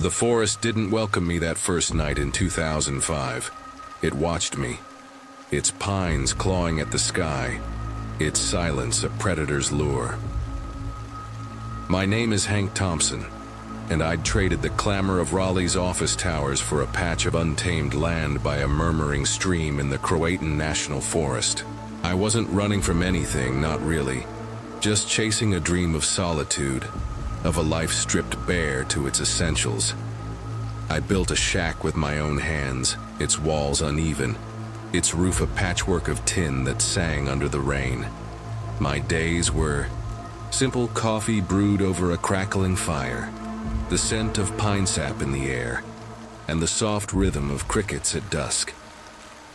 The forest didn't welcome me that first night in 2005. It watched me, its pines clawing at the sky, its silence a predator's lure. My name is Hank Thompson, and I'd traded the clamor of Raleigh's office towers for a patch of untamed land by a murmuring stream in the Croatan National Forest. I wasn't running from anything, not really, just chasing a dream of solitude, of a life stripped bare to its essentials. I built a shack with my own hands, its walls uneven, its roof a patchwork of tin that sang under the rain. My days were simple coffee brewed over a crackling fire, the scent of pine sap in the air, and the soft rhythm of crickets at dusk.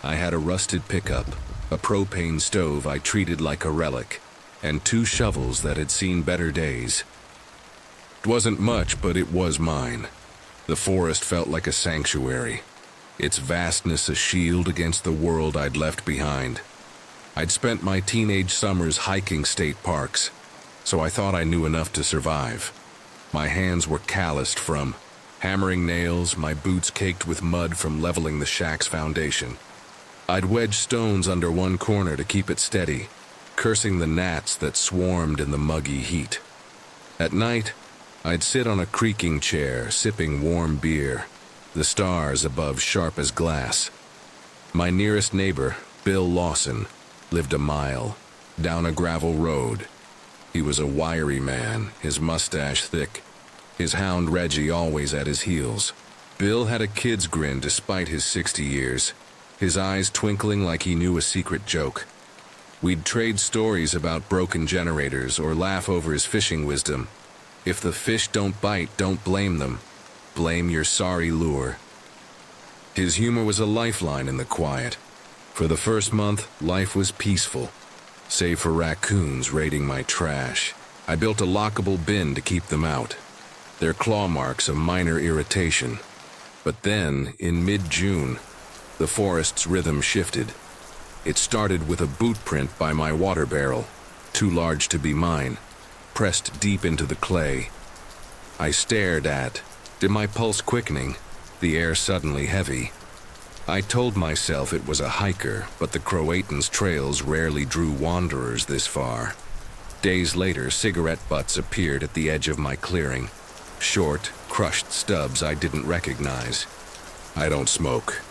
I had a rusted pickup, a propane stove I treated like a relic, and 2 shovels that had seen better days. It wasn't much, but it was mine. The forest felt like a sanctuary, its vastness a shield against the world I'd left behind. I'd spent my teenage summers hiking state parks, so I thought I knew enough to survive. My hands were calloused from hammering nails, my boots caked with mud from leveling the shack's foundation. I'd wedge stones under one corner to keep it steady, cursing the gnats that swarmed in the muggy heat. At night, I'd sit on a creaking chair, sipping warm beer, the stars above sharp as glass. My nearest neighbor, Bill Lawson, lived a mile, down a gravel road. He was a wiry man, his mustache thick, his hound Reggie always at his heels. Bill had a kid's grin despite his 60 years, his eyes twinkling like he knew a secret joke. We'd trade stories about broken generators or laugh over his fishing wisdom. If the fish don't bite, don't blame them. Blame your sorry lure. His humor was a lifeline in the quiet. For the first month, life was peaceful, save for raccoons raiding my trash. I built a lockable bin to keep them out, their claw marks a minor irritation. But then, in mid-June, the forest's rhythm shifted. It started with a boot print by my water barrel, too large to be mine, pressed deep into the clay. I stared at, my pulse quickening, the air suddenly heavy. I told myself it was a hiker, but the Croatan's trails rarely drew wanderers this far. Days later, cigarette butts appeared at the edge of my clearing, short, crushed stubs I didn't recognize. I don't smoke.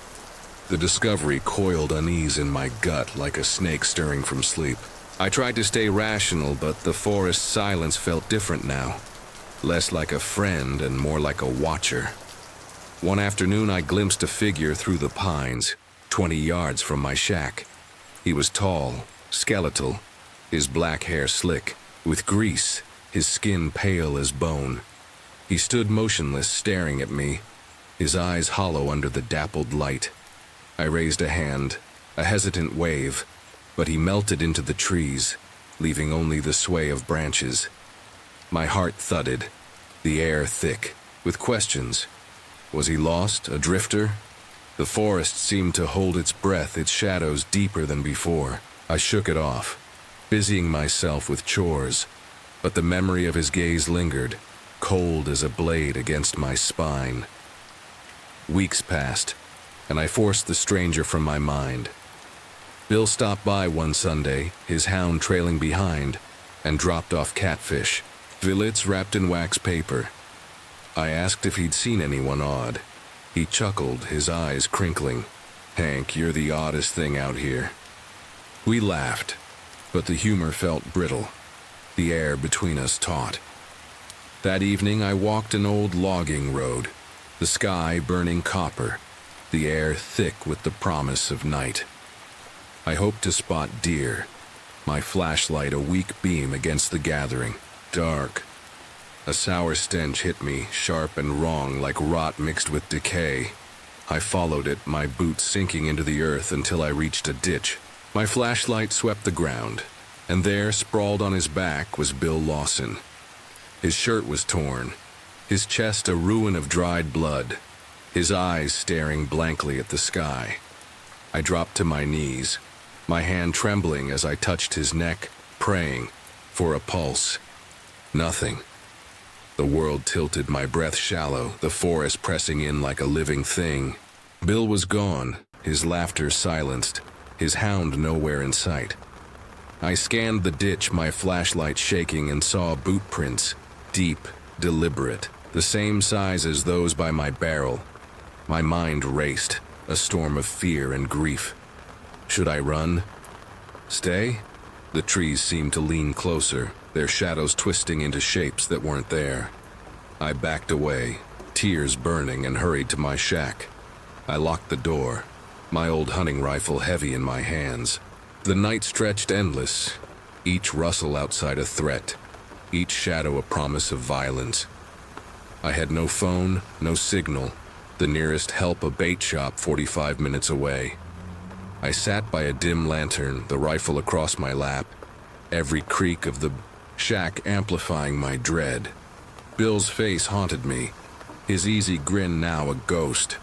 The discovery coiled unease in my gut like a snake stirring from sleep. I tried to stay rational, but the forest's silence felt different now. Less like a friend and more like a watcher. One afternoon I glimpsed a figure through the pines, 20 yards from my shack. He was tall, skeletal, his black hair slick, with grease, his skin pale as bone. He stood motionless, staring at me, his eyes hollow under the dappled light. I raised a hand, a hesitant wave, but he melted into the trees, leaving only the sway of branches. My heart thudded, the air thick, with questions. Was he lost, a drifter? The forest seemed to hold its breath, its shadows deeper than before. I shook it off, busying myself with chores, but the memory of his gaze lingered, cold as a blade against my spine. Weeks passed, and I forced the stranger from my mind. Bill stopped by one Sunday, his hound trailing behind, and dropped off catfish, fillets wrapped in wax paper. I asked if he'd seen anyone odd. He chuckled, his eyes crinkling. "Hank, you're the oddest thing out here." We laughed, but the humor felt brittle, the air between us taut. That evening I walked an old logging road, the sky burning copper, the air thick with the promise of night. I hoped to spot deer, my flashlight a weak beam against the gathering. Dark. A sour stench hit me, sharp and wrong like rot mixed with decay. I followed it, my boots sinking into the earth until I reached a ditch. My flashlight swept the ground, and there, sprawled on his back, was Bill Lawson. His shirt was torn, his chest a ruin of dried blood, his eyes staring blankly at the sky. I dropped to my knees, my hand trembling as I touched his neck, praying for a pulse. Nothing. The world tilted, my breath shallow, the forest pressing in like a living thing. Bill was gone, his laughter silenced, his hound nowhere in sight. I scanned the ditch, my flashlight shaking, and saw boot prints, deep, deliberate, the same size as those by my barrel. My mind raced, a storm of fear and grief. Should I run? Stay? The trees seemed to lean closer, their shadows twisting into shapes that weren't there. I backed away, tears burning, and hurried to my shack. I locked the door, my old hunting rifle heavy in my hands. The night stretched endless, each rustle outside a threat, each shadow a promise of violence. I had no phone, no signal, the nearest help a bait shop 45 minutes away. I sat by a dim lantern, the rifle across my lap, every creak of the shack amplifying my dread. Bill's face haunted me, his easy grin now a ghost.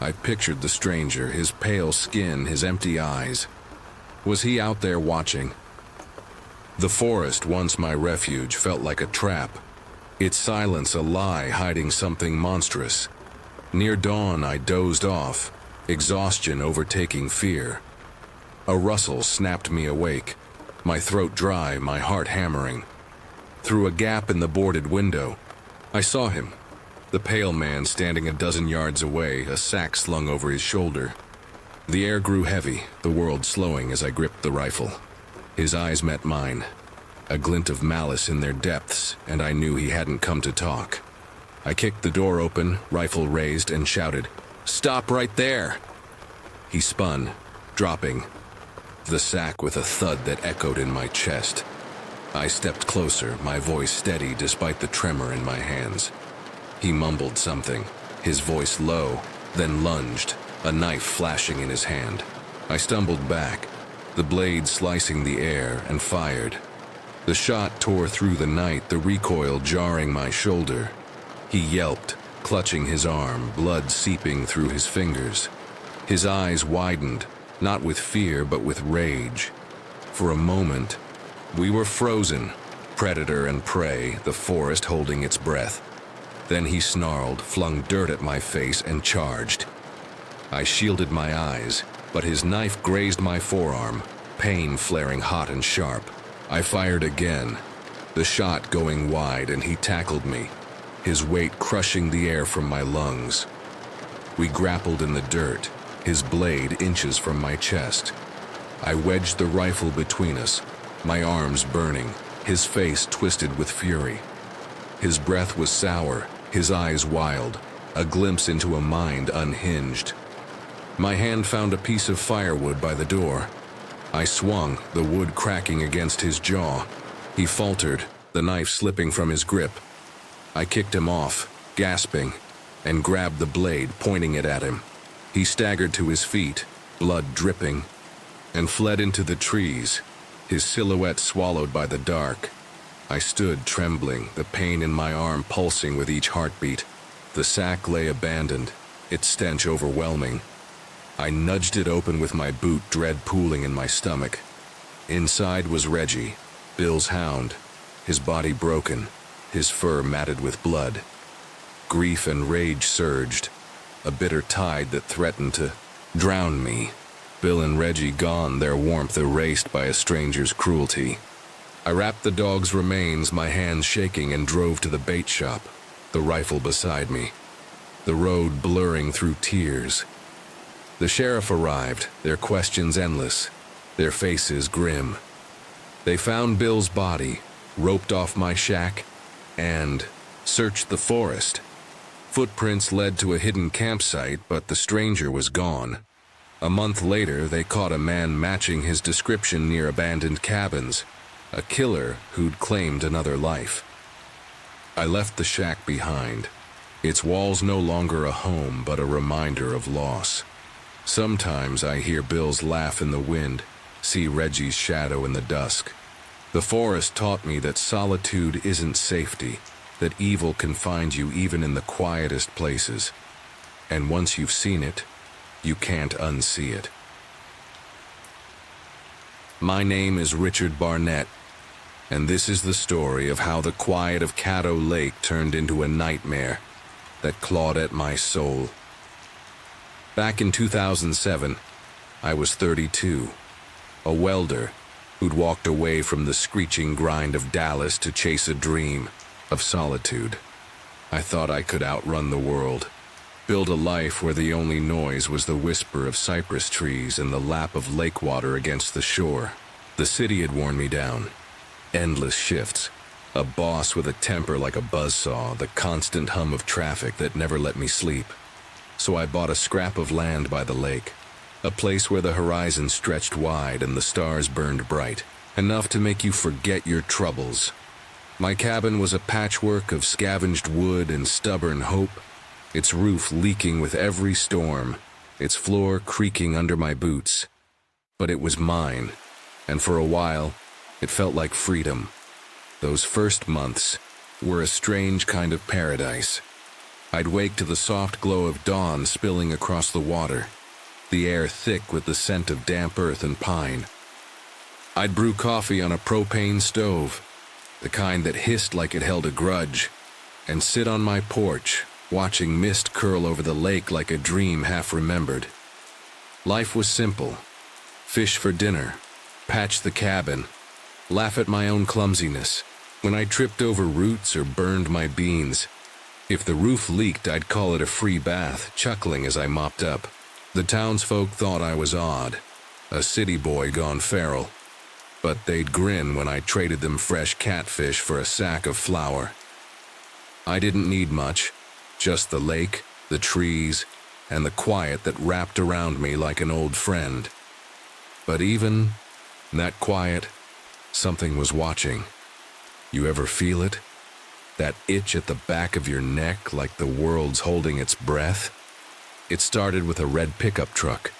I pictured the stranger, his pale skin, his empty eyes. Was he out there watching? The forest, once my refuge, felt like a trap, its silence a lie hiding something monstrous. Near dawn, I dozed off, exhaustion overtaking fear. A rustle snapped me awake, my throat dry, my heart hammering. Through a gap in the boarded window, I saw him, the pale man standing a dozen yards away, a sack slung over his shoulder. The air grew heavy, the world slowing as I gripped the rifle. His eyes met mine, a glint of malice in their depths, and I knew he hadn't come to talk. I kicked the door open, rifle raised, and shouted, "Stop right there!" He spun, dropping the sack with a thud that echoed in my chest. I stepped closer, my voice steady despite the tremor in my hands. He mumbled something, his voice low, then lunged, a knife flashing in his hand. I stumbled back, the blade slicing the air, and fired. The shot tore through the night, the recoil jarring my shoulder. He yelped, clutching his arm, blood seeping through his fingers. His eyes widened, not with fear but with rage. For a moment, we were frozen, predator and prey, the forest holding its breath. Then he snarled, flung dirt at my face, and charged. I shielded my eyes, but his knife grazed my forearm, pain flaring hot and sharp. I fired again, the shot going wide, and he tackled me, his weight crushing the air from my lungs. We grappled in the dirt, his blade inches from my chest. I wedged the rifle between us, my arms burning, his face twisted with fury. His breath was sour, his eyes wild, a glimpse into a mind unhinged. My hand found a piece of firewood by the door. I swung, the wood cracking against his jaw. He faltered, the knife slipping from his grip. I kicked him off, gasping, and grabbed the blade, pointing it at him. He staggered to his feet, blood dripping, and fled into the trees, his silhouette swallowed by the dark. I stood trembling, the pain in my arm pulsing with each heartbeat. The sack lay abandoned, its stench overwhelming. I nudged it open with my boot, dread pooling in my stomach. Inside was Reggie, Bill's hound, his body broken, his fur matted with blood. Grief and rage surged, a bitter tide that threatened to drown me. Bill and Reggie gone, their warmth erased by a stranger's cruelty. I wrapped the dog's remains, my hands shaking, and drove to the bait shop, the rifle beside me, the road blurring through tears. The sheriff arrived, their questions endless, their faces grim. They found Bill's body, roped off my shack, and searched the forest. Footprints led to a hidden campsite, but the stranger was gone. A month later, they caught a man matching his description near abandoned cabins, a killer who'd claimed another life. I left the shack behind, its walls no longer a home but a reminder of loss. Sometimes I hear Bill's laugh in the wind, see Reggie's shadow in the dusk. The forest taught me that solitude isn't safety, that evil can find you even in the quietest places. And once you've seen it, you can't unsee it. My name is Richard Barnett, And this is the story of how the quiet of Caddo Lake turned into a nightmare that clawed at my soul. Back in 2007, I was 32, a welder who'd walked away from the screeching grind of Dallas to chase a dream of solitude. I thought I could outrun the world, build a life where the only noise was the whisper of cypress trees and the lap of lake water against the shore. The city had worn me down. Endless shifts, a boss with a temper like a buzzsaw, the constant hum of traffic that never let me sleep. So I bought a scrap of land by the lake, a place where the horizon stretched wide and the stars burned bright, enough to make you forget your troubles. My cabin was a patchwork of scavenged wood and stubborn hope, its roof leaking with every storm, its floor creaking under my boots. But it was mine, and for a while, it felt like freedom. Those first months were a strange kind of paradise. I'd wake to the soft glow of dawn spilling across the water, the air thick with the scent of damp earth and pine. I'd brew coffee on a propane stove, the kind that hissed like it held a grudge, and sit on my porch, watching mist curl over the lake like a dream half remembered. Life was simple. Fish for dinner, patch the cabin, laugh at my own clumsiness. When I tripped over roots or burned my beans, if the roof leaked, I'd call it a free bath, chuckling as I mopped up. The townsfolk thought I was odd, a city boy gone feral, but they'd grin when I traded them fresh catfish for a sack of flour. I didn't need much, just the lake, the trees, and the quiet that wrapped around me like an old friend. But even in that quiet, something was watching. You ever feel it? That itch at the back of your neck like the world's holding its breath? It started with a red pickup truck,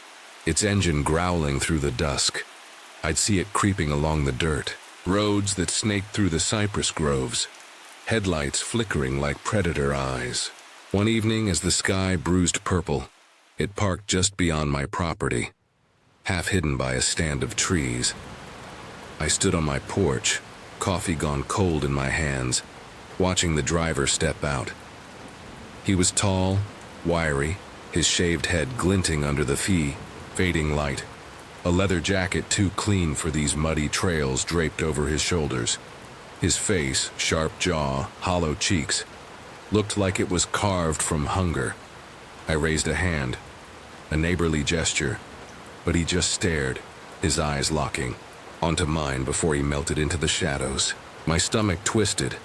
its engine growling through the dusk. I'd see it creeping along the dirt, roads that snaked through the cypress groves, headlights flickering like predator eyes. One evening, as the sky bruised purple, it parked just beyond my property, half hidden by a stand of trees. I stood on my porch, coffee gone cold in my hands, watching the driver step out. He was tall, wiry, his shaved head glinting under the fading light, a leather jacket too clean for these muddy trails draped over his shoulders. His face, sharp jaw, hollow cheeks, looked like it was carved from hunger. I raised a hand, a neighborly gesture, but he just stared, his eyes locking onto mine before he melted into the shadows. My stomach twisted,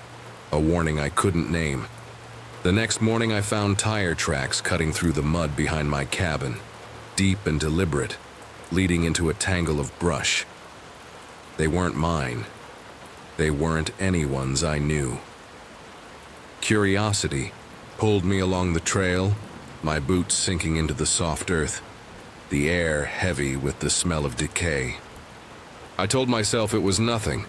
a warning I couldn't name. The next morning I found tire tracks cutting through the mud behind my cabin, deep and deliberate, leading into a tangle of brush. They weren't mine. They weren't anyone's I knew. Curiosity pulled me along the trail, my boots sinking into the soft earth, the air heavy with the smell of decay. I told myself it was nothing.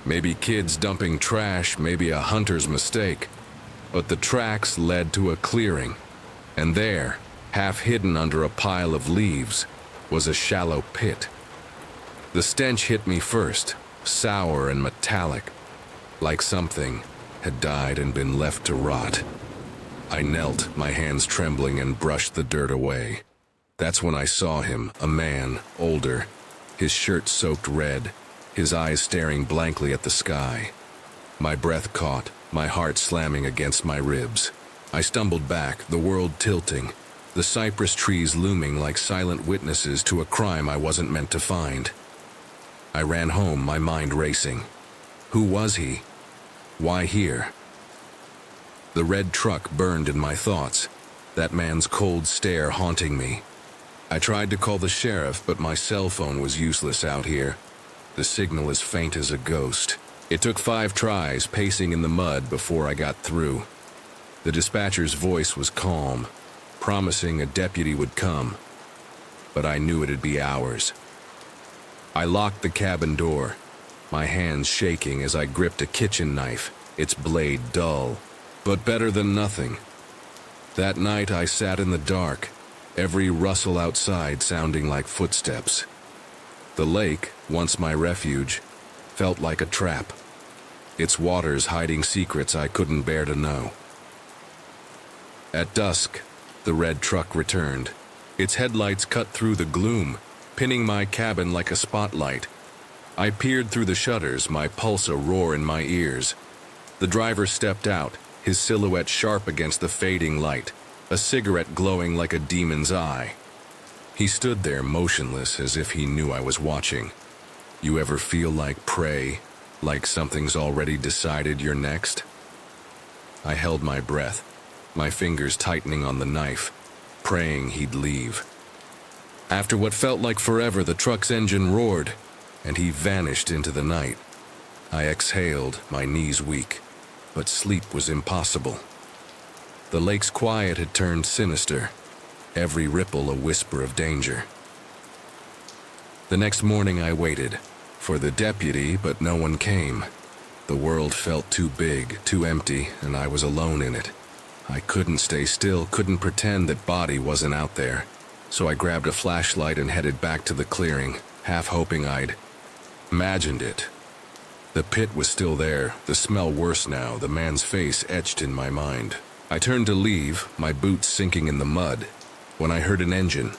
Maybe kids dumping trash, maybe a hunter's mistake. But the tracks led to a clearing, and there, half hidden under a pile of leaves, was a shallow pit. The stench hit me first, sour and metallic, like something had died and been left to rot. I knelt, my hands trembling, and brushed the dirt away. That's when I saw him, a man, older, his shirt soaked red, his eyes staring blankly at the sky. My breath caught, my heart slamming against my ribs. I stumbled back, the world tilting, the cypress trees looming like silent witnesses to a crime I wasn't meant to find. I ran home, my mind racing. Who was he? Why here? The red truck burned in my thoughts, that man's cold stare haunting me. I tried to call the sheriff, but my cell phone was useless out here. The signal as faint as a ghost. It took 5 tries, pacing in the mud, before I got through. The dispatcher's voice was calm, promising a deputy would come, but I knew it'd be hours. I locked the cabin door, my hands shaking as I gripped a kitchen knife, its blade dull, but better than nothing. That night I sat in the dark, every rustle outside sounding like footsteps. The lake, once my refuge, felt like a trap. its waters hiding secrets I couldn't bear to know. At dusk, the red truck returned. Its headlights cut through the gloom, pinning my cabin like a spotlight. I peered through the shutters, my pulse a roar in my ears. The driver stepped out, his silhouette sharp against the fading light, a cigarette glowing like a demon's eye. He stood there motionless as if he knew I was watching. You ever feel like prey, like something's already decided you're next? I held my breath, my fingers tightening on the knife, praying he'd leave. After what felt like forever, the truck's engine roared, and he vanished into the night. I exhaled, my knees weak, but sleep was impossible. The lake's quiet had turned sinister, every ripple a whisper of danger. The next morning I waited for the deputy, but no one came. The world felt too big, too empty, and I was alone in it. I couldn't stay still, couldn't pretend that Body wasn't out there. So I grabbed a flashlight and headed back to the clearing, half hoping I'd imagined it. The pit was still there, the smell worse now, the man's face etched in my mind. I turned to leave, my boots sinking in the mud, when I heard an engine.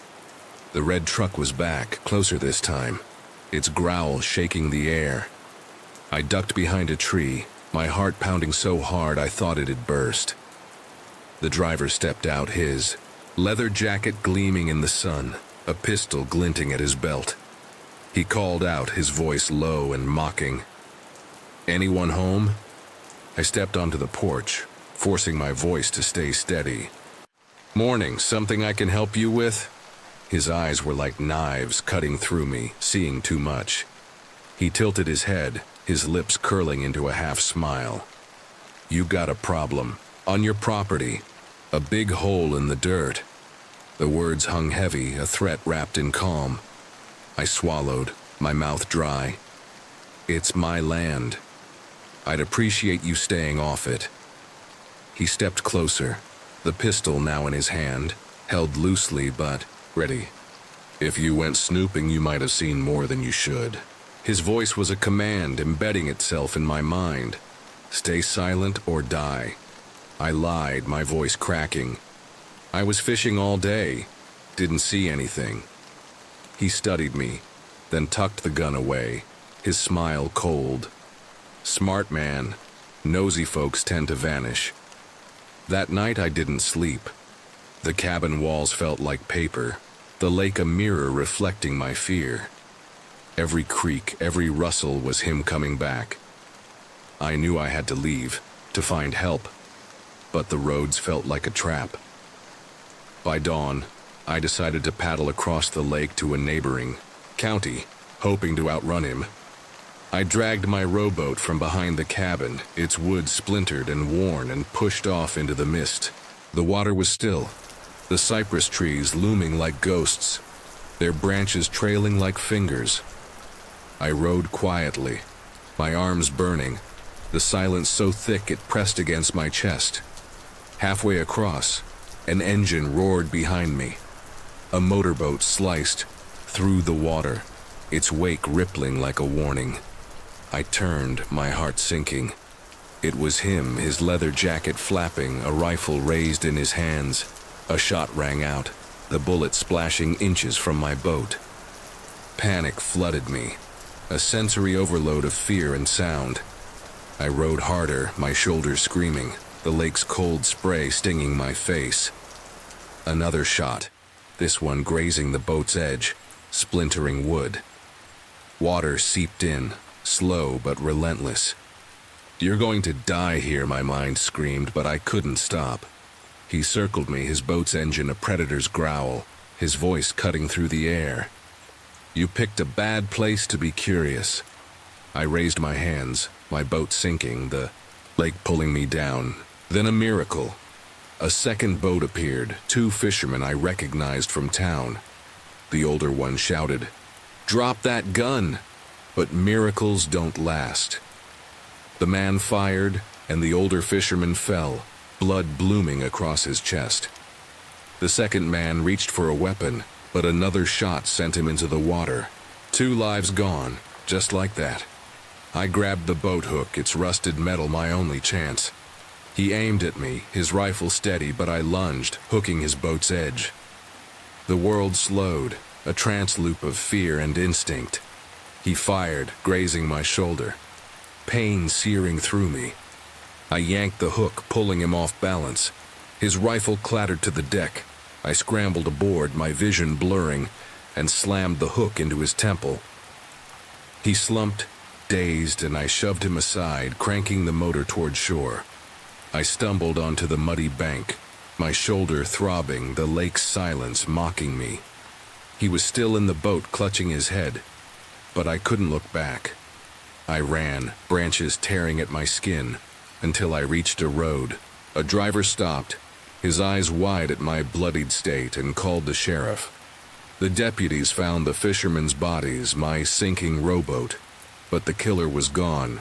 The red truck was back, closer this time, its growl shaking the air. I ducked behind a tree, my heart pounding so hard I thought it'd burst. The driver stepped out, his leather jacket gleaming in the sun, a pistol glinting at his belt. He called out, his voice low and mocking. "Anyone home?" I stepped onto the porch, forcing my voice to stay steady. "Morning, something I can help you with?" His eyes were like knives cutting through me, seeing too much. He tilted his head, his lips curling into a half smile. "You got a problem. On your property. A big hole in the dirt." The words hung heavy, a threat wrapped in calm. I swallowed, my mouth dry. "It's my land. I'd appreciate you staying off it." He stepped closer, the pistol now in his hand, held loosely but ready. "If you went snooping, you might have seen more than you should." His voice was a command embedding itself in my mind. Stay silent or die. I lied, my voice cracking. I was fishing all day, didn't see anything. He studied me, then tucked the gun away, his smile cold. Smart man, nosy folks tend to vanish. That night I didn't sleep. The cabin walls felt like paper, the lake a mirror reflecting my fear. Every creak, every rustle was him coming back. I knew I had to leave, to find help, but the roads felt like a trap. By dawn, I decided to paddle across the lake to a neighboring county, hoping to outrun him. I dragged my rowboat from behind the cabin, its wood splintered and worn, and pushed off into the mist. The water was still, the cypress trees looming like ghosts, their branches trailing like fingers. I rowed quietly, my arms burning, the silence so thick it pressed against my chest. Halfway across, an engine roared behind me. A motorboat sliced through the water, its wake rippling like a warning. I turned, my heart sinking. It was him, his leather jacket flapping, a rifle raised in his hands. A shot rang out, the bullet splashing inches from my boat. Panic flooded me, a sensory overload of fear and sound. I rowed harder, my shoulders screaming, the lake's cold spray stinging my face. Another shot, this one grazing the boat's edge, splintering wood. Water seeped in, slow but relentless. "You're going to die here," my mind screamed, but I couldn't stop. He circled me, his boat's engine a predator's growl, his voice cutting through the air. "You picked a bad place to be curious." I raised my hands, my boat sinking, the lake pulling me down. Then a miracle. A second boat appeared, two fishermen I recognized from town. The older one shouted, "Drop that gun!" But miracles don't last. The man fired, and the older fisherman fell, blood blooming across his chest. The second man reached for a weapon, but another shot sent him into the water. 2 lives gone, just like that. I grabbed the boat hook, its rusted metal my only chance. He aimed at me, his rifle steady, but I lunged, hooking his boat's edge. The world slowed, a trance loop of fear and instinct. He fired, grazing my shoulder. Pain searing through me. I yanked the hook, pulling him off balance. His rifle clattered to the deck. I scrambled aboard, my vision blurring, and slammed the hook into his temple. He slumped, dazed, and I shoved him aside, cranking the motor toward shore. I stumbled onto the muddy bank, my shoulder throbbing, the lake's silence mocking me. He was still in the boat, clutching his head, but I couldn't look back. I ran, branches tearing at my skin, until I reached a road. A driver stopped, his eyes wide at my bloodied state, and called the sheriff. The deputies found the fishermen's bodies, my sinking rowboat, but the killer was gone.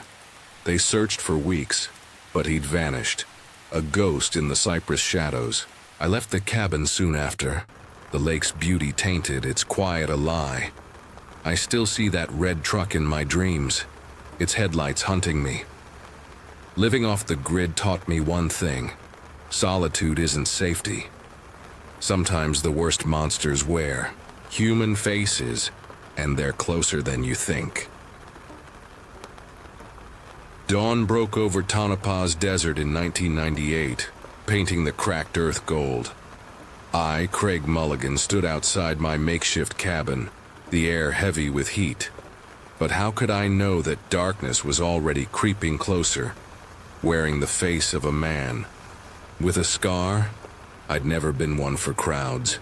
They searched for weeks, but he'd vanished, a ghost in the cypress shadows. I left the cabin soon after, the lake's beauty tainted, its quiet a lie. I still see that red truck in my dreams, its headlights hunting me. Living off the grid taught me one thing: solitude isn't safety. Sometimes the worst monsters wear human faces, and they're closer than you think. Dawn broke over Tonopah's desert in 1998, painting the cracked earth gold. I, Craig Mulligan, stood outside my makeshift cabin, the air heavy with heat. But how could I know that darkness was already creeping closer, wearing the face of a man? With a scar, I'd never been one for crowds.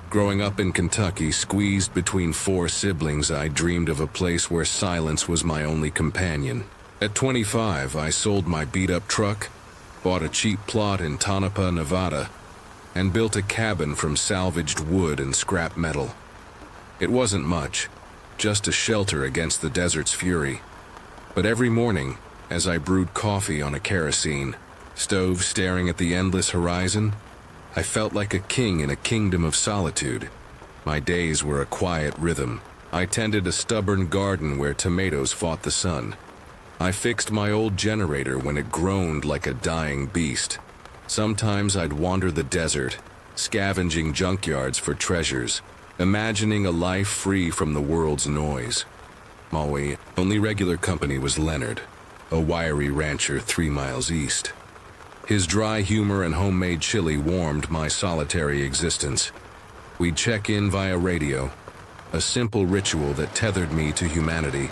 Growing up in Kentucky, squeezed between 4 siblings, I dreamed of a place where silence was my only companion. At 25, I sold my beat-up truck, bought a cheap plot in Tonopah, Nevada, and built a cabin from salvaged wood and scrap metal. It wasn't much, just a shelter against the desert's fury. But every morning, as I brewed coffee on a kerosene stove staring at the endless horizon, I felt like a king in a kingdom of solitude. My days were a quiet rhythm. I tended a stubborn garden where tomatoes fought the sun. I fixed my old generator when it groaned like a dying beast. Sometimes I'd wander the desert, scavenging junkyards for treasures, imagining a life free from the world's noise. My only regular company was Leonard, a wiry rancher 3 miles east. His dry humor and homemade chili warmed my solitary existence. We'd check in via radio, a simple ritual that tethered me to humanity.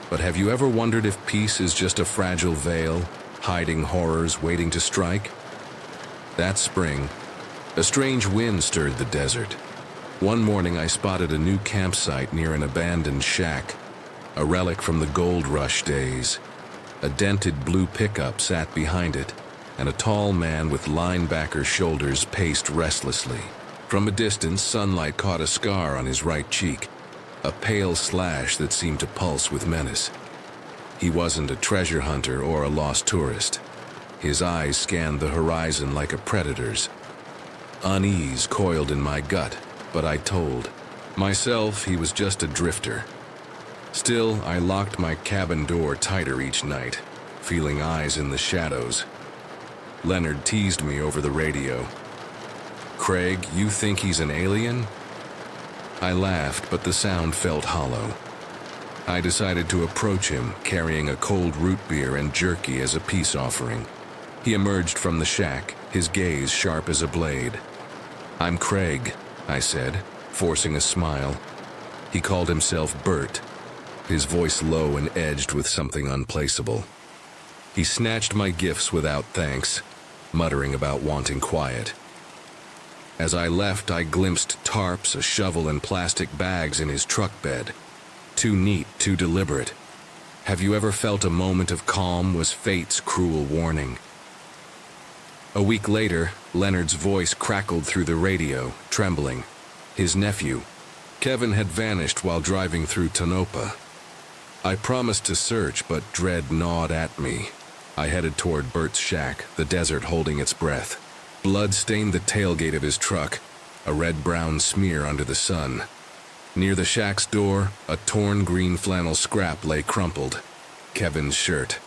But have you ever wondered if peace is just a fragile veil, hiding horrors waiting to strike? That spring, a strange wind stirred the desert. One morning I spotted a new campsite near an abandoned shack, a relic from the gold rush days. A dented blue pickup sat behind it, and a tall man with linebacker shoulders paced restlessly. From a distance, sunlight caught a scar on his right cheek, a pale slash that seemed to pulse with menace. He wasn't a treasure hunter or a lost tourist. His eyes scanned the horizon like a predator's. Unease coiled in my gut, but I told myself he was just a drifter. Still, I locked my cabin door tighter each night, feeling eyes in the shadows. Leonard teased me over the radio. "Craig, you think he's an alien?" I laughed, but the sound felt hollow. I decided to approach him, carrying a cold root beer and jerky as a peace offering. He emerged from the shack, his gaze sharp as a blade. "I'm Craig," I said, forcing a smile. He called himself Bert, his voice low and edged with something unplaceable. He snatched my gifts without thanks, muttering about wanting quiet. As I left, I glimpsed tarps, a shovel, and plastic bags in his truck bed. Too neat, too deliberate. Have you ever felt a moment of calm was fate's cruel warning? A week later, Leonard's voice crackled through the radio, trembling. His nephew, Kevin, had vanished while driving through Tonopah. I promised to search, but dread gnawed at me. I headed toward Bert's shack, the desert holding its breath. Blood stained the tailgate of his truck, a red-brown smear under the sun. Near the shack's door, a torn green flannel scrap lay crumpled. Kevin's shirt.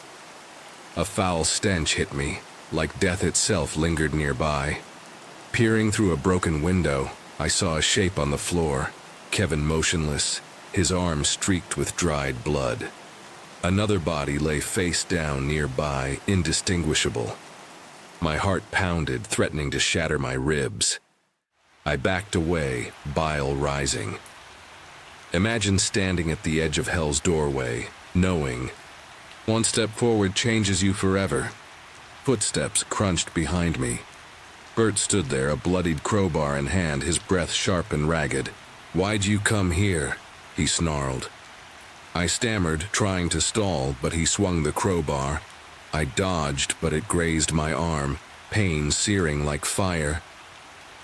A foul stench hit me, like death itself lingered nearby. Peering through a broken window, I saw a shape on the floor, Kevin motionless, his arm streaked with dried blood. Another body lay face down nearby, indistinguishable. My heart pounded, threatening to shatter my ribs. I backed away, bile rising. Imagine standing at the edge of hell's doorway, knowing one step forward changes you forever. Footsteps crunched behind me. Bert stood there, a bloodied crowbar in hand, his breath sharp and ragged. "Why'd you come here?" he snarled. I stammered, trying to stall, but he swung the crowbar. I dodged, but it grazed my arm, pain searing like fire.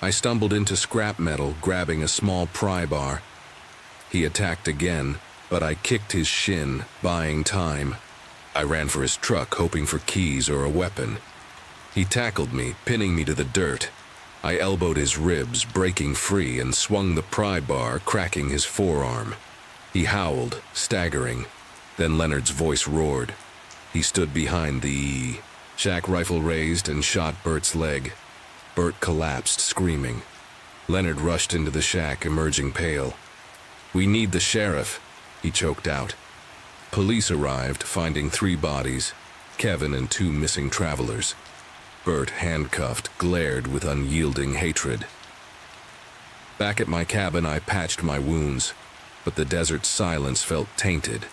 I stumbled into scrap metal, grabbing a small pry bar. He attacked again, but I kicked his shin, buying time. I ran for his truck, hoping for keys or a weapon. He tackled me, pinning me to the dirt. I elbowed his ribs, breaking free, and swung the pry bar, cracking his forearm. He howled, staggering. Then Leonard's voice roared. He stood behind the shack, rifle raised, and shot Bert's leg. Bert collapsed, screaming. Leonard rushed into the shack, emerging pale. "We need the sheriff," he choked out. Police arrived, finding 3 bodies, Kevin and 2 missing travelers. Bert, handcuffed, glared with unyielding hatred. Back at my cabin, I patched my wounds, but the desert's silence felt tainted.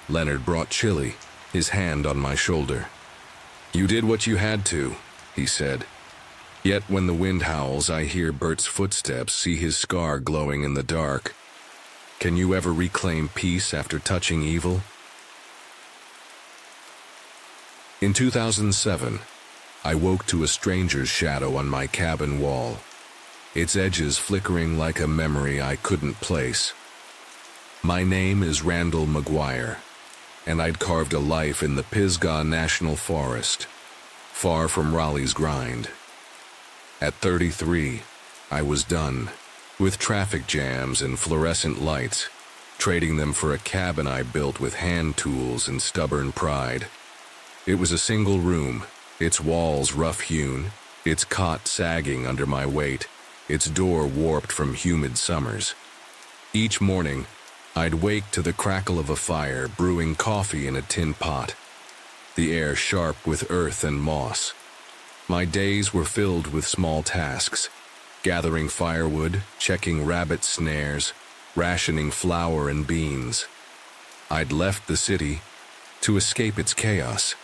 Leonard brought chili, his hand on my shoulder. "You did what you had to," he said. Yet when the wind howls, I hear Bert's footsteps, see his scar glowing in the dark. Can you ever reclaim peace after touching evil? In 2007, I woke to a stranger's shadow on my cabin wall, its edges flickering like a memory I couldn't place. My name is Randall McGuire, and I'd carved a life in the Pisgah National Forest, far from Raleigh's grind. At 33, I was done, with traffic jams and fluorescent lights, trading them for a cabin I built with hand tools and stubborn pride. It was a single room, its walls rough-hewn, its cot sagging under my weight, its door warped from humid summers. Each morning, I'd wake to the crackle of a fire, brewing coffee in a tin pot, the air sharp with earth and moss. My days were filled with small tasks, gathering firewood, checking rabbit snares, rationing flour and beans. I'd left the city to escape its chaos,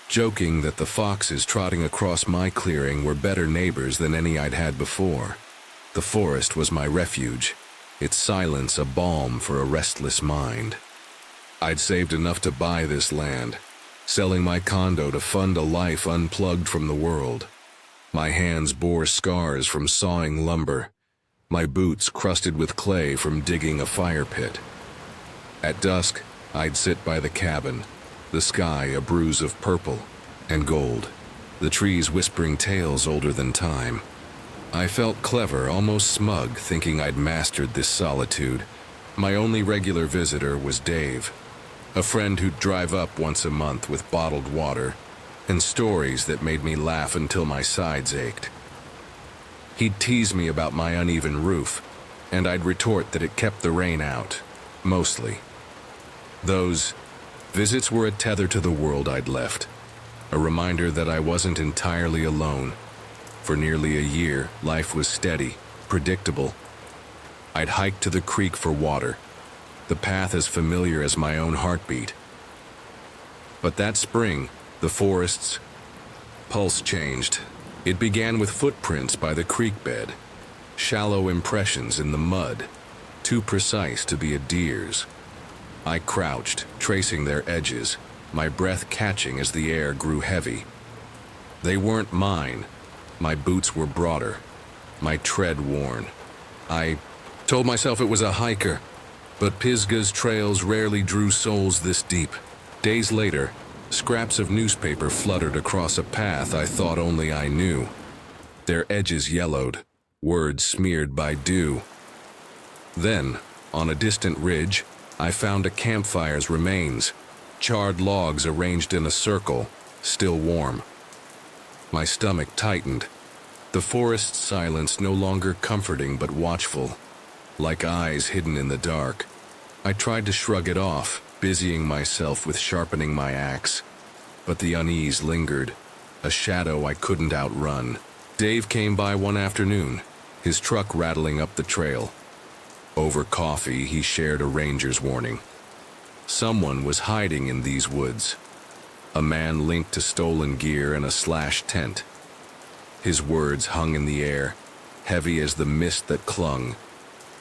joking that the foxes trotting across my clearing were better neighbors than any I'd had before. The forest was my refuge, its silence a balm for a restless mind. I'd saved enough to buy this land, selling my condo to fund a life unplugged from the world. My hands bore scars from sawing lumber, my boots crusted with clay from digging a fire pit. At dusk, I'd sit by the cabin, the sky a bruise of purple and gold, the trees whispering tales older than time. I felt clever, almost smug, thinking I'd mastered this solitude. My only regular visitor was Dave, a friend who'd drive up once a month with bottled water and stories that made me laugh until my sides ached. He'd tease me about my uneven roof, and I'd retort that it kept the rain out, mostly. Those visits were a tether to the world I'd left, a reminder that I wasn't entirely alone. For nearly a year, life was steady, predictable. I'd hike to the creek for water, the path as familiar as my own heartbeat. But that spring, the forest's pulse changed. It began with footprints by the creek bed, shallow impressions in the mud, too precise to be a deer's. I crouched, tracing their edges, my breath catching as the air grew heavy. They weren't mine. My boots were broader, my tread worn. I told myself it was a hiker, but Pisgah's trails rarely drew souls this deep. Days later, scraps of newspaper fluttered across a path I thought only I knew. Their edges yellowed, words smeared by dew. Then, on a distant ridge, I found a campfire's remains, charred logs arranged in a circle, still warm. My stomach tightened. The forest's silence no longer comforting but watchful, like eyes hidden in the dark. I tried to shrug it off, busying myself with sharpening my axe. But the unease lingered, a shadow I couldn't outrun. Dave came by one afternoon, his truck rattling up the trail. Over coffee, he shared a ranger's warning. Someone was hiding in these woods. A man linked to stolen gear and a slashed tent. His words hung in the air, heavy as the mist that clung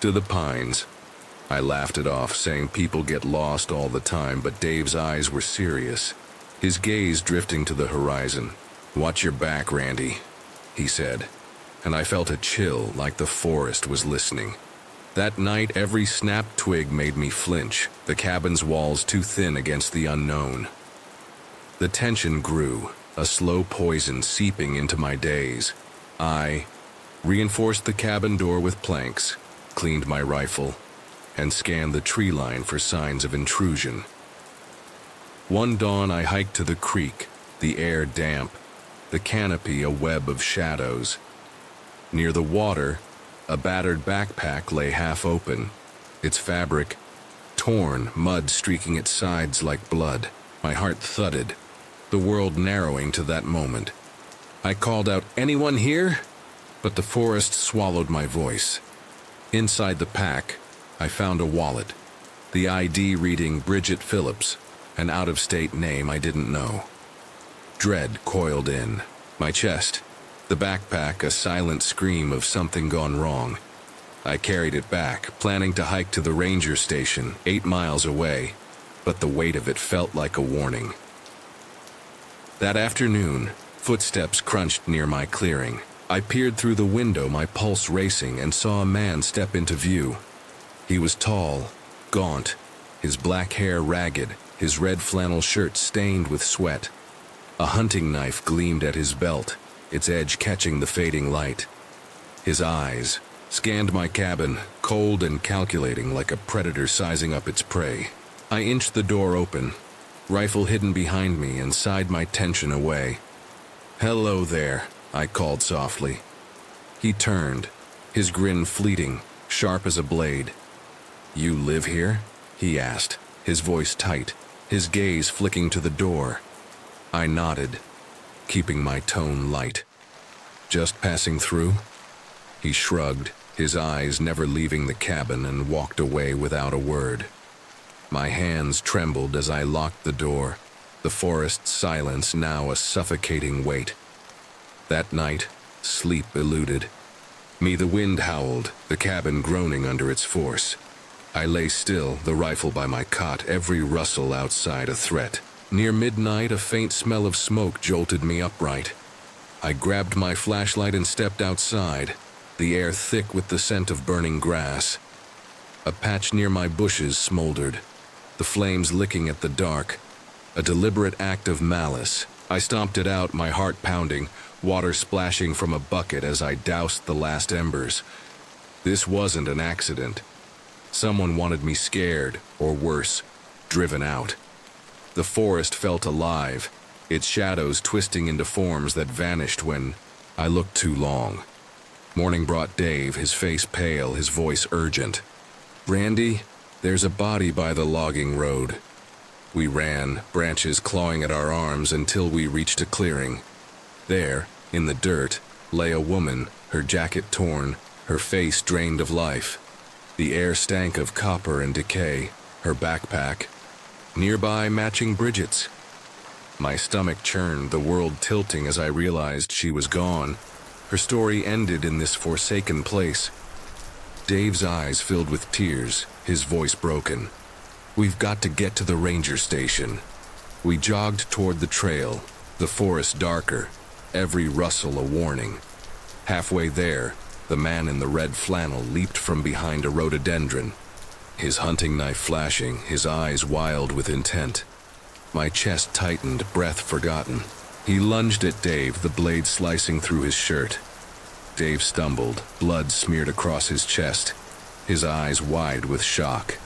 to the pines. I laughed it off, saying people get lost all the time, but Dave's eyes were serious, his gaze drifting to the horizon. "Watch your back, Randy," he said, and I felt a chill like the forest was listening. That night, every snapped twig made me flinch, the cabin's walls too thin against the unknown. The tension grew, a slow poison seeping into my days. I reinforced the cabin door with planks, cleaned my rifle, and scanned the tree line for signs of intrusion. One dawn I hiked to the creek, the air damp, the canopy a web of shadows. Near the water, a battered backpack lay half open, its fabric torn, mud streaking its sides like blood. My heart thudded, the world narrowing to that moment. I called out, "Anyone here?" But the forest swallowed my voice. Inside the pack, I found a wallet, the ID reading Bridget Phillips, an out-of-state name I didn't know. Dread coiled in my chest, the backpack a silent scream of something gone wrong. I carried it back, planning to hike to the ranger station, 8 miles away, but the weight of it felt like a warning. That afternoon, footsteps crunched near my clearing. I peered through the window, my pulse racing, and saw a man step into view. He was tall, gaunt, his black hair ragged, his red flannel shirt stained with sweat. A hunting knife gleamed at his belt, its edge catching the fading light. His eyes scanned my cabin, cold and calculating like a predator sizing up its prey. I inched the door open, rifle hidden behind me, and sighed my tension away. "Hello there," I called softly. He turned, his grin fleeting, sharp as a blade. "You live here?" he asked, his voice tight, his gaze flicking to the door. I nodded, keeping my tone light. "Just passing through?" He shrugged, his eyes never leaving the cabin, and walked away without a word. My hands trembled as I locked the door, the forest's silence now a suffocating weight. That night, sleep eluded me. The wind howled, the cabin groaning under its force. I lay still, the rifle by my cot, every rustle outside a threat. Near midnight, a faint smell of smoke jolted me upright. I grabbed my flashlight and stepped outside, the air thick with the scent of burning grass. A patch near my bushes smoldered, the flames licking at the dark, a deliberate act of malice. I stomped it out, my heart pounding, water splashing from a bucket as I doused the last embers. This wasn't an accident. Someone wanted me scared, or worse, driven out. The forest felt alive, its shadows twisting into forms that vanished when I looked too long. Morning brought Dave, his face pale, his voice urgent. "Randy, there's a body by the logging road." We ran, branches clawing at our arms, until we reached a clearing. There, in the dirt, lay a woman, her jacket torn, her face drained of life. The air stank of copper and decay, her backpack nearby matching Bridget's. My stomach churned, the world tilting as I realized she was gone. Her story ended in this forsaken place. Dave's eyes filled with tears, his voice broken. "We've got to get to the ranger station." We jogged toward the trail, the forest darker, every rustle a warning. Halfway there, the man in the red flannel leaped from behind a rhododendron, his hunting knife flashing, his eyes wild with intent. My chest tightened, breath forgotten. He lunged at Dave, the blade slicing through his shirt. Dave stumbled, blood smeared across his chest, his eyes wide with shock.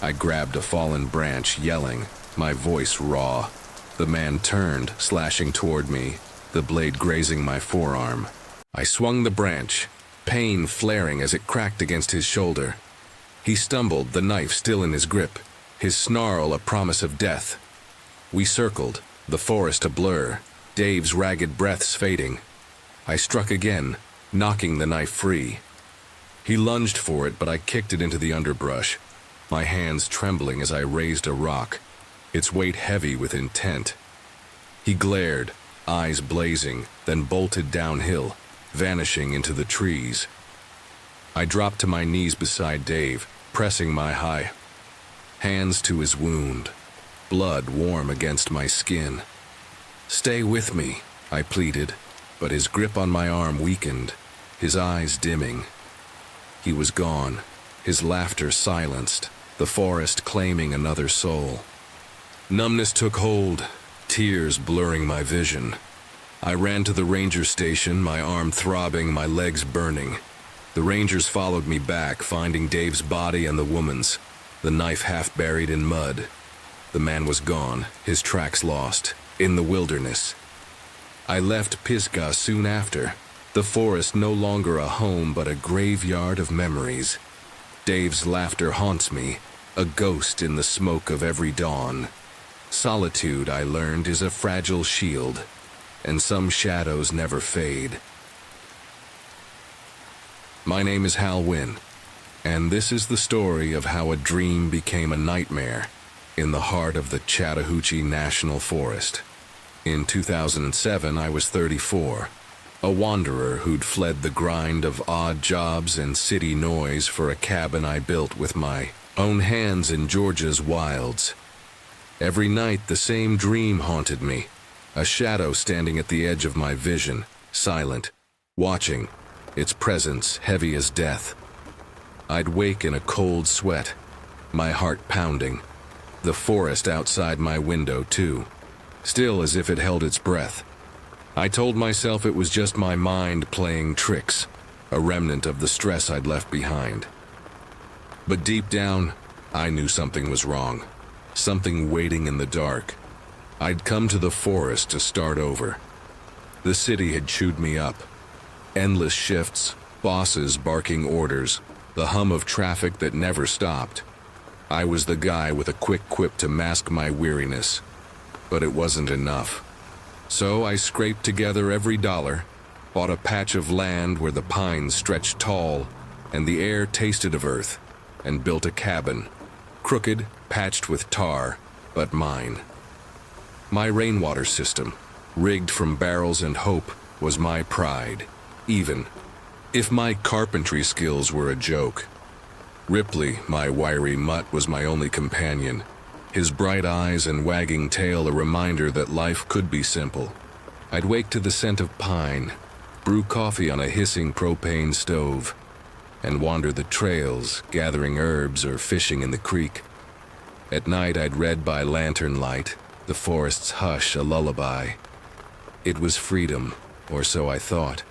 I grabbed a fallen branch, yelling, my voice raw. The man turned, slashing toward me, the blade grazing my forearm. I swung the branch, pain flaring as it cracked against his shoulder. He stumbled, the knife still in his grip, his snarl a promise of death. We circled, the forest a blur, Dave's ragged breaths fading. I struck again, knocking the knife free. He lunged for it, but I kicked it into the underbrush, my hands trembling as I raised a rock, its weight heavy with intent. He glared, eyes blazing, then bolted downhill, vanishing into the trees. I dropped to my knees beside Dave, pressing my hands to his wound, blood warm against my skin. "Stay with me," I pleaded, but his grip on my arm weakened, his eyes dimming. He was gone, his laughter silenced, the forest claiming another soul. Numbness took hold, tears blurring my vision. I ran to the ranger station, my arm throbbing, my legs burning. The rangers followed me back, finding Dave's body and the woman's, the knife half buried in mud. The man was gone, his tracks lost, in the wilderness. I left Pisgah soon after, the forest no longer a home but a graveyard of memories. Dave's laughter haunts me, a ghost in the smoke of every dawn. Solitude, I learned, is a fragile shield, and some shadows never fade. My name is Hal Wynn, and this is the story of how a dream became a nightmare in the heart of the Chattahoochee National Forest. In 2007, I was 34, a wanderer who'd fled the grind of odd jobs and city noise for a cabin I built with my own hands in Georgia's wilds. Every night, the same dream haunted me, a shadow standing at the edge of my vision, silent, watching, its presence heavy as death. I'd wake in a cold sweat, my heart pounding, the forest outside my window too, still as if it held its breath. I told myself it was just my mind playing tricks, a remnant of the stress I'd left behind. But deep down, I knew something was wrong, something waiting in the dark. I'd come to the forest to start over. The city had chewed me up. Endless shifts, bosses barking orders, the hum of traffic that never stopped. I was the guy with a quick quip to mask my weariness, but it wasn't enough. So I scraped together every dollar, bought a patch of land where the pines stretched tall and the air tasted of earth, and built a cabin, crooked, patched with tar, but mine. My rainwater system, rigged from barrels and hope, was my pride, even if my carpentry skills were a joke. Ripley, my wiry mutt, was my only companion, his bright eyes and wagging tail a reminder that life could be simple. I'd wake to the scent of pine, brew coffee on a hissing propane stove, and wander the trails, gathering herbs or fishing in the creek. At night I'd read by lantern light, the forest's hush a lullaby. It was freedom, or so I thought.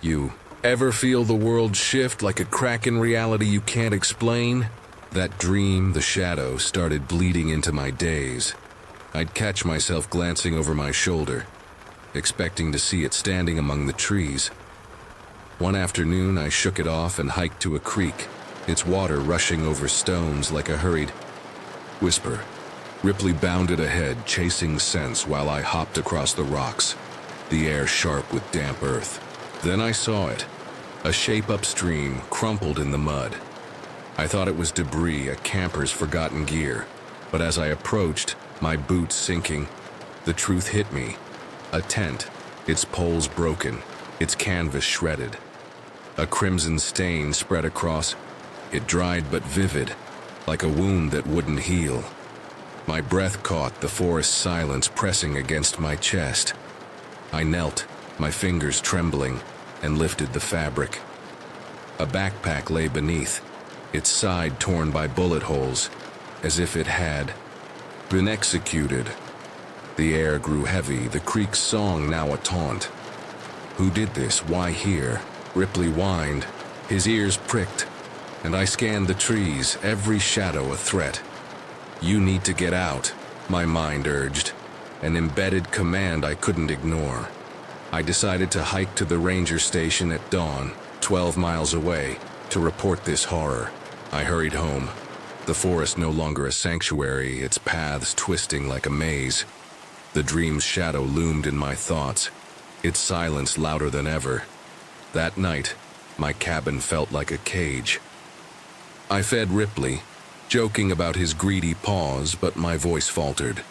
You ever feel the world shift like a crack in reality you can't explain? That dream, the shadow, started bleeding into my days. I'd catch myself glancing over my shoulder, expecting to see it standing among the trees. One afternoon, I shook it off and hiked to a creek, its water rushing over stones like a hurried whisper. Ripley bounded ahead, chasing scents while I hopped across the rocks, the air sharp with damp earth. Then I saw it, a shape upstream, crumpled in the mud. I thought it was debris, a camper's forgotten gear, but as I approached, my boots sinking, the truth hit me. A tent, its poles broken, its canvas shredded. A crimson stain spread across, it dried but vivid, like a wound that wouldn't heal. My breath caught, the forest silence pressing against my chest. I knelt, my fingers trembling, and lifted the fabric. A backpack lay beneath, its side torn by bullet holes, as if it had been executed. The air grew heavy, the creek's song now a taunt. Who did this? Why here? Ripley whined, his ears pricked, and I scanned the trees, every shadow a threat. You need to get out, My mind urged, an embedded command I couldn't ignore. I decided to hike to the ranger station at dawn, 12 miles away, to report this horror. I hurried home. The forest no longer a sanctuary, its paths twisting like a maze. The dream's shadow loomed in my thoughts, its silence louder than ever. That night, my cabin felt like a cage. I fed Ripley, joking about his greedy paws, but my voice faltered.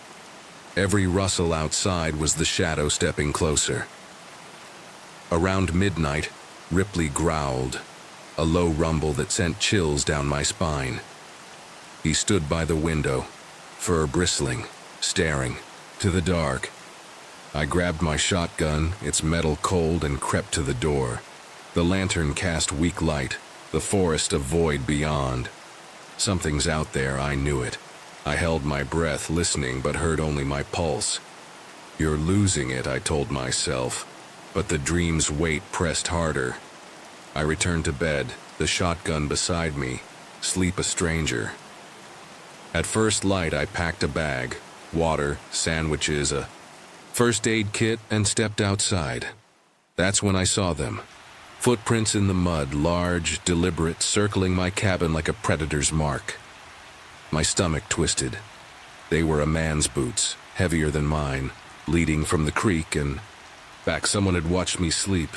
Every rustle outside was the shadow stepping closer. Around midnight, Ripley growled, a low rumble that sent chills down my spine. He stood by the window, fur bristling, staring, to the dark. I grabbed my shotgun, its metal cold, and crept to the door. The lantern cast weak light, the forest a void beyond. Something's out there, I knew it. I held my breath, listening, but heard only my pulse. You're losing it, I told myself, but the dream's weight pressed harder. I returned to bed, the shotgun beside me, sleep a stranger. At first light, I packed a bag, water, sandwiches, a first aid kit, and stepped outside. That's when I saw them. Footprints in the mud, large, deliberate, circling my cabin like a predator's mark. My stomach twisted. They were a man's boots, heavier than mine, leading from the creek, and back someone had watched me sleep.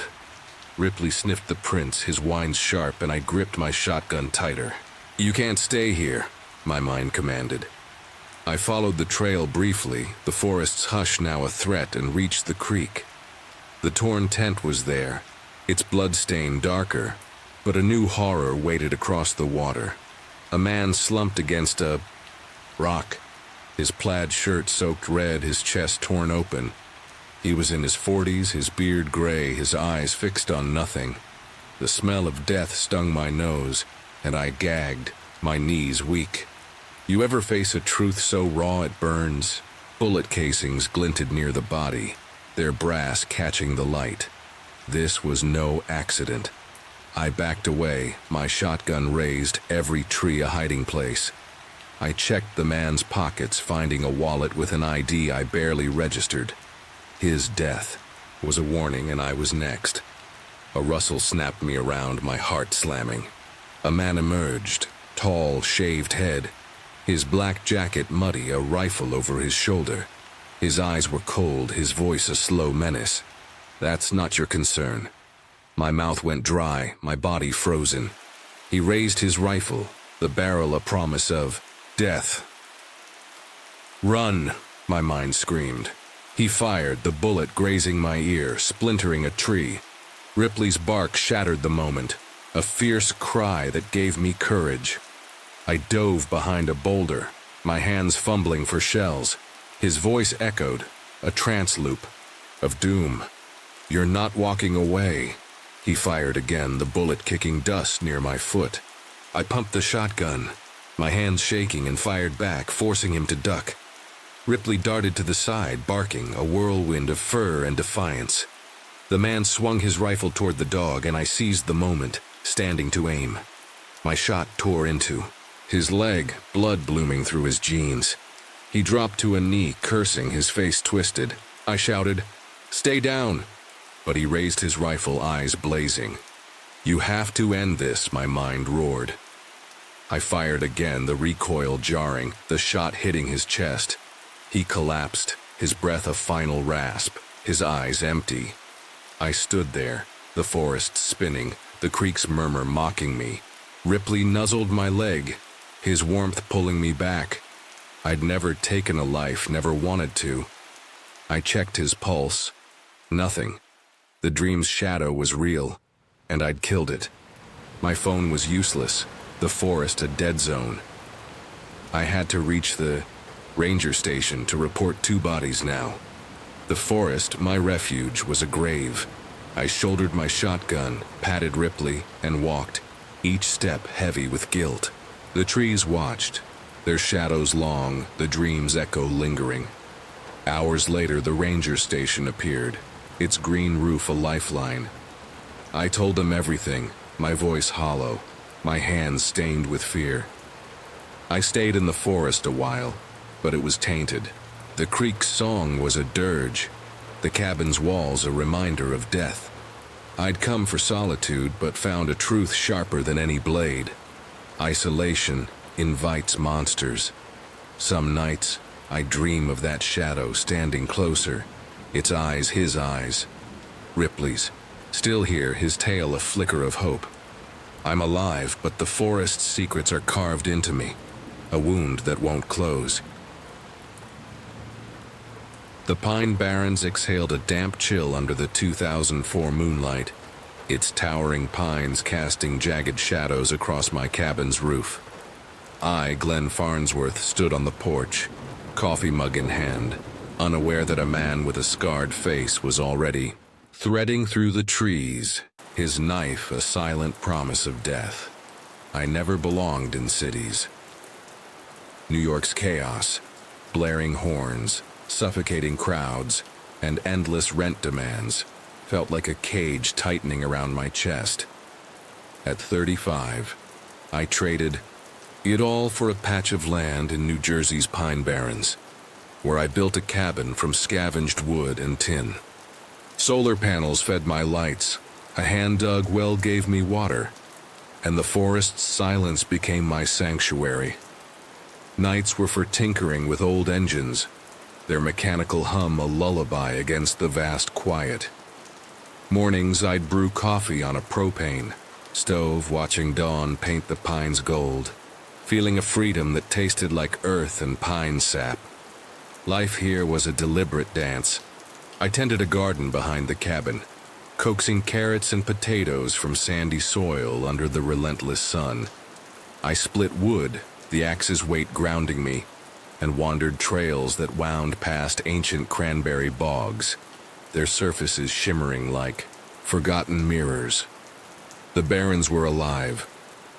Ripley sniffed the prints, his whines sharp, and I gripped my shotgun tighter. You can't stay here, my mind commanded. I followed the trail briefly, the forest's hush now a threat, and reached the creek. The torn tent was there, its bloodstain darker, but a new horror waited across the water. A man slumped against a rock, his plaid shirt soaked red, his chest torn open. He was in his 40s, his beard gray, his eyes fixed on nothing. The smell of death stung my nose, and I gagged, my knees weak. You ever face a truth so raw it burns? Bullet casings glinted near the body, their brass catching the light. This was no accident. I backed away, my shotgun raised, every tree a hiding place. I checked the man's pockets, finding a wallet with an ID I barely registered. His death was a warning, and I was next. A rustle snapped me around, my heart slamming. A man emerged, tall, shaved head, his black jacket muddy, a rifle over his shoulder. His eyes were cold, his voice a slow menace. That's not your concern. My mouth went dry, my body frozen. He raised his rifle, the barrel a promise of death. Run, my mind screamed. He fired, the bullet grazing my ear, splintering a tree. Ripley's bark shattered the moment, a fierce cry that gave me courage. I dove behind a boulder, my hands fumbling for shells. His voice echoed, a trance loop of doom. You're not walking away. He fired again, the bullet kicking dust near my foot. I pumped the shotgun, my hands shaking, and fired back, forcing him to duck. Ripley darted to the side, barking, a whirlwind of fur and defiance. The man swung his rifle toward the dog, and I seized the moment, standing to aim. My shot tore into his leg, blood blooming through his jeans. He dropped to a knee, cursing, his face twisted. I shouted, "Stay down!" But he raised his rifle, eyes blazing. You have to end this, my mind roared. I fired again, the recoil jarring, the shot hitting his chest. He collapsed, his breath a final rasp, his eyes empty. I stood there, the forest spinning, the creek's murmur mocking me. Ripley nuzzled my leg, his warmth pulling me back. I'd never taken a life, never wanted to. I checked his pulse. Nothing. The dream's shadow was real, and I'd killed it. My phone was useless, the forest a dead zone. I had to reach the ranger station to report 2 bodies now. The forest, my refuge, was a grave. I shouldered my shotgun, patted Ripley, and walked, each step heavy with guilt. The trees watched, their shadows long, the dream's echo lingering. Hours later, the ranger station appeared, its green roof a lifeline. I told them everything, my voice hollow, my hands stained with fear. I stayed in the forest a while, but it was tainted. The creek's song was a dirge, the cabin's walls a reminder of death. I'd come for solitude, but found a truth sharper than any blade. Isolation invites monsters. Some nights, I dream of that shadow standing closer, its eyes his eyes. Ripley's, still here, his tail a flicker of hope. I'm alive, but the forest's secrets are carved into me, a wound that won't close. The pine barrens exhaled a damp chill under the 2004 moonlight, its towering pines casting jagged shadows across my cabin's roof. I, Glenn Farnsworth, stood on the porch, coffee mug in hand, unaware that a man with a scarred face was already threading through the trees, his knife a silent promise of death. I never belonged in cities. New York's chaos, blaring horns, suffocating crowds, and endless rent demands felt like a cage tightening around my chest. At 35, I traded it all for a patch of land in New Jersey's Pine Barrens, where I built a cabin from scavenged wood and tin. Solar panels fed my lights, a hand-dug well gave me water, and the forest's silence became my sanctuary. Nights were for tinkering with old engines, their mechanical hum a lullaby against the vast quiet. Mornings I'd brew coffee on a propane stove, watching dawn paint the pines gold, feeling a freedom that tasted like earth and pine sap. Life here was a deliberate dance. I tended a garden behind the cabin, coaxing carrots and potatoes from sandy soil under the relentless sun. I split wood, the axe's weight grounding me, and wandered trails that wound past ancient cranberry bogs, their surfaces shimmering like forgotten mirrors. The barrens were alive.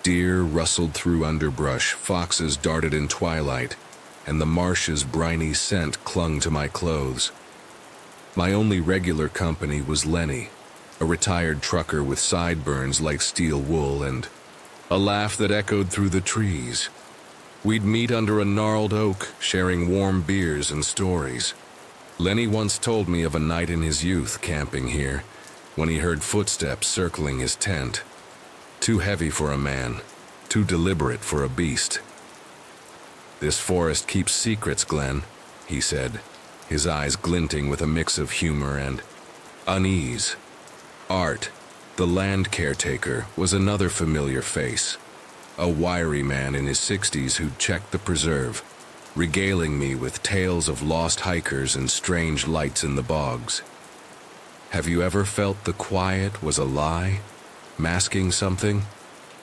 Deer rustled through underbrush, foxes darted in twilight, and the marsh's briny scent clung to my clothes. My only regular company was Lenny, a retired trucker with sideburns like steel wool and a laugh that echoed through the trees. We'd meet under a gnarled oak, sharing warm beers and stories. Lenny once told me of a night in his youth camping here, when he heard footsteps circling his tent. Too heavy for a man, too deliberate for a beast. "This forest keeps secrets, Glenn," he said, his eyes glinting with a mix of humor and unease. Art, the land caretaker, was another familiar face. A wiry man in his 60s who'd checked the preserve, regaling me with tales of lost hikers and strange lights in the bogs. Have you ever felt the quiet was a lie, masking something,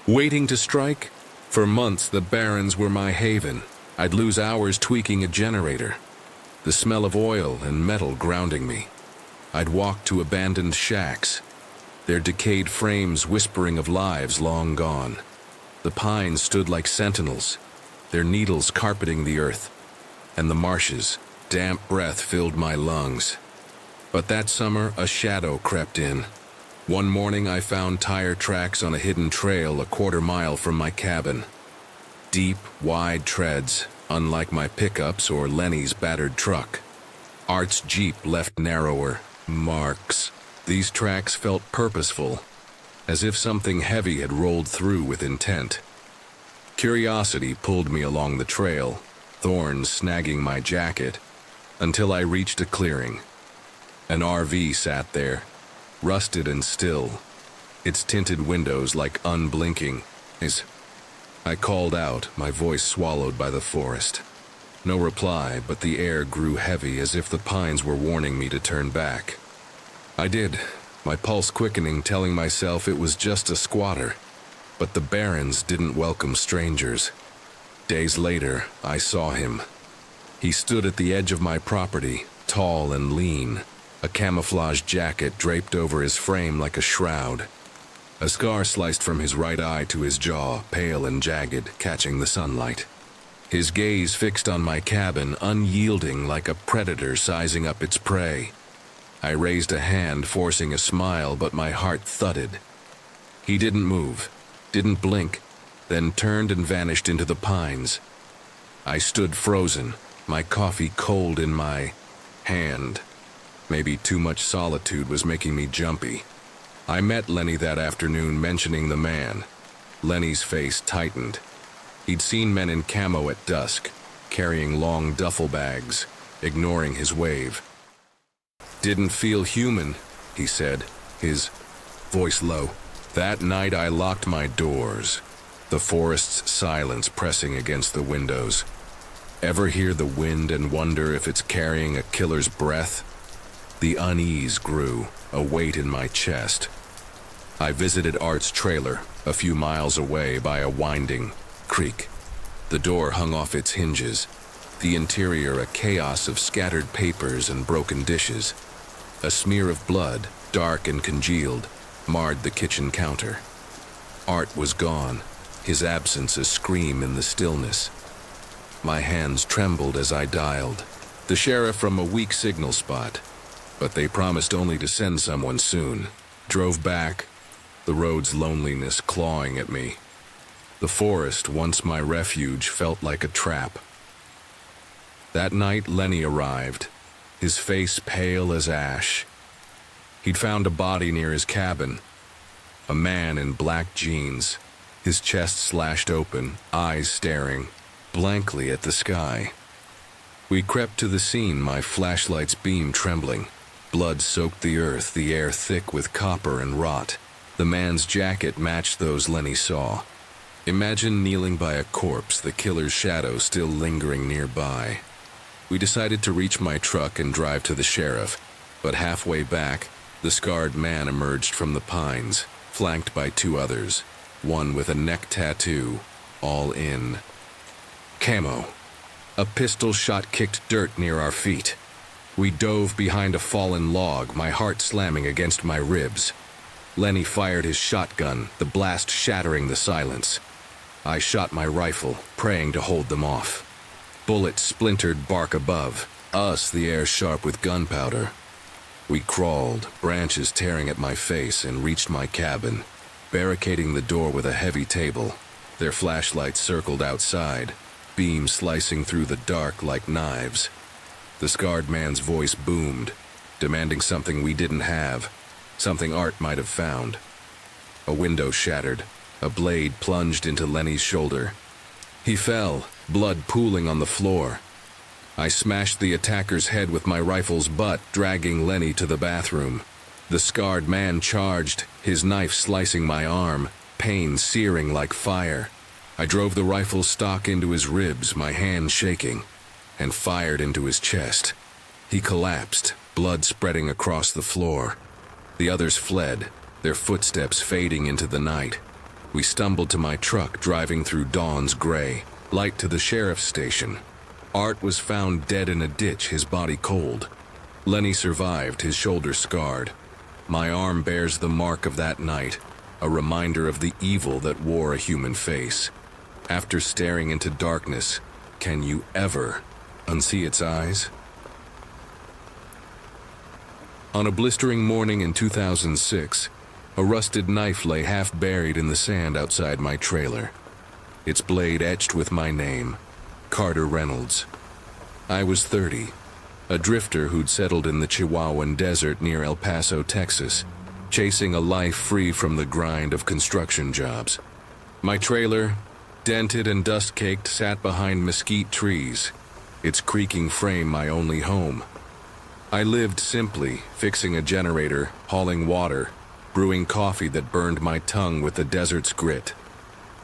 waiting to strike? For months, the barrens were my haven. I'd lose hours tweaking a generator, the smell of oil and metal grounding me. I'd walk to abandoned shacks, their decayed frames whispering of lives long gone. The pines stood like sentinels, their needles carpeting the earth, and the marshes, damp breath filled my lungs. But that summer, a shadow crept in. One morning, I found tire tracks on a hidden trail a quarter-mile from my cabin. Deep, wide treads, unlike my pickups or Lenny's battered truck. Art's Jeep left narrower marks. These tracks felt purposeful, as if something heavy had rolled through with intent. Curiosity pulled me along the trail, thorns snagging my jacket, until I reached a clearing. An RV sat there, rusted and still, its tinted windows like unblinking. I called out, my voice swallowed by the forest. No reply, but the air grew heavy as if the pines were warning me to turn back. I did, my pulse quickening, telling myself it was just a squatter. But the barrens didn't welcome strangers. Days later, I saw him. He stood at the edge of my property, tall and lean, a camouflage jacket draped over his frame like a shroud. A scar sliced from his right eye to his jaw, pale and jagged, catching the sunlight. His gaze fixed on my cabin, unyielding like a predator sizing up its prey. I raised a hand, forcing a smile, but my heart thudded. He didn't move, didn't blink, then turned and vanished into the pines. I stood frozen, my coffee cold in my hand. Maybe too much solitude was making me jumpy. I met Lenny that afternoon mentioning the man. Lenny's face tightened. He'd seen men in camo at dusk, carrying long duffel bags, ignoring his wave. "Didn't feel human," he said, his voice low. That night I locked my doors, the forest's silence pressing against the windows. Ever hear the wind and wonder if it's carrying a killer's breath? The unease grew, a weight in my chest. I visited Art's trailer, a few miles away by a winding creek. The door hung off its hinges, the interior a chaos of scattered papers and broken dishes. A smear of blood, dark and congealed, marred the kitchen counter. Art was gone, his absence a scream in the stillness. My hands trembled as I dialed. The sheriff from a weak signal spot, but they promised only to send someone soon. Drove back, the road's loneliness clawing at me. The forest, once my refuge, felt like a trap. That night Lenny arrived, his face pale as ash. He'd found a body near his cabin, a man in black jeans, his chest slashed open, eyes staring blankly at the sky. We crept to the scene, my flashlight's beam trembling. Blood soaked the earth, the air thick with copper and rot. The man's jacket matched those Lenny saw. Imagine kneeling by a corpse, the killer's shadow still lingering nearby. We decided to reach my truck and drive to the sheriff, but halfway back, the scarred man emerged from the pines, flanked by two others, one with a neck tattoo, all in camo. A pistol shot kicked dirt near our feet. We dove behind a fallen log, my heart slamming against my ribs. Lenny fired his shotgun, the blast shattering the silence. I shot my rifle, praying to hold them off. Bullets splintered bark above, us the air sharp with gunpowder. We crawled, branches tearing at my face, and reached my cabin, barricading the door with a heavy table. Their flashlights circled outside, beams slicing through the dark like knives. The scarred man's voice boomed, demanding something we didn't have, something Art might have found. A window shattered, a blade plunged into Lenny's shoulder. He fell, blood pooling on the floor. I smashed the attacker's head with my rifle's butt, dragging Lenny to the bathroom. The scarred man charged, his knife slicing my arm, pain searing like fire. I drove the rifle's stock into his ribs, my hand shaking, and fired into his chest. He collapsed, blood spreading across the floor. The others fled, their footsteps fading into the night. We stumbled to my truck, driving through dawn's gray, light to the sheriff's station. Art was found dead in a ditch, his body cold. Lenny survived, his shoulder scarred. My arm bears the mark of that night, a reminder of the evil that wore a human face. After staring into darkness, can you ever unsee its eyes? On a blistering morning in 2006, a rusted knife lay half buried in the sand outside my trailer. Its blade etched with my name, Carter Reynolds. I was 30, a drifter who'd settled in the Chihuahuan desert near El Paso, Texas, chasing a life free from the grind of construction jobs. My trailer, dented and dust-caked, sat behind mesquite trees, its creaking frame my only home. I lived simply, fixing a generator, hauling water, brewing coffee that burned my tongue with the desert's grit.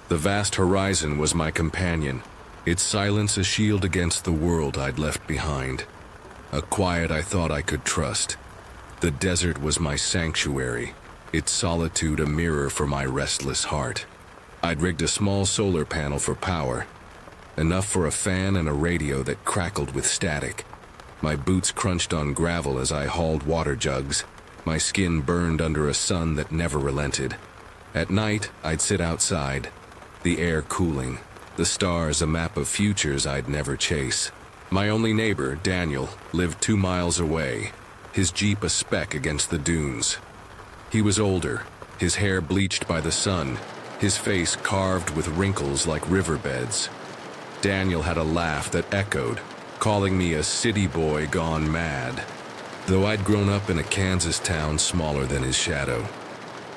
The vast horizon was my companion, its silence a shield against the world I'd left behind. A quiet I thought I could trust. The desert was my sanctuary, its solitude a mirror for my restless heart. I'd rigged a small solar panel for power, enough for a fan and a radio that crackled with static. My boots crunched on gravel as I hauled water jugs. My skin burned under a sun that never relented. At night, I'd sit outside, the air cooling, the stars a map of futures I'd never chase. My only neighbor, Daniel, lived 2 miles away, his Jeep a speck against the dunes. He was older, his hair bleached by the sun, his face carved with wrinkles like riverbeds. Daniel had a laugh that echoed, calling me a city boy gone mad, though I'd grown up in a Kansas town smaller than his shadow.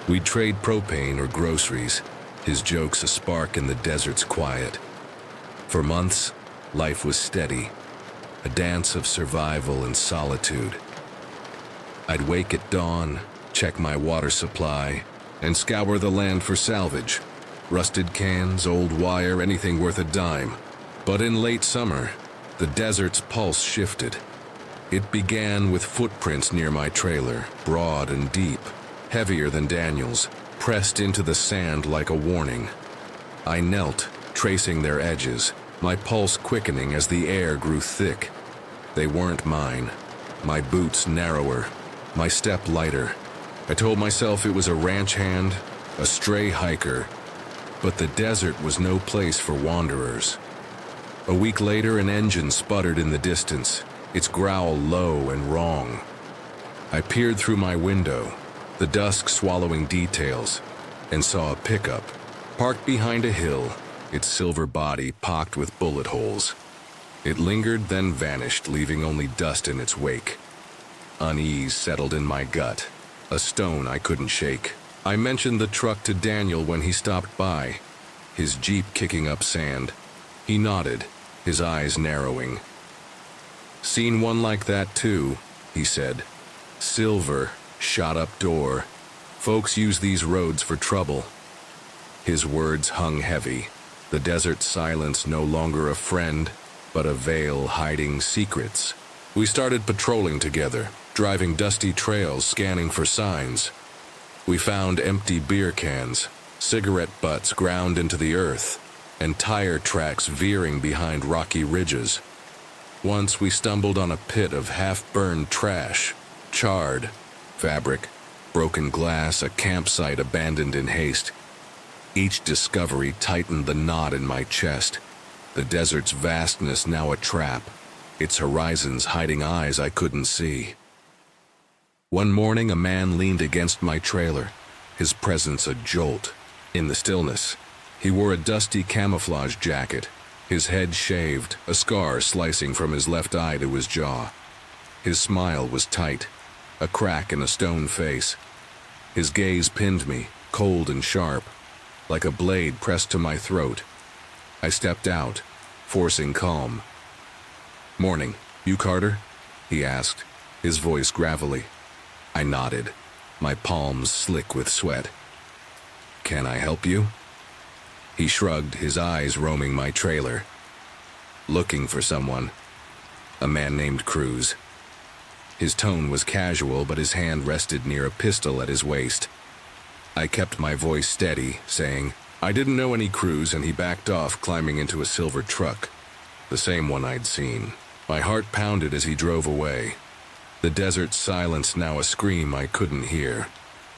We'd trade propane or groceries, his jokes a spark in the desert's quiet. For months, life was steady, a dance of survival and solitude. I'd wake at dawn, check my water supply, and scour the land for salvage. Rusted cans, old wire, anything worth a dime. But in late summer, the desert's pulse shifted. It began with footprints near my trailer, broad and deep, heavier than Daniel's, pressed into the sand like a warning. I knelt, tracing their edges, my pulse quickening as the air grew thick. They weren't mine. My boots narrower, my step lighter. I told myself it was a ranch hand, a stray hiker, but the desert was no place for wanderers. A week later, an engine sputtered in the distance, its growl low and wrong. I peered through my window, the dusk swallowing details, and saw a pickup, parked behind a hill, its silver body pocked with bullet holes. It lingered, then vanished, leaving only dust in its wake. Unease settled in my gut, a stone I couldn't shake. I mentioned the truck to Daniel when he stopped by, his Jeep kicking up sand. He nodded, his eyes narrowing. "Seen one like that too," he said. "Silver, shot-up door. Folks use these roads for trouble." His words hung heavy, the desert silence no longer a friend, but a veil hiding secrets. We started patrolling together, driving dusty trails, scanning for signs. We found empty beer cans, cigarette butts ground into the earth, and tire tracks veering behind rocky ridges. Once we stumbled on a pit of half-burned trash, charred, fabric, broken glass, a campsite abandoned in haste. Each discovery tightened the knot in my chest, the desert's vastness now a trap, its horizons hiding eyes I couldn't see. One morning, a man leaned against my trailer, his presence a jolt. In the stillness, he wore a dusty camouflage jacket, his head shaved, a scar slicing from his left eye to his jaw. His smile was tight, a crack in a stone face. His gaze pinned me, cold and sharp, like a blade pressed to my throat. I stepped out, forcing calm. "Morning. You Carter?" he asked, his voice gravelly. I nodded, my palms slick with sweat. "Can I help you?" He shrugged, his eyes roaming my trailer. "Looking for someone. A man named Cruz." His tone was casual, but his hand rested near a pistol at his waist. I kept my voice steady, saying, "I didn't know any Cruz," and he backed off, climbing into a silver truck, the same one I'd seen. My heart pounded as he drove away. The desert silence now a scream I couldn't hear.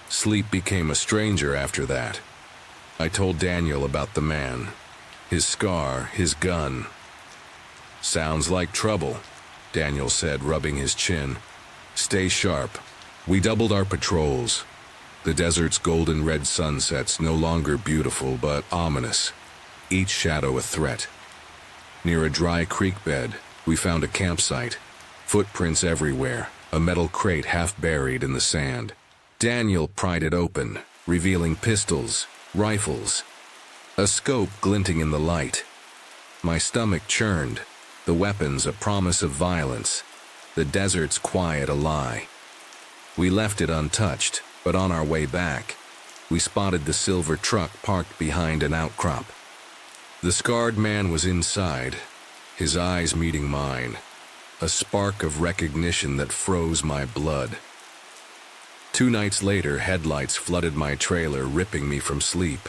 Sleep became a stranger after that. I told Daniel about the man, his scar, his gun. "Sounds like trouble," Daniel said, rubbing his chin. "Stay sharp." We doubled our patrols. The desert's golden red sunsets no longer beautiful but ominous, each shadow a threat. Near a dry creek bed, we found a campsite, footprints everywhere, a metal crate half buried in the sand. Daniel pried it open, revealing pistols, rifles, a scope glinting in the light. My stomach churned, the weapons a promise of violence, the desert's quiet a lie. We left it untouched, but on our way back, we spotted the silver truck parked behind an outcrop. The scarred man was inside, his eyes meeting mine, a spark of recognition that froze my blood. 2 nights later, headlights flooded my trailer, ripping me from sleep.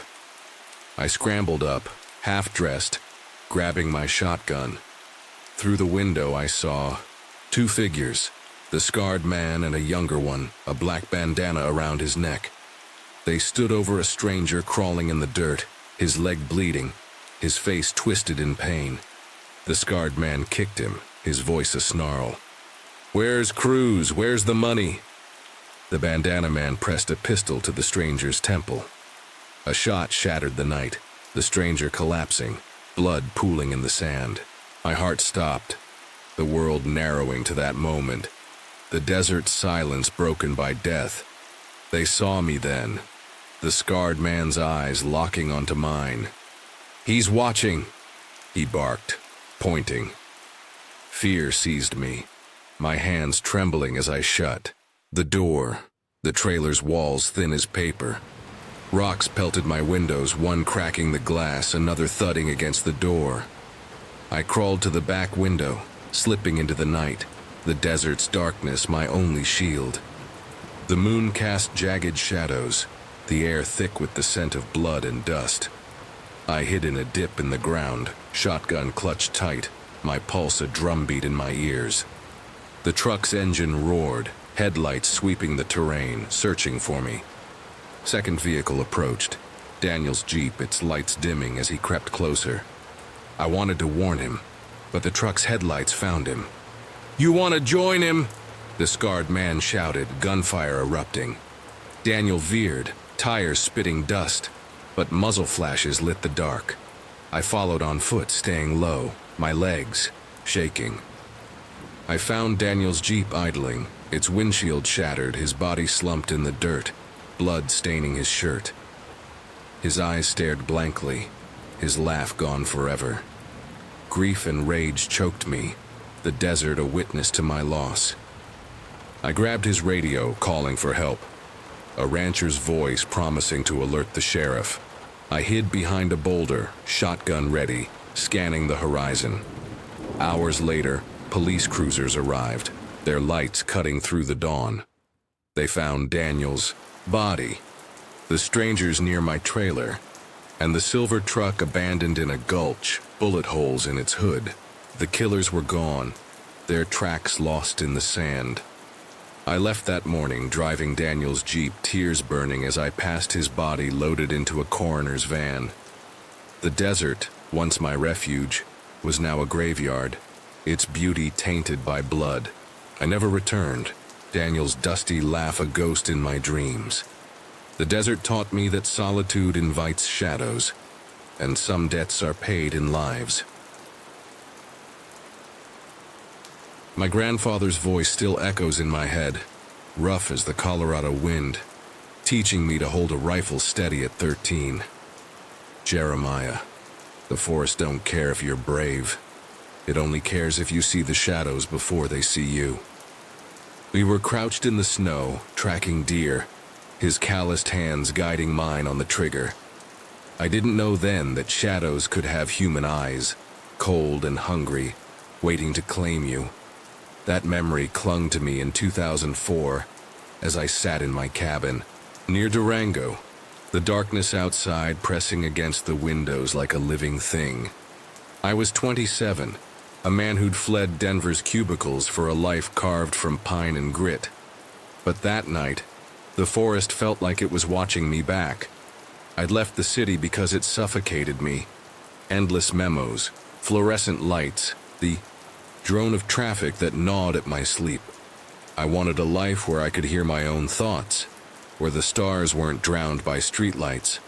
I scrambled up, half-dressed, grabbing my shotgun. Through the window I saw 2 figures, the scarred man and a younger one, a black bandana around his neck. They stood over a stranger crawling in the dirt, his leg bleeding, his face twisted in pain. The scarred man kicked him, his voice a snarl. "Where's Cruz? Where's the money?" The bandana man pressed a pistol to the stranger's temple. A shot shattered the night, the stranger collapsing, blood pooling in the sand. My heart stopped. the world narrowing to that moment, the desert silence broken by death. They saw me then, the scarred man's eyes locking onto mine. "He's watching," he barked, pointing. Fear seized me, my hands trembling as I shut. The door, the trailer's walls thin as paper. Rocks pelted my windows, one cracking the glass, another thudding against the door. I crawled to the back window, slipping into the night, the desert's darkness my only shield. The moon cast jagged shadows, the air thick with the scent of blood and dust. I hid in a dip in the ground, shotgun clutched tight, my pulse a drumbeat in my ears. The truck's engine roared, headlights sweeping the terrain, searching for me. Second vehicle approached, Daniel's Jeep, its lights dimming as he crept closer. I wanted to warn him, but the truck's headlights found him. "You want to join him?" the scarred man shouted, gunfire erupting. Daniel veered, tires spitting dust, but muzzle flashes lit the dark. I followed on foot, staying low, my legs shaking. I found Daniel's Jeep idling, its windshield shattered, his body slumped in the dirt, blood staining his shirt. His eyes stared blankly, his laugh gone forever. Grief and rage choked me, the desert a witness to my loss. I grabbed his radio, calling for help. A rancher's voice promising to alert the sheriff. I hid behind a boulder, shotgun ready, scanning the horizon. Hours later, police cruisers arrived, their lights cutting through the dawn. They found Daniel's body, the strangers near my trailer, and the silver truck abandoned in a gulch, bullet holes in its hood. The killers were gone, their tracks lost in the sand. I left that morning, driving Daniel's Jeep, tears burning as I passed his body loaded into a coroner's van. The desert, once my refuge, was now a graveyard, its beauty tainted by blood. I never returned, Daniel's dusty laugh a ghost in my dreams. The desert taught me that solitude invites shadows, and some debts are paid in lives. My grandfather's voice still echoes in my head, rough as the Colorado wind, teaching me to hold a rifle steady at 13. Jeremiah, the forest don't care if you're brave. It only cares if you see the shadows before they see you. We were crouched in the snow, tracking deer, his calloused hands guiding mine on the trigger. I didn't know then that shadows could have human eyes, cold and hungry, waiting to claim you. That memory clung to me in 2004 as I sat in my cabin near Durango, the darkness outside pressing against the windows like a living thing. I was 27, a man who'd fled Denver's cubicles for a life carved from pine and grit. But that night, the forest felt like it was watching me back. I'd left the city because it suffocated me. Endless memos, fluorescent lights, the drone of traffic that gnawed at my sleep. I wanted a life where I could hear my own thoughts, where the stars weren't drowned by streetlights.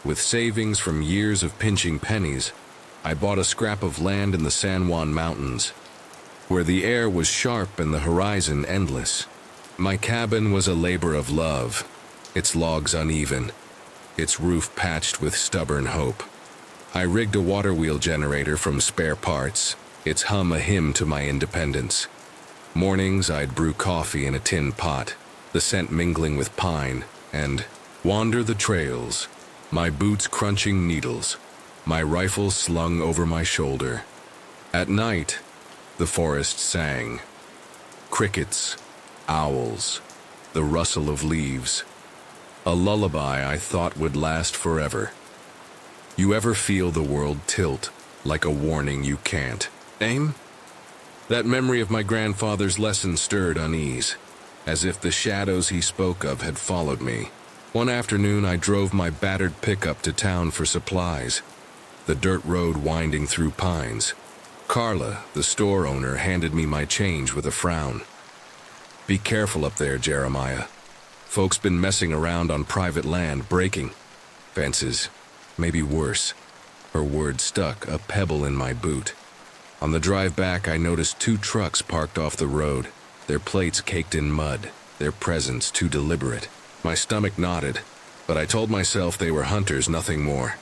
With savings from years of pinching pennies, I bought a scrap of land in the San Juan Mountains, where the air was sharp and the horizon endless. My cabin was a labor of love, its logs uneven, its roof patched with stubborn hope. I rigged a water wheel generator from spare parts, its hum a hymn to my independence. Mornings I'd brew coffee in a tin pot, the scent mingling with pine, and wander the trails, my boots crunching needles, my rifle slung over my shoulder. At night, the forest sang. Crickets, owls, the rustle of leaves. A lullaby I thought would last forever. You ever feel the world tilt like a warning you can't aim? That memory of my grandfather's lesson stirred unease, as if the shadows he spoke of had followed me. One afternoon I drove my battered pickup to town for supplies, the dirt road winding through pines. Carla, the store owner, handed me my change with a frown. "Be careful up there, Jeremiah. Folks been messing around on private land, breaking fences, maybe worse." Her words stuck, a pebble in my boot. On the drive back, I noticed 2 trucks parked off the road, their plates caked in mud, their presence too deliberate. My stomach knotted, but I told myself they were hunters, nothing more.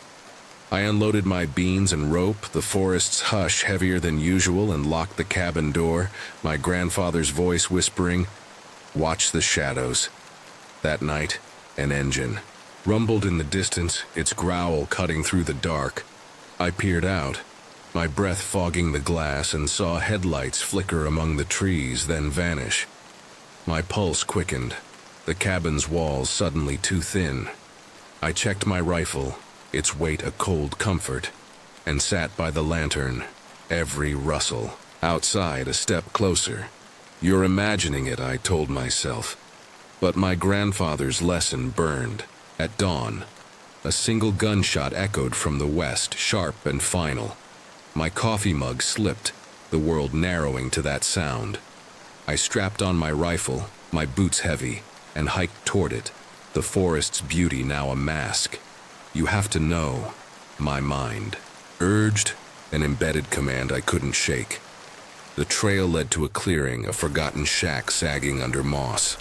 I unloaded my beans and rope, the forest's hush heavier than usual, and locked the cabin door, my grandfather's voice whispering, "Watch the shadows." That night, an engine rumbled in the distance, its growl cutting through the dark. I peered out, my breath fogging the glass, and saw headlights flicker among the trees, then vanish. My pulse quickened, the cabin's walls suddenly too thin. I checked my rifle, its weight a cold comfort, and sat by the lantern, every rustle. Outside, a step closer. "You're imagining it," I told myself. But my grandfather's lesson burned. At dawn, a single gunshot echoed from the west, sharp and final. My coffee mug slipped, the world narrowing to that sound. I strapped on my rifle, my boots heavy, and hiked toward it, the forest's beauty now a mask. "You have to know," my mind urged, an embedded command I couldn't shake. The trail led to a clearing, a forgotten shack sagging under moss.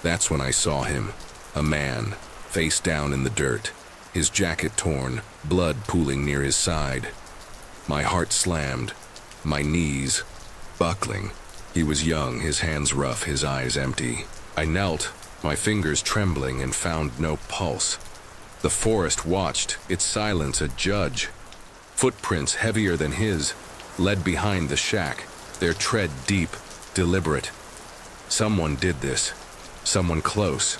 That's when I saw him, a man, face down in the dirt, his jacket torn, blood pooling near his side. My heart slammed, my knees buckling. He was young, his hands rough, his eyes empty. I knelt, my fingers trembling, and found no pulse. The forest watched, its silence a judge. Footprints heavier than his led behind the shack, their tread deep, deliberate. Someone did this, someone close.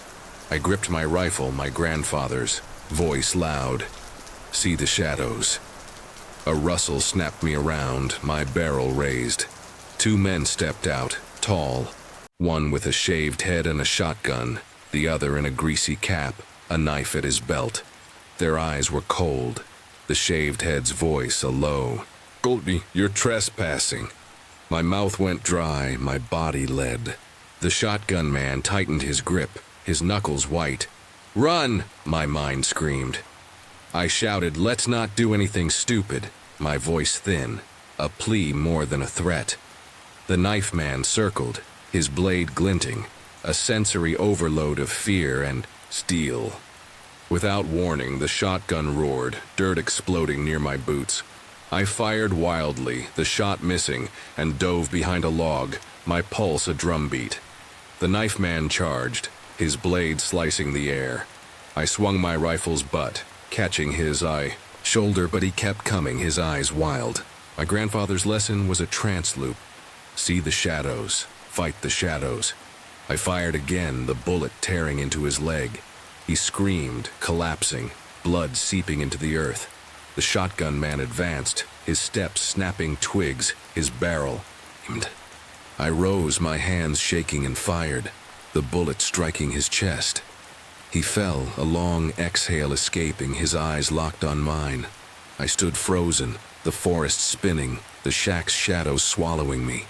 I gripped my rifle, my grandfather's, voice loud. "See the shadows." A rustle snapped me around, my barrel raised. 2 men stepped out, tall, one with a shaved head and a shotgun, the other in a greasy cap, a knife at his belt. Their eyes were cold, the shaved head's voice a low, "Goldie, you're trespassing." My mouth went dry, my body lead. The shotgun man tightened his grip, his knuckles white. "Run!" my mind screamed. I shouted, "Let's not do anything stupid," my voice thin, a plea more than a threat. The knife man circled, his blade glinting, a sensory overload of fear and steel. Without warning, the shotgun roared, dirt exploding near my boots. I fired wildly, the shot missing, and dove behind a log, my pulse a drumbeat. The knife man charged, his blade slicing the air. I swung my rifle's butt, catching his shoulder, but he kept coming, his eyes wild. My grandfather's lesson was a trance loop. See the shadows, fight the shadows. I fired again, the bullet tearing into his leg. He screamed, collapsing, blood seeping into the earth. The shotgun man advanced, his steps snapping twigs, his barrel aimed. I rose, my hands shaking, and fired, the bullet striking his chest. He fell, a long exhale escaping, his eyes locked on mine. I stood frozen, the forest spinning, the shack's shadows swallowing me.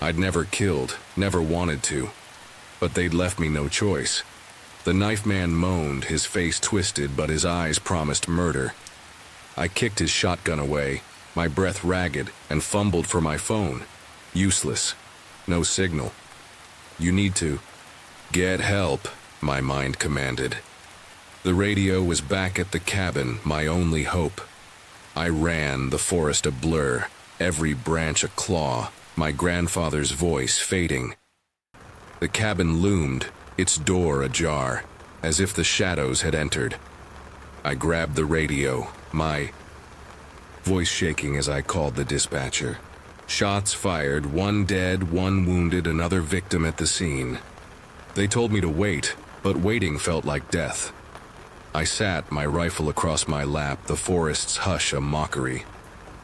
I'd never killed, never wanted to, but they'd left me no choice. The knife man moaned, his face twisted, but his eyes promised murder. I kicked his shotgun away, my breath ragged, and fumbled for my phone. Useless. No signal. "You need to get help," my mind commanded. The radio was back at the cabin, my only hope. I ran, the forest a blur, every branch a claw, my grandfather's voice fading. The cabin loomed, its door ajar, as if the shadows had entered. I grabbed the radio, my voice shaking as I called the dispatcher. Shots fired, 1 dead, 1 wounded, another victim at the scene. They told me to wait, but waiting felt like death. I sat, my rifle across my lap, the forest's hush a mockery.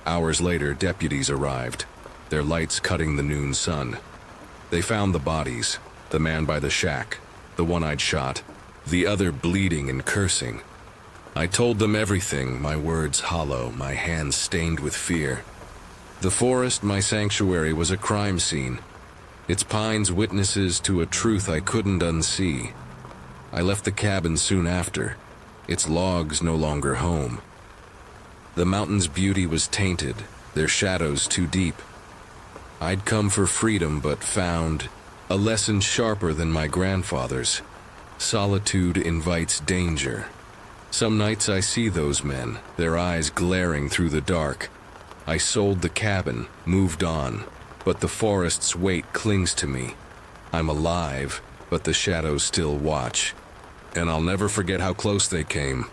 Hours later, deputies arrived, their lights cutting the noon sun. They found the bodies, the man by the shack, the one I'd shot, the other bleeding and cursing. I told them everything, my words hollow, my hands stained with fear. The forest, my sanctuary, was a crime scene, its pines witnesses to a truth I couldn't unsee. I left the cabin soon after, its logs no longer home. The mountain's beauty was tainted, their shadows too deep. I'd come for freedom but found a lesson sharper than my grandfather's. Solitude invites danger. Some nights I see those men, their eyes glaring through the dark. I sold the cabin, moved on, but the forest's weight clings to me. I'm alive, but the shadows still watch. And I'll never forget how close they came.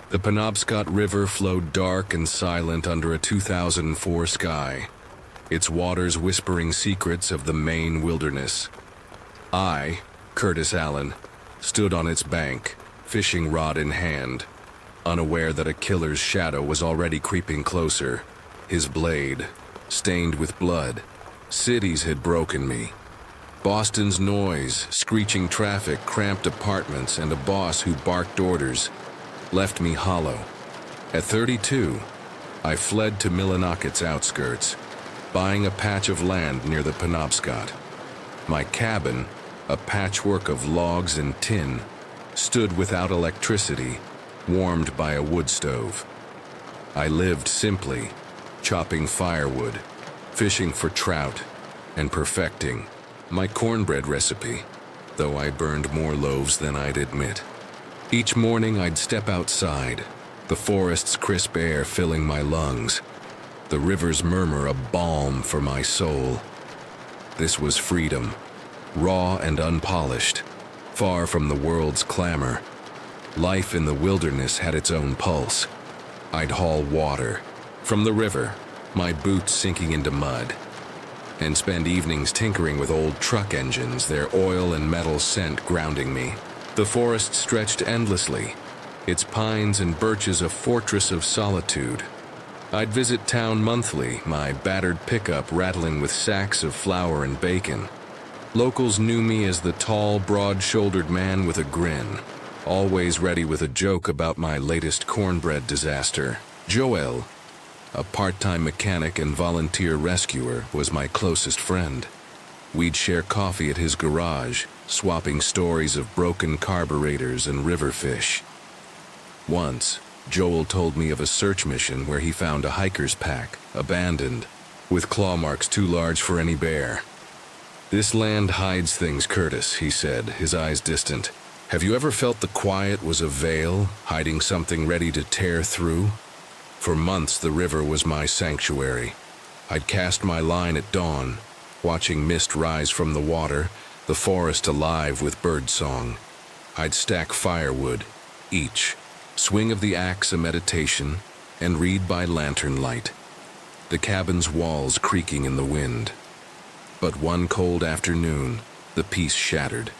The Penobscot River flowed dark and silent under a 2004 sky, its waters whispering secrets of the Maine wilderness. I, Curtis Allen, stood on its bank, fishing rod in hand, unaware that a killer's shadow was already creeping closer, his blade stained with blood. Cities had broken me. Boston's noise, screeching traffic, cramped apartments, and a boss who barked orders left me hollow. At 32, I fled to Millennicket's outskirts, buying a patch of land near the Penobscot. My cabin, a patchwork of logs and tin, stood without electricity, warmed by a wood stove. I lived simply, chopping firewood, fishing for trout, and perfecting my cornbread recipe, though I burned more loaves than I'd admit. Each morning I'd step outside, the forest's crisp air filling my lungs, the river's murmur a balm for my soul. This was freedom, raw and unpolished, far from the world's clamor. Life in the wilderness had its own pulse. I'd haul water from the river, my boots sinking into mud, and spend evenings tinkering with old truck engines, their oil and metal scent grounding me. The forest stretched endlessly, its pines and birches a fortress of solitude. I'd visit town monthly, my battered pickup rattling with sacks of flour and bacon. Locals knew me as the tall, broad-shouldered man with a grin, always ready with a joke about my latest cornbread disaster. Joel, a part-time mechanic and volunteer rescuer, was my closest friend. We'd share coffee at his garage, swapping stories of broken carburetors and river fish. Once, Joel told me of a search mission where he found a hiker's pack, abandoned, with claw marks too large for any bear. "This land hides things, Curtis," he said, his eyes distant. "Have you ever felt the quiet was a veil, hiding something ready to tear through?" For months the river was my sanctuary. I'd cast my line at dawn, watching mist rise from the water, the forest alive with birdsong. I'd stack firewood, each, swing of the axe a meditation, and read by lantern light, the cabin's walls creaking in the wind. But one cold afternoon, the peace shattered.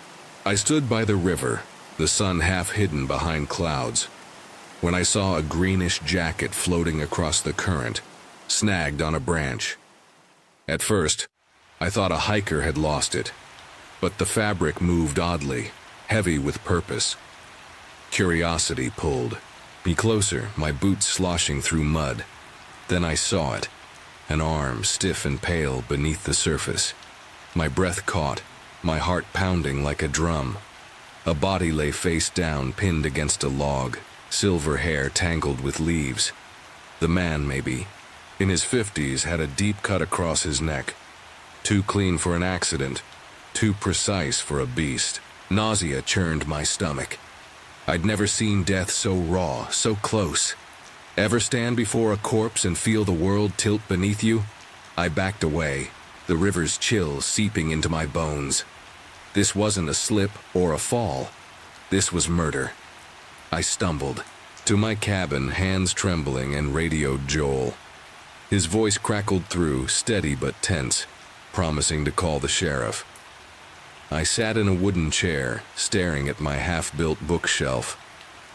I stood by the river, the sun half hidden behind clouds, when I saw a greenish jacket floating across the current, snagged on a branch. At first, I thought a hiker had lost it, but the fabric moved oddly, heavy with purpose. Curiosity pulled me closer, my boots sloshing through mud. Then I saw it, an arm stiff and pale beneath the surface. My breath caught, my heart pounding like a drum. A body lay face down, pinned against a log, silver hair tangled with leaves. The man, maybe, in his 50s, had a deep cut across his neck. Too clean for an accident, too precise for a beast. Nausea churned my stomach. I'd never seen death so raw, so close. Ever stand before a corpse and feel the world tilt beneath you? I backed away, the river's chill seeping into my bones. This wasn't a slip or a fall. This was murder. I stumbled to my cabin, hands trembling, and radioed Joel. His voice crackled through, steady but tense, promising to call the sheriff. I sat in a wooden chair, staring at my half-built bookshelf,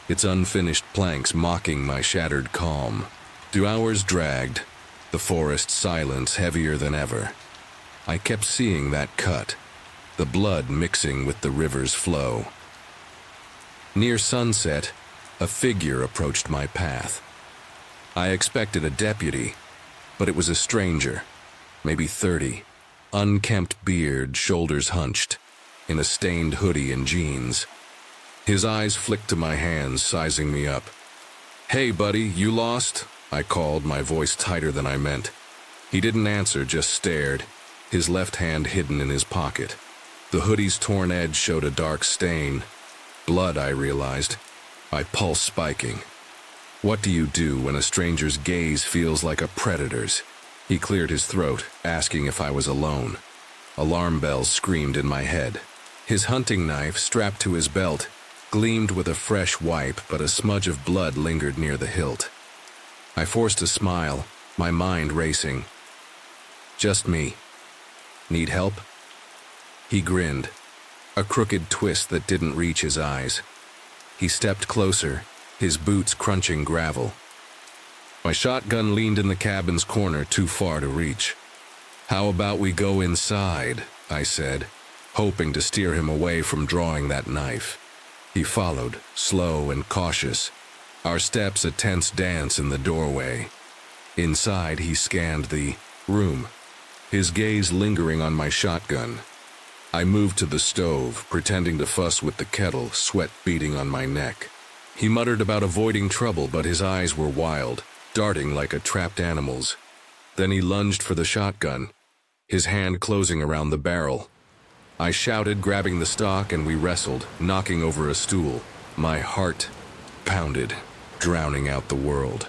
its unfinished planks mocking my shattered calm. 2 hours dragged, the forest silence heavier than ever. I kept seeing that cut, the blood mixing with the river's flow. Near sunset, a figure approached my path. I expected a deputy, but it was a stranger, maybe 30, unkempt beard, shoulders hunched, in a stained hoodie and jeans. His eyes flicked to my hands, sizing me up. "Hey, buddy, you lost?" I called, my voice tighter than I meant. He didn't answer, just stared, his left hand hidden in his pocket. The hoodie's torn edge showed a dark stain. Blood, I realized. My pulse spiking. What do you do when a stranger's gaze feels like a predator's? He cleared his throat, asking if I was alone. Alarm bells screamed in my head. His hunting knife, strapped to his belt, gleamed with a fresh wipe, but a smudge of blood lingered near the hilt. I forced a smile, my mind racing. Just me. Need help? He grinned, a crooked twist that didn't reach his eyes. He stepped closer, his boots crunching gravel. My shotgun leaned in the cabin's corner, too far to reach. How about we go inside, I said, hoping to steer him away from drawing that knife. He followed, slow and cautious, our steps a tense dance in the doorway. Inside, he scanned the room, his gaze lingering on my shotgun. I moved to the stove, pretending to fuss with the kettle, sweat beading on my neck. He muttered about avoiding trouble, but his eyes were wild, darting like a trapped animal's. Then he lunged for the shotgun, his hand closing around the barrel. I shouted, grabbing the stock, and we wrestled, knocking over a stool. My heart pounded, drowning out the world.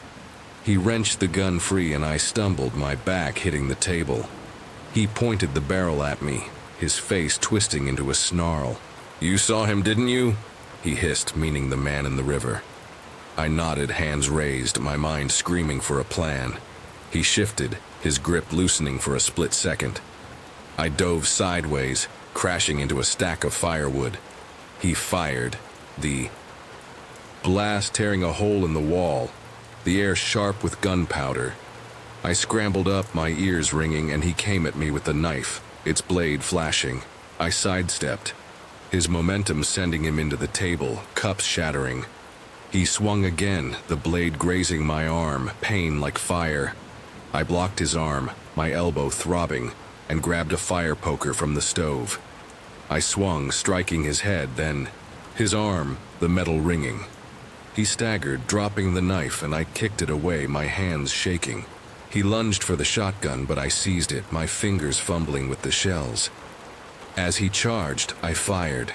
He wrenched the gun free and I stumbled, my back hitting the table. He pointed the barrel at me, his face twisting into a snarl. You saw him, didn't you? He hissed, meaning the man in the river. I nodded, hands raised, my mind screaming for a plan. He shifted, his grip loosening for a split second. I dove sideways, crashing into a stack of firewood. He fired, the blast tearing a hole in the wall, the air sharp with gunpowder. I scrambled up, my ears ringing, and he came at me with the knife, its blade flashing. I sidestepped, his momentum sending him into the table, cups shattering. He swung again, the blade grazing my arm, pain like fire. I blocked his arm, my elbow throbbing, and grabbed a fire poker from the stove. I swung, striking his head, then his arm, the metal ringing. He staggered, dropping the knife, and I kicked it away, my hands shaking. He lunged for the shotgun, but I seized it, my fingers fumbling with the shells. As he charged, I fired,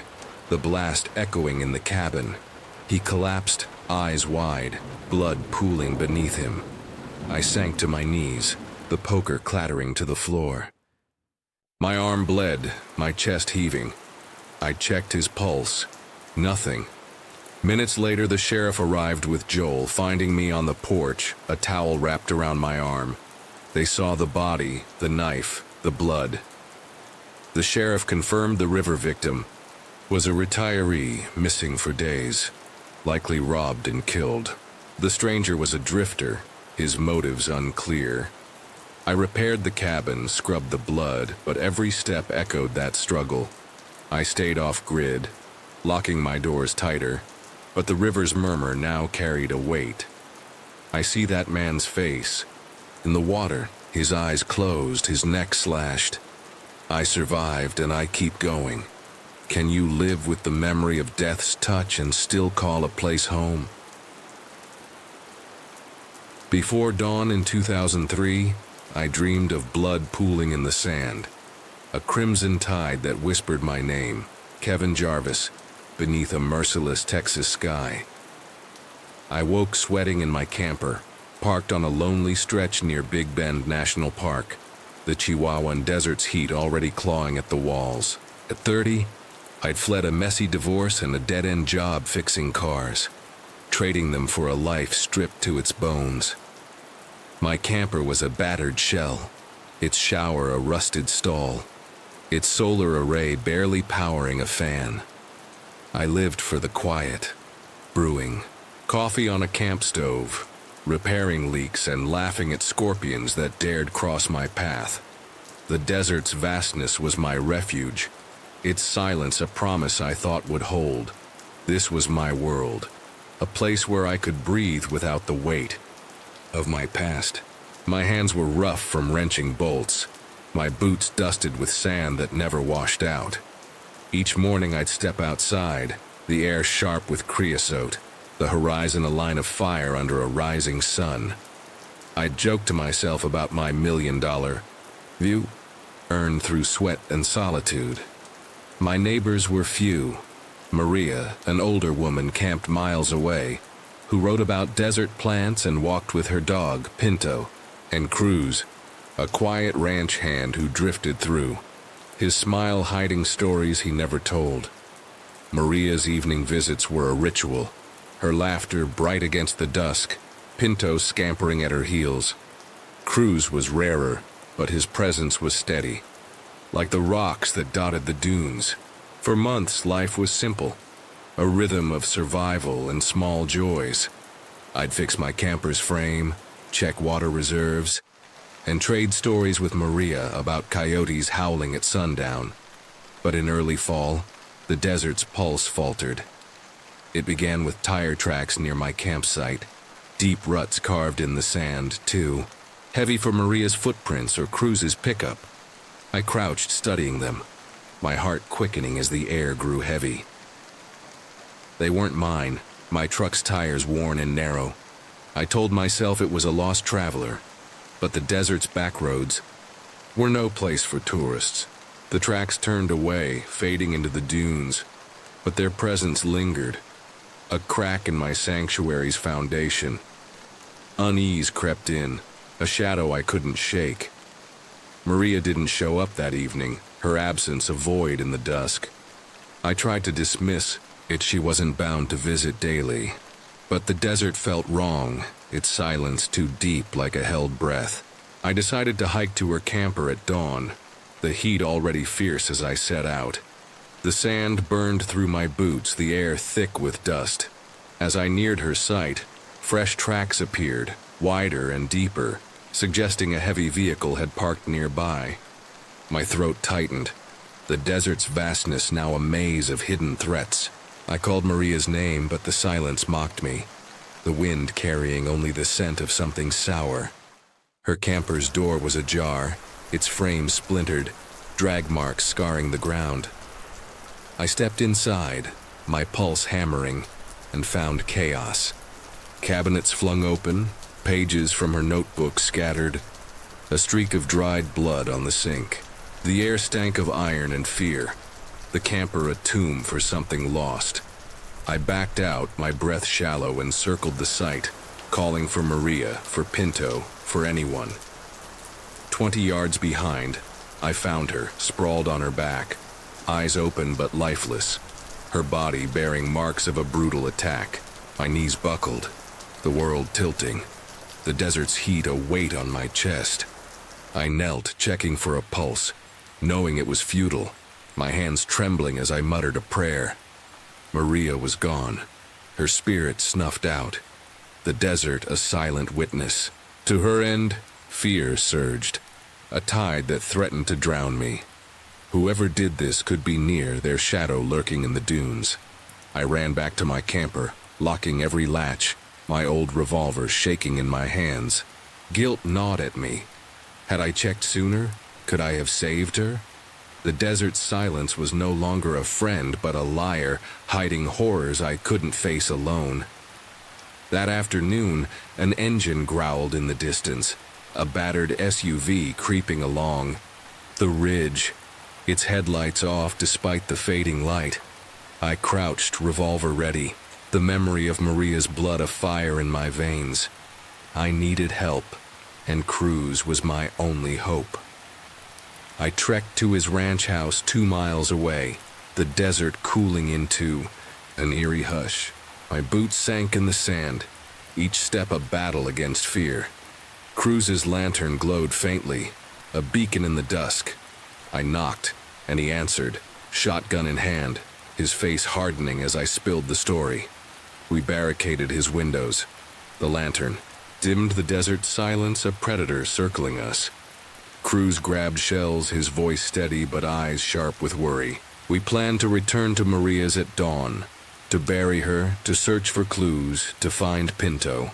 the blast echoing in the cabin. He collapsed, eyes wide, blood pooling beneath him. I sank to my knees, the poker clattering to the floor. My arm bled, my chest heaving. I checked his pulse. Nothing. Minutes later, the sheriff arrived with Joel, finding me on the porch, a towel wrapped around my arm. They saw the body, the knife, the blood. The sheriff confirmed the river victim was a retiree, missing for days, likely robbed and killed. The stranger was a drifter, his motives unclear. I repaired the cabin, scrubbed the blood, but every step echoed that struggle. I stayed off-grid, locking my doors tighter, but the river's murmur now carried a weight. I see that man's face. In the water, his eyes closed, his neck slashed. I survived, and I keep going. Can you live with the memory of death's touch and still call a place home? Before dawn in 2003, I dreamed of blood pooling in the sand, a crimson tide that whispered my name, Kevin Jarvis, beneath a merciless Texas sky. I woke sweating in my camper, parked on a lonely stretch near Big Bend National Park, the Chihuahuan desert's heat already clawing at the walls. At 30, I'd fled a messy divorce and a dead-end job fixing cars, trading them for a life stripped to its bones. My camper was a battered shell, its shower a rusted stall, its solar array barely powering a fan. I lived for the quiet, brewing coffee on a camp stove, repairing leaks and laughing at scorpions that dared cross my path. The desert's vastness was my refuge, its silence a promise I thought would hold. This was my world, a place where I could breathe without the weight of my past. My hands were rough from wrenching bolts, my boots dusted with sand that never washed out. Each morning I'd step outside, the air sharp with creosote, the horizon a line of fire under a rising sun. I'd joke to myself about my $1,000,000 view, earned through sweat and solitude. My neighbors were few. Maria, an older woman, camped miles away, who wrote about desert plants and walked with her dog, Pinto, and Cruz, a quiet ranch hand who drifted through, his smile hiding stories he never told. Maria's evening visits were a ritual, her laughter bright against the dusk, Pinto scampering at her heels. Cruz was rarer, but his presence was steady, like the rocks that dotted the dunes. For months, life was simple, a rhythm of survival and small joys. I'd fix my camper's frame, check water reserves, and trade stories with Maria about coyotes howling at sundown. But in early fall, the desert's pulse faltered. It began with tire tracks near my campsite, deep ruts carved in the sand, too, heavy for Maria's footprints or Cruz's pickup. I crouched studying them, my heart quickening as the air grew heavy. They weren't mine, my truck's tires worn and narrow. I told myself it was a lost traveler, but the desert's backroads were no place for tourists. The tracks turned away, fading into the dunes, but their presence lingered, a crack in my sanctuary's foundation. Unease crept in, a shadow I couldn't shake. Maria didn't show up that evening, her absence a void in the dusk. I tried to dismiss it, she wasn't bound to visit daily. But the desert felt wrong, its silence too deep like a held breath. I decided to hike to her camper at dawn, the heat already fierce as I set out. The sand burned through my boots, the air thick with dust. As I neared her site, fresh tracks appeared, wider and deeper, suggesting a heavy vehicle had parked nearby. My throat tightened, the desert's vastness now a maze of hidden threats. I called Maria's name, but the silence mocked me, the wind carrying only the scent of something sour. Her camper's door was ajar, its frame splintered, drag marks scarring the ground. I stepped inside, my pulse hammering, and found chaos. Cabinets flung open, pages from her notebook scattered, a streak of dried blood on the sink. The air stank of iron and fear, the camper a tomb for something lost. I backed out, my breath shallow, and circled the site, calling for Maria, for Pinto, for anyone. 20 yards behind, I found her, sprawled on her back, eyes open but lifeless, her body bearing marks of a brutal attack. My knees buckled, the world tilting, the desert's heat a weight on my chest. I knelt, checking for a pulse, knowing it was futile, my hands trembling as I muttered a prayer. Maria was gone, her spirit snuffed out, the desert a silent witness. To her end, fear surged, a tide that threatened to drown me. Whoever did this could be near, their shadow lurking in the dunes. I ran back to my camper, locking every latch, my old revolver shaking in my hands. Guilt gnawed at me. Had I checked sooner? Could I have saved her? The desert's silence was no longer a friend, but a liar, hiding horrors I couldn't face alone. That afternoon, an engine growled in the distance, a battered SUV creeping along. The ridge, its headlights off despite the fading light. I crouched, revolver ready, the memory of Maria's blood afire in my veins. I needed help, and Cruz was my only hope. I trekked to his ranch house 2 miles away, the desert cooling into an eerie hush. My boots sank in the sand, each step a battle against fear. Cruz's lantern glowed faintly, a beacon in the dusk. I knocked, and he answered, shotgun in hand, his face hardening as I spilled the story. We barricaded his windows. The lantern dimmed the desert silence, a predator circling us. Cruz grabbed shells, his voice steady but eyes sharp with worry. We planned to return to Maria's at dawn, to bury her, to search for clues, to find Pinto.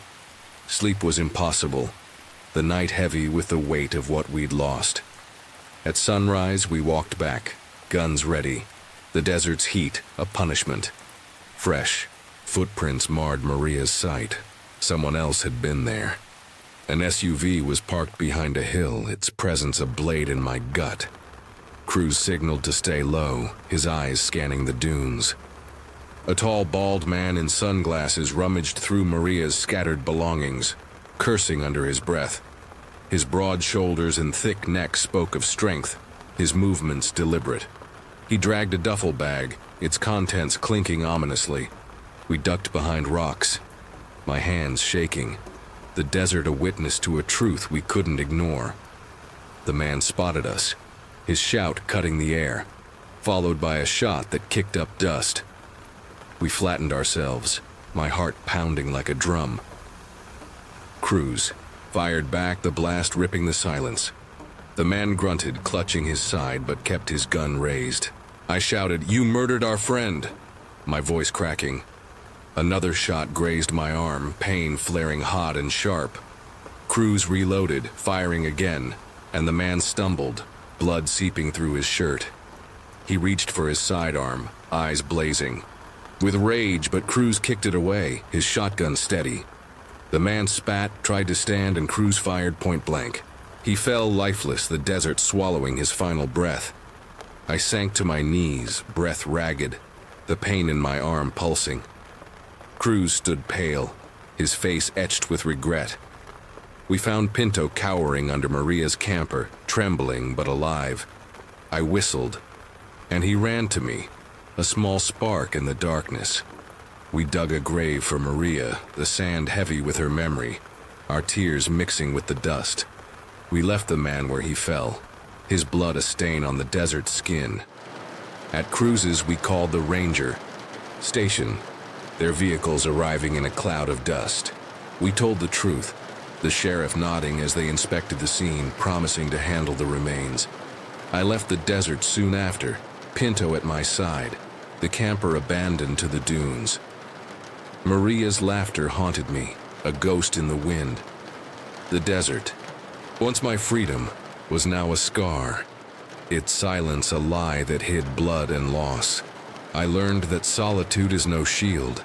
Sleep was impossible, the night heavy with the weight of what we'd lost. At sunrise, we walked back, guns ready, the desert's heat a punishment. Fresh, footprints marred Maria's sight. Someone else had been there. An SUV was parked behind a hill, its presence a blade in my gut. Cruz signaled to stay low, his eyes scanning the dunes. A tall, bald man in sunglasses rummaged through Maria's scattered belongings, cursing under his breath. His broad shoulders and thick neck spoke of strength, his movements deliberate. He dragged a duffel bag, its contents clinking ominously. We ducked behind rocks, my hands shaking, the desert a witness to a truth we couldn't ignore. The man spotted us, his shout cutting the air, followed by a shot that kicked up dust. We flattened ourselves, my heart pounding like a drum. Cruz fired back, the blast ripping the silence. The man grunted, clutching his side, but kept his gun raised. I shouted, "You murdered our friend!" my voice cracking. Another shot grazed my arm, pain flaring hot and sharp. Cruz reloaded, firing again, and the man stumbled, blood seeping through his shirt. He reached for his sidearm, eyes blazing. With rage, but Cruz kicked it away, his shotgun steady. The man spat, tried to stand, and Cruz fired point blank. He fell lifeless, the desert swallowing his final breath. I sank to my knees, breath ragged, the pain in my arm pulsing. Cruz stood pale, his face etched with regret. We found Pinto cowering under Maria's camper, trembling but alive. I whistled, and he ran to me, a small spark in the darkness. We dug a grave for Maria, the sand heavy with her memory, our tears mixing with the dust. We left the man where he fell, his blood a stain on the desert skin. At Cruz's, we called the ranger station, their vehicles arriving in a cloud of dust. We told the truth, the sheriff nodding as they inspected the scene, promising to handle the remains. I left the desert soon after, Pinto at my side, the camper abandoned to the dunes. Maria's laughter haunted me, a ghost in the wind. The desert, once my freedom, was now a scar, its silence a lie that hid blood and loss. I learned that solitude is no shield,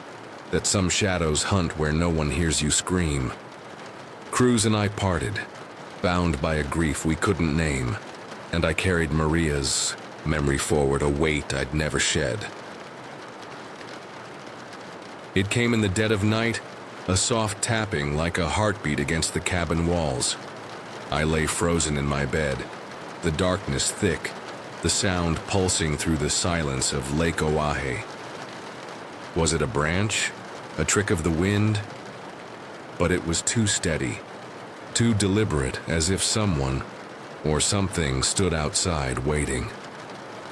that some shadows hunt where no one hears you scream. Cruz and I parted, bound by a grief we couldn't name, and I carried Maria's memory forward, a weight I'd never shed. It came in the dead of night, a soft tapping like a heartbeat against the cabin walls. I lay frozen in my bed, the darkness thick, the sound pulsing through the silence of Lake Oahe. Was it a branch? A trick of the wind? But it was too steady, too deliberate, as if someone or something stood outside waiting.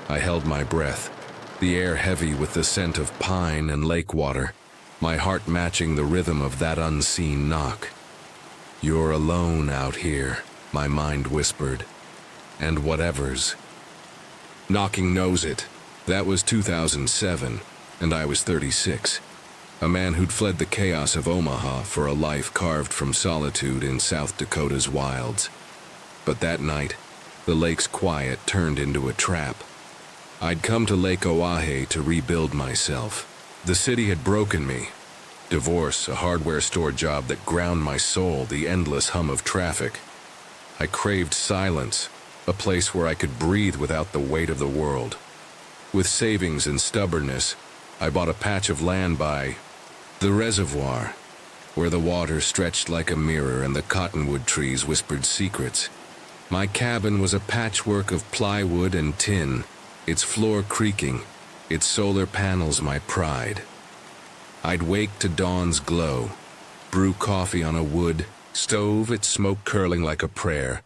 I held my breath, the air heavy with the scent of pine and lake water, my heart matching the rhythm of that unseen knock. "You're alone out here," my mind whispered, "and whatever's." Knocking knows it. That was 2007, and I was 36. A man who'd fled the chaos of Omaha for a life carved from solitude in South Dakota's wilds. But that night, the lake's quiet turned into a trap. I'd come to Lake Oahe to rebuild myself. The city had broken me. Divorce, a hardware store job that ground my soul, the endless hum of traffic. I craved silence, a place where I could breathe without the weight of the world. With savings and stubbornness, I bought a patch of land by the reservoir, where the water stretched like a mirror and the cottonwood trees whispered secrets. My cabin was a patchwork of plywood and tin, its floor creaking, its solar panels my pride. I'd wake to dawn's glow, brew coffee on a wood stove, its smoke curling like a prayer,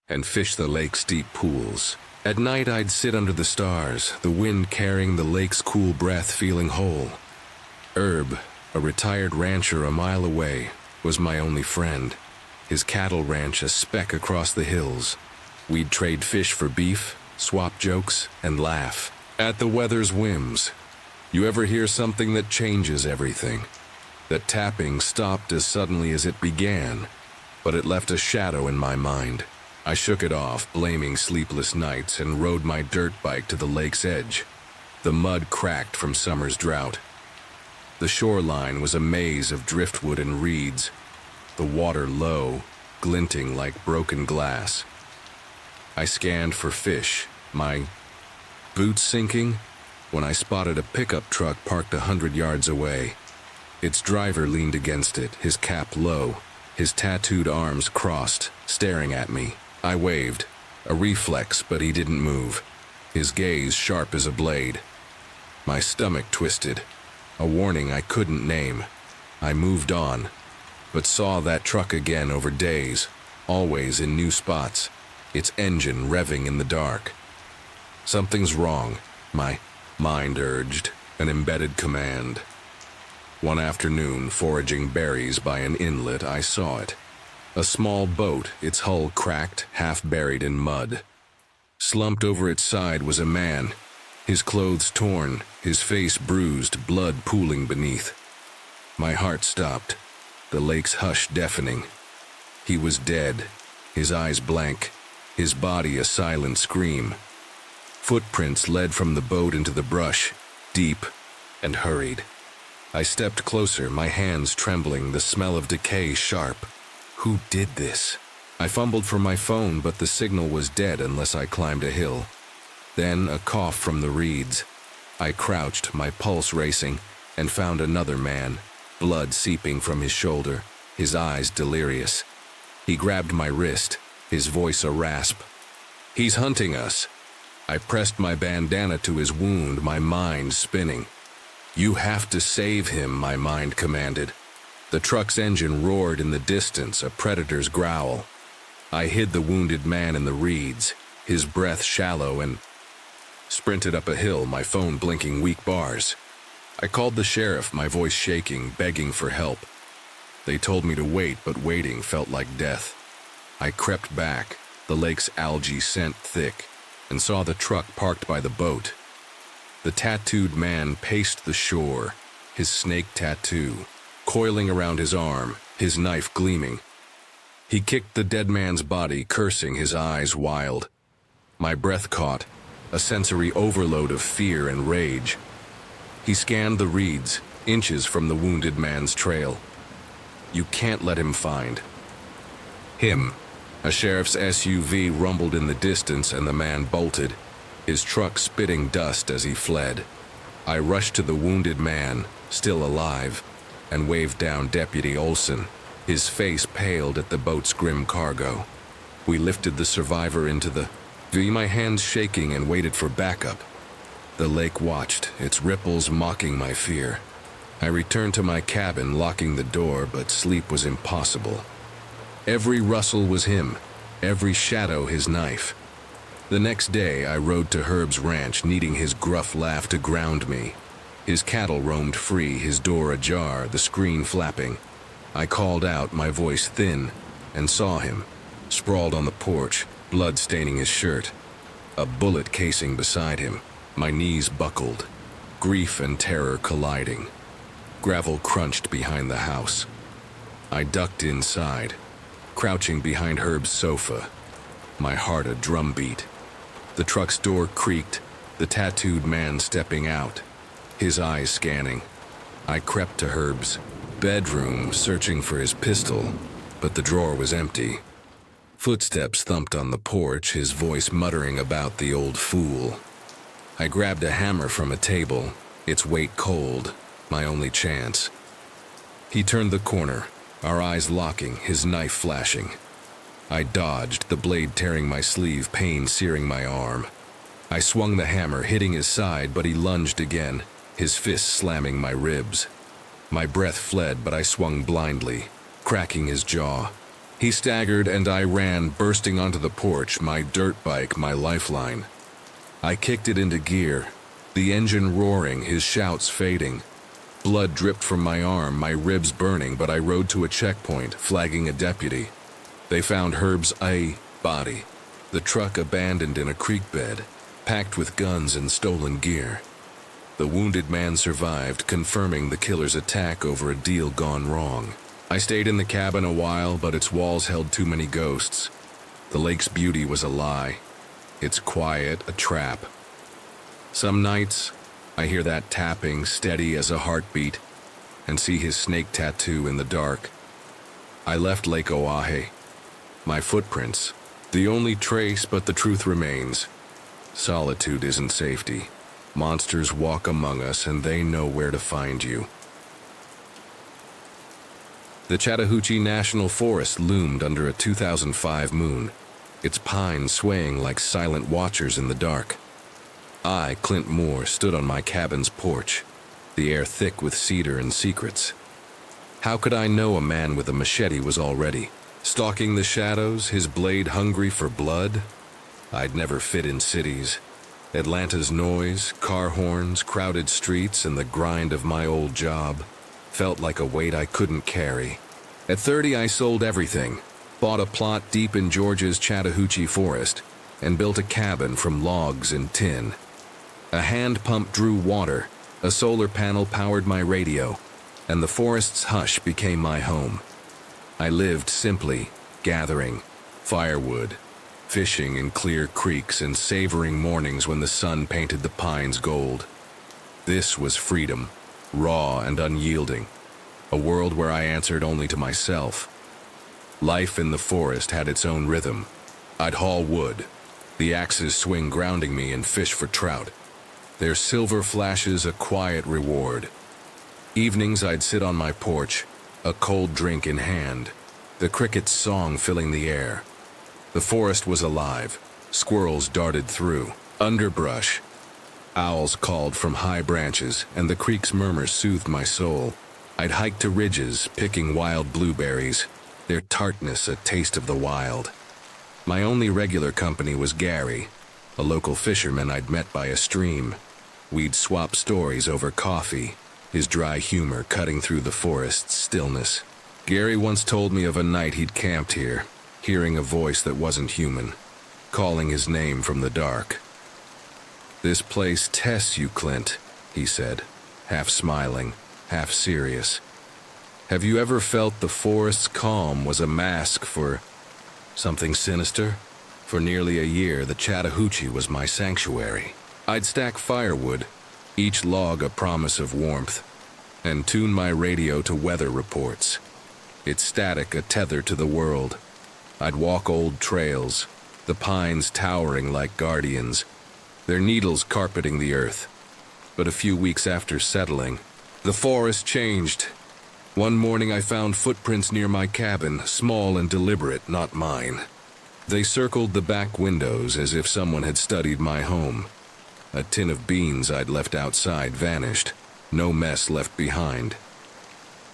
and fish the lake's deep pools. At night I'd sit under the stars, the wind carrying the lake's cool breath, feeling whole. Herb, a retired rancher a mile away, was my only friend, his cattle ranch a speck across the hills. We'd trade fish for beef, swap jokes, and laugh at the weather's whims. You ever hear something that changes everything? That tapping stopped as suddenly as it began, but it left a shadow in my mind. I shook it off, blaming sleepless nights, and rode my dirt bike to the lake's edge. The mud cracked from summer's drought. The shoreline was a maze of driftwood and reeds, the water low, glinting like broken glass. I scanned for fish, my boots sinking, when I spotted a pickup truck parked 100 yards away. Its driver leaned against it, his cap low, his tattooed arms crossed, staring at me. I waved, a reflex, but he didn't move, his gaze sharp as a blade. My stomach twisted, a warning I couldn't name. I moved on, but saw that truck again over days, always in new spots, its engine revving in the dark. Something's wrong, my mind urged, an embedded command. One afternoon, foraging berries by an inlet, I saw it. A small boat, its hull cracked, half buried in mud. Slumped over its side was a man, his clothes torn, his face bruised, blood pooling beneath. My heart stopped, the lake's hush deafening. He was dead, his eyes blank, his body a silent scream. Footprints led from the boat into the brush, deep and hurried. I stepped closer, my hands trembling, the smell of decay sharp. Who did this? I fumbled for my phone, but the signal was dead unless I climbed a hill. Then a cough from the reeds. I crouched, my pulse racing, and found another man, blood seeping from his shoulder, his eyes delirious. He grabbed my wrist, his voice a rasp. "He's hunting us." I pressed my bandana to his wound, my mind spinning. "You have to save him," my mind commanded. The truck's engine roared in the distance, a predator's growl. I hid the wounded man in the reeds, his breath shallow, and sprinted up a hill, my phone blinking weak bars. I called the sheriff, my voice shaking, begging for help. They told me to wait, but waiting felt like death. I crept back, the lake's algae scent thick, and saw the truck parked by the boat. The tattooed man paced the shore, his snake tattoo coiling around his arm, his knife gleaming. He kicked the dead man's body, cursing, his eyes wild. My breath caught, a sensory overload of fear and rage. He scanned the reeds, inches from the wounded man's trail. You can't let him find him. A sheriff's SUV rumbled in the distance and the man bolted, his truck spitting dust as he fled. I rushed to the wounded man, still alive, and waved down Deputy Olson. His face paled at the boat's grim cargo. We lifted the survivor into the V, my hands shaking, and waited for backup. The lake watched, its ripples mocking my fear. I returned to my cabin, locking the door, but sleep was impossible. Every rustle was him, every shadow his knife. The next day, I rode to Herb's ranch, needing his gruff laugh to ground me. His cattle roamed free, his door ajar, the screen flapping. I called out, my voice thin, and saw him, sprawled on the porch, blood staining his shirt. A bullet casing beside him. My knees buckled, grief and terror colliding. Gravel crunched behind the house. I ducked inside, crouching behind Herb's sofa, my heart a drumbeat. The truck's door creaked, the tattooed man stepping out, his eyes scanning. I crept to Herb's bedroom, searching for his pistol, but the drawer was empty. Footsteps thumped on the porch, his voice muttering about the old fool. I grabbed a hammer from a table, its weight cold, my only chance. He turned the corner, our eyes locking, his knife flashing. I dodged, the blade tearing my sleeve, pain searing my arm. I swung the hammer, hitting his side, but he lunged again, his fist slamming my ribs. My breath fled, but I swung blindly, cracking his jaw. He staggered and I ran, bursting onto the porch, my dirt bike, my lifeline. I kicked it into gear, the engine roaring, his shouts fading. Blood dripped from my arm, my ribs burning, but I rode to a checkpoint, flagging a deputy. They found Herb's body, the truck abandoned in a creek bed, packed with guns and stolen gear. The wounded man survived, confirming the killer's attack over a deal gone wrong. I stayed in the cabin a while, but its walls held too many ghosts. The lake's beauty was a lie, its quiet a trap. Some nights, I hear that tapping, steady as a heartbeat, and see his snake tattoo in the dark. I left Lake Oahe, My footprints. The only trace, but the truth remains. Solitude isn't safety. Monsters walk among us, and they know where to find you. The Chattahoochee National Forest loomed under a 2005 moon, its pines swaying like silent watchers in the dark. I, Clint Moore, stood on my cabin's porch, the air thick with cedar and secrets. How could I know a man with a machete was already stalking the shadows, his blade hungry for blood? I'd never fit in cities. Atlanta's noise, car horns, crowded streets, and the grind of my old job felt like a weight I couldn't carry. At 30, I sold everything, bought a plot deep in Georgia's Chattahoochee forest, and built a cabin from logs and tin. A hand pump drew water, a solar panel powered my radio, and the forest's hush became my home. I lived simply, gathering firewood, fishing in clear creeks, and savoring mornings when the sun painted the pines gold. This was freedom, raw and unyielding, a world where I answered only to myself. Life in the forest had its own rhythm. I'd haul wood, the axes swing grounding me, and fish for trout, their silver flashes a quiet reward. Evenings I'd sit on my porch, a cold drink in hand, the cricket's song filling the air. The forest was alive. Squirrels darted through underbrush. Owls called from high branches, and the creek's murmur soothed my soul. I'd hike to ridges, picking wild blueberries, their tartness a taste of the wild. My only regular company was Gary, a local fisherman I'd met by a stream. We'd swap stories over coffee, his dry humor cutting through the forest's stillness. Gary once told me of a night he'd camped here, hearing a voice that wasn't human, calling his name from the dark. "This place tests you, Clint," he said, half smiling, half serious. "Have you ever felt the forest's calm was a mask for something sinister?" For nearly a year, the Chattahoochee was my sanctuary. I'd stack firewood, each log a promise of warmth, and tune my radio to weather reports, its static a tether to the world. I'd walk old trails, the pines towering like guardians, their needles carpeting the earth. But a few weeks after settling, the forest changed. One morning I found footprints near my cabin, small and deliberate, not mine. They circled the back windows as if someone had studied my home. A tin of beans I'd left outside vanished, no mess left behind.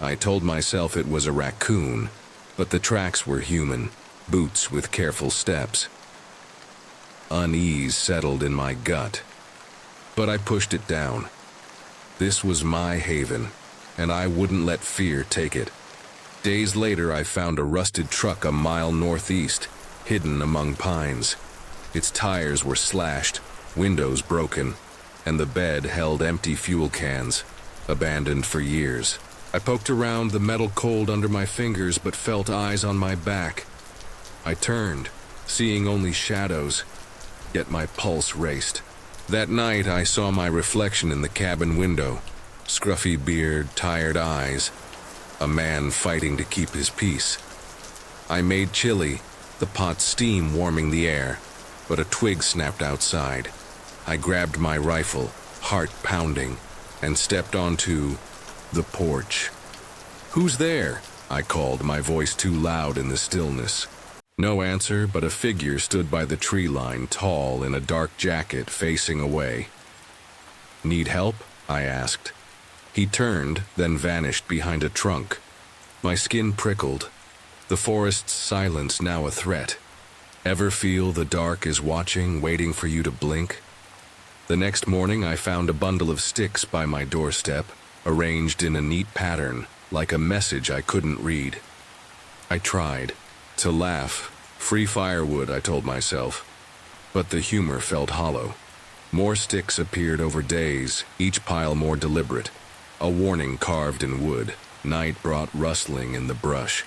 I told myself it was a raccoon, but the tracks were human, boots with careful steps. Unease settled in my gut, but I pushed it down. This was my haven, and I wouldn't let fear take it. Days later, I found a rusted truck a mile northeast, hidden among pines. Its tires were slashed, windows broken, and the bed held empty fuel cans, abandoned for years. I poked around, the metal cold under my fingers, but felt eyes on my back. I turned, seeing only shadows, yet my pulse raced. That night, I saw my reflection in the cabin window, scruffy beard, tired eyes, a man fighting to keep his peace. I made chili, the pot's steam warming the air, but a twig snapped outside. I grabbed my rifle, heart pounding, and stepped onto the porch. "Who's there?" I called, my voice too loud in the stillness. No answer, but a figure stood by the tree line, tall in a dark jacket, facing away. "Need help?" I asked. He turned, then vanished behind a trunk. My skin prickled. The forest's silence now a threat. Ever feel the dark is watching, waiting for you to blink? The next morning, I found a bundle of sticks by my doorstep, arranged in a neat pattern, like a message I couldn't read. I tried to laugh. Free firewood, I told myself. But the humor felt hollow. More sticks appeared over days, each pile more deliberate. A warning carved in wood. Night brought rustling in the brush.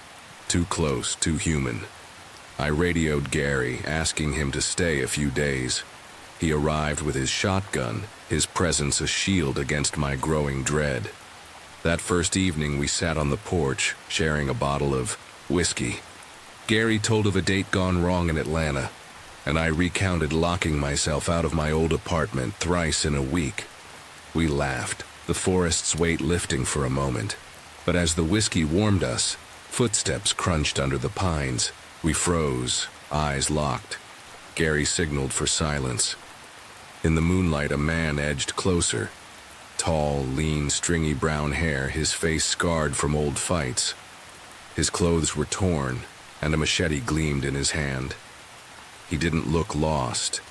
Too close, too human. I radioed Gary, asking him to stay a few days. He arrived with his shotgun, his presence a shield against my growing dread. That first evening we sat on the porch, sharing a bottle of whiskey. Gary told of a date gone wrong in Atlanta, and I recounted locking myself out of my old apartment thrice in a week. We laughed, the forest's weight lifting for a moment. But as the whiskey warmed us, footsteps crunched under the pines. We froze, eyes locked. Gary signaled for silence. In the moonlight, a man edged closer. Tall, lean, stringy brown hair, his face scarred from old fights. His clothes were torn, and a machete gleamed in his hand. He didn't look lost.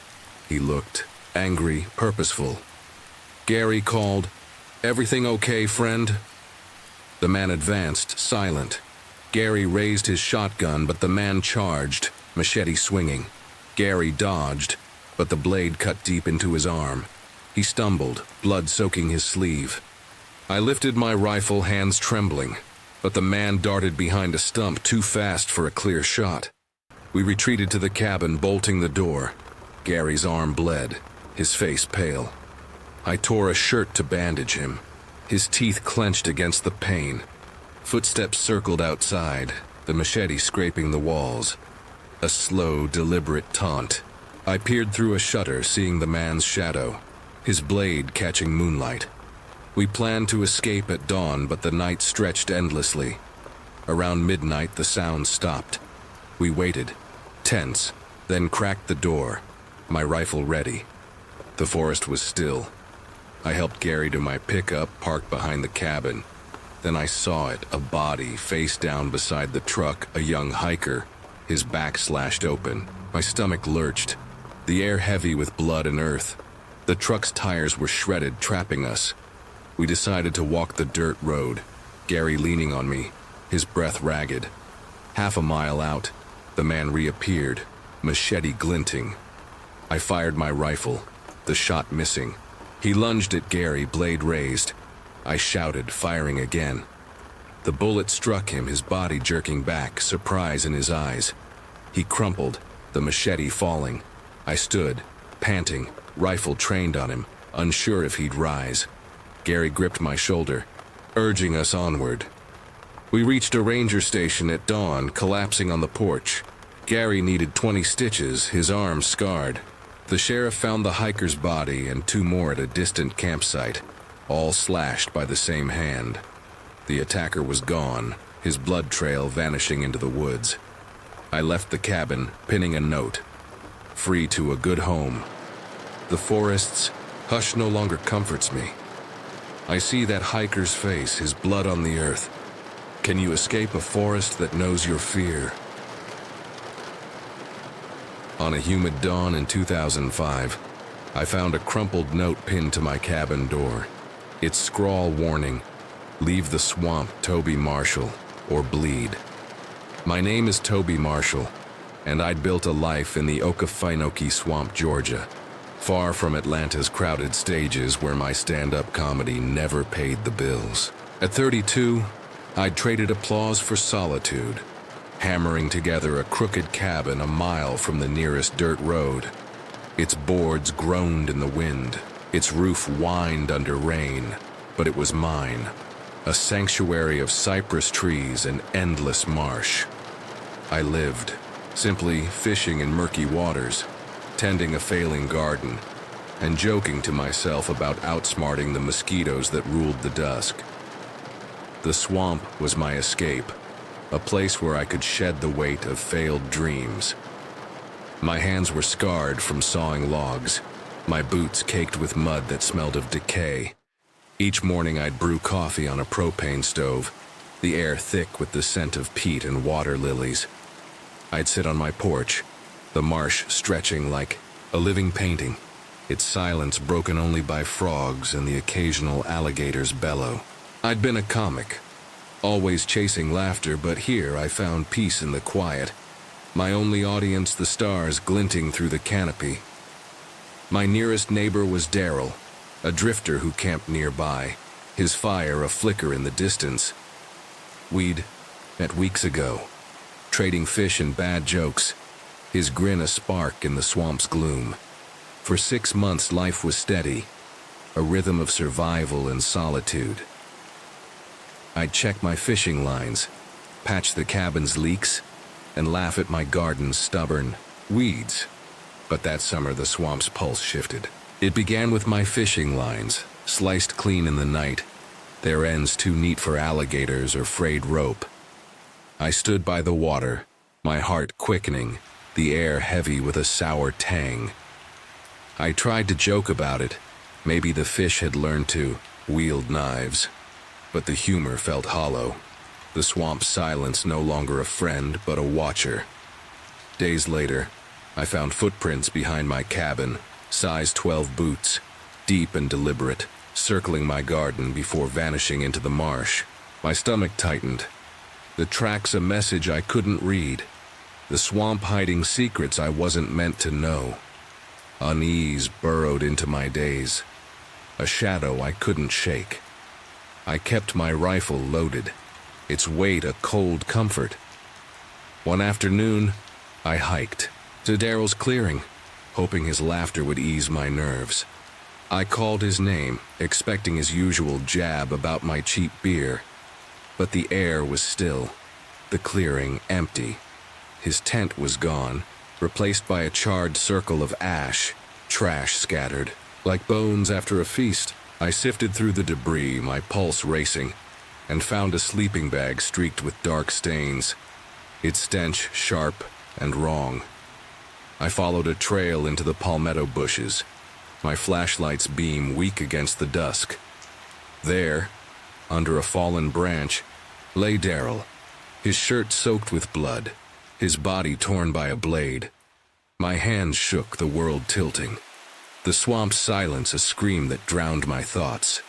He looked angry, purposeful. Gary called, "Everything okay, friend?" The man advanced, silent. Gary raised his shotgun, but the man charged, machete swinging. Gary dodged, but the blade cut deep into his arm. He stumbled, blood soaking his sleeve. I lifted my rifle, hands trembling, but the man darted behind a stump too fast for a clear shot. We retreated to the cabin, bolting the door. Gary's arm bled, his face pale. I tore a shirt to bandage him. His teeth clenched against the pain. Footsteps circled outside, the machete scraping the walls. A slow, deliberate taunt. I peered through a shutter, seeing the man's shadow, his blade catching moonlight. We planned to escape at dawn, but the night stretched endlessly. Around midnight, the sound stopped. We waited, tense, then cracked the door, my rifle ready. The forest was still. I helped Gary to my pickup, parked behind the cabin. Then I saw it, a body, face down beside the truck, a young hiker, his back slashed open. My stomach lurched, the air heavy with blood and earth. The truck's tires were shredded, trapping us. We decided to walk the dirt road, Gary leaning on me, his breath ragged. Half a mile out, the man reappeared, machete glinting. I fired my rifle, the shot missing. He lunged at Gary, blade raised. I shouted, firing again. The bullet struck him, his body jerking back, surprise in his eyes. He crumpled, the machete falling. I stood, panting, rifle trained on him, unsure if he'd rise. Gary gripped my shoulder, urging us onward. We reached a ranger station at dawn, collapsing on the porch. Gary needed 20 stitches, his arm scarred. The sheriff found the hiker's body and 2 more at a distant campsite, all slashed by the same hand. The attacker was gone, his blood trail vanishing into the woods. I left the cabin, pinning a note. Free to a good home. The forest's hush no longer comforts me. I see that hiker's face, his blood on the earth. Can you escape a forest that knows your fear? On a humid dawn in 2005, I found a crumpled note pinned to my cabin door. Its scrawl warning, "Leave the swamp, Toby Marshall, or bleed." My name is Toby Marshall, and I'd built a life in the Okefenokee Swamp, Georgia, far from Atlanta's crowded stages where my stand-up comedy never paid the bills. At 32, I'd traded applause for solitude, hammering together a crooked cabin a mile from the nearest dirt road. Its boards groaned in the wind, its roof whined under rain, but it was mine, a sanctuary of cypress trees and endless marsh. I lived, simply fishing in murky waters, tending a failing garden, and joking to myself about outsmarting the mosquitoes that ruled the dusk. The swamp was my escape, a place where I could shed the weight of failed dreams. My hands were scarred from sawing logs, my boots caked with mud that smelled of decay. Each morning I'd brew coffee on a propane stove, the air thick with the scent of peat and water lilies. I'd sit on my porch, the marsh stretching like a living painting, its silence broken only by frogs and the occasional alligator's bellow. I'd been a comic, always chasing laughter, but here I found peace in the quiet, my only audience the stars glinting through the canopy. My nearest neighbor was Daryl, a drifter who camped nearby, his fire a flicker in the distance. We'd met weeks ago, trading fish and bad jokes, his grin a spark in the swamp's gloom. For 6 months life was steady, a rhythm of survival and solitude. I'd check my fishing lines, patch the cabin's leaks, and laugh at my garden's stubborn weeds. But that summer the swamp's pulse shifted. It began with my fishing lines, sliced clean in the night, their ends too neat for alligators or frayed rope. I stood by the water, my heart quickening, the air heavy with a sour tang. I tried to joke about it. Maybe the fish had learned to wield knives. But the humor felt hollow. The swamp's silence no longer a friend, but a watcher. Days later, I found footprints behind my cabin, size 12 boots, deep and deliberate, circling my garden before vanishing into the marsh. My stomach tightened. The tracks a message I couldn't read. The swamp hiding secrets I wasn't meant to know. Unease burrowed into my days, a shadow I couldn't shake. I kept my rifle loaded, its weight a cold comfort. One afternoon, I hiked to Daryl's clearing, hoping his laughter would ease my nerves. I called his name, expecting his usual jab about my cheap beer. But the air was still, the clearing empty. His tent was gone, replaced by a charred circle of ash, trash scattered. Like bones after a feast, I sifted through the debris, my pulse racing, and found a sleeping bag streaked with dark stains, its stench sharp and wrong. I followed a trail into the palmetto bushes, my flashlight's beam weak against the dusk. There, under a fallen branch, lay Daryl, his shirt soaked with blood, his body torn by a blade. My hands shook, the world tilting. The swamp's silence a scream that drowned my thoughts.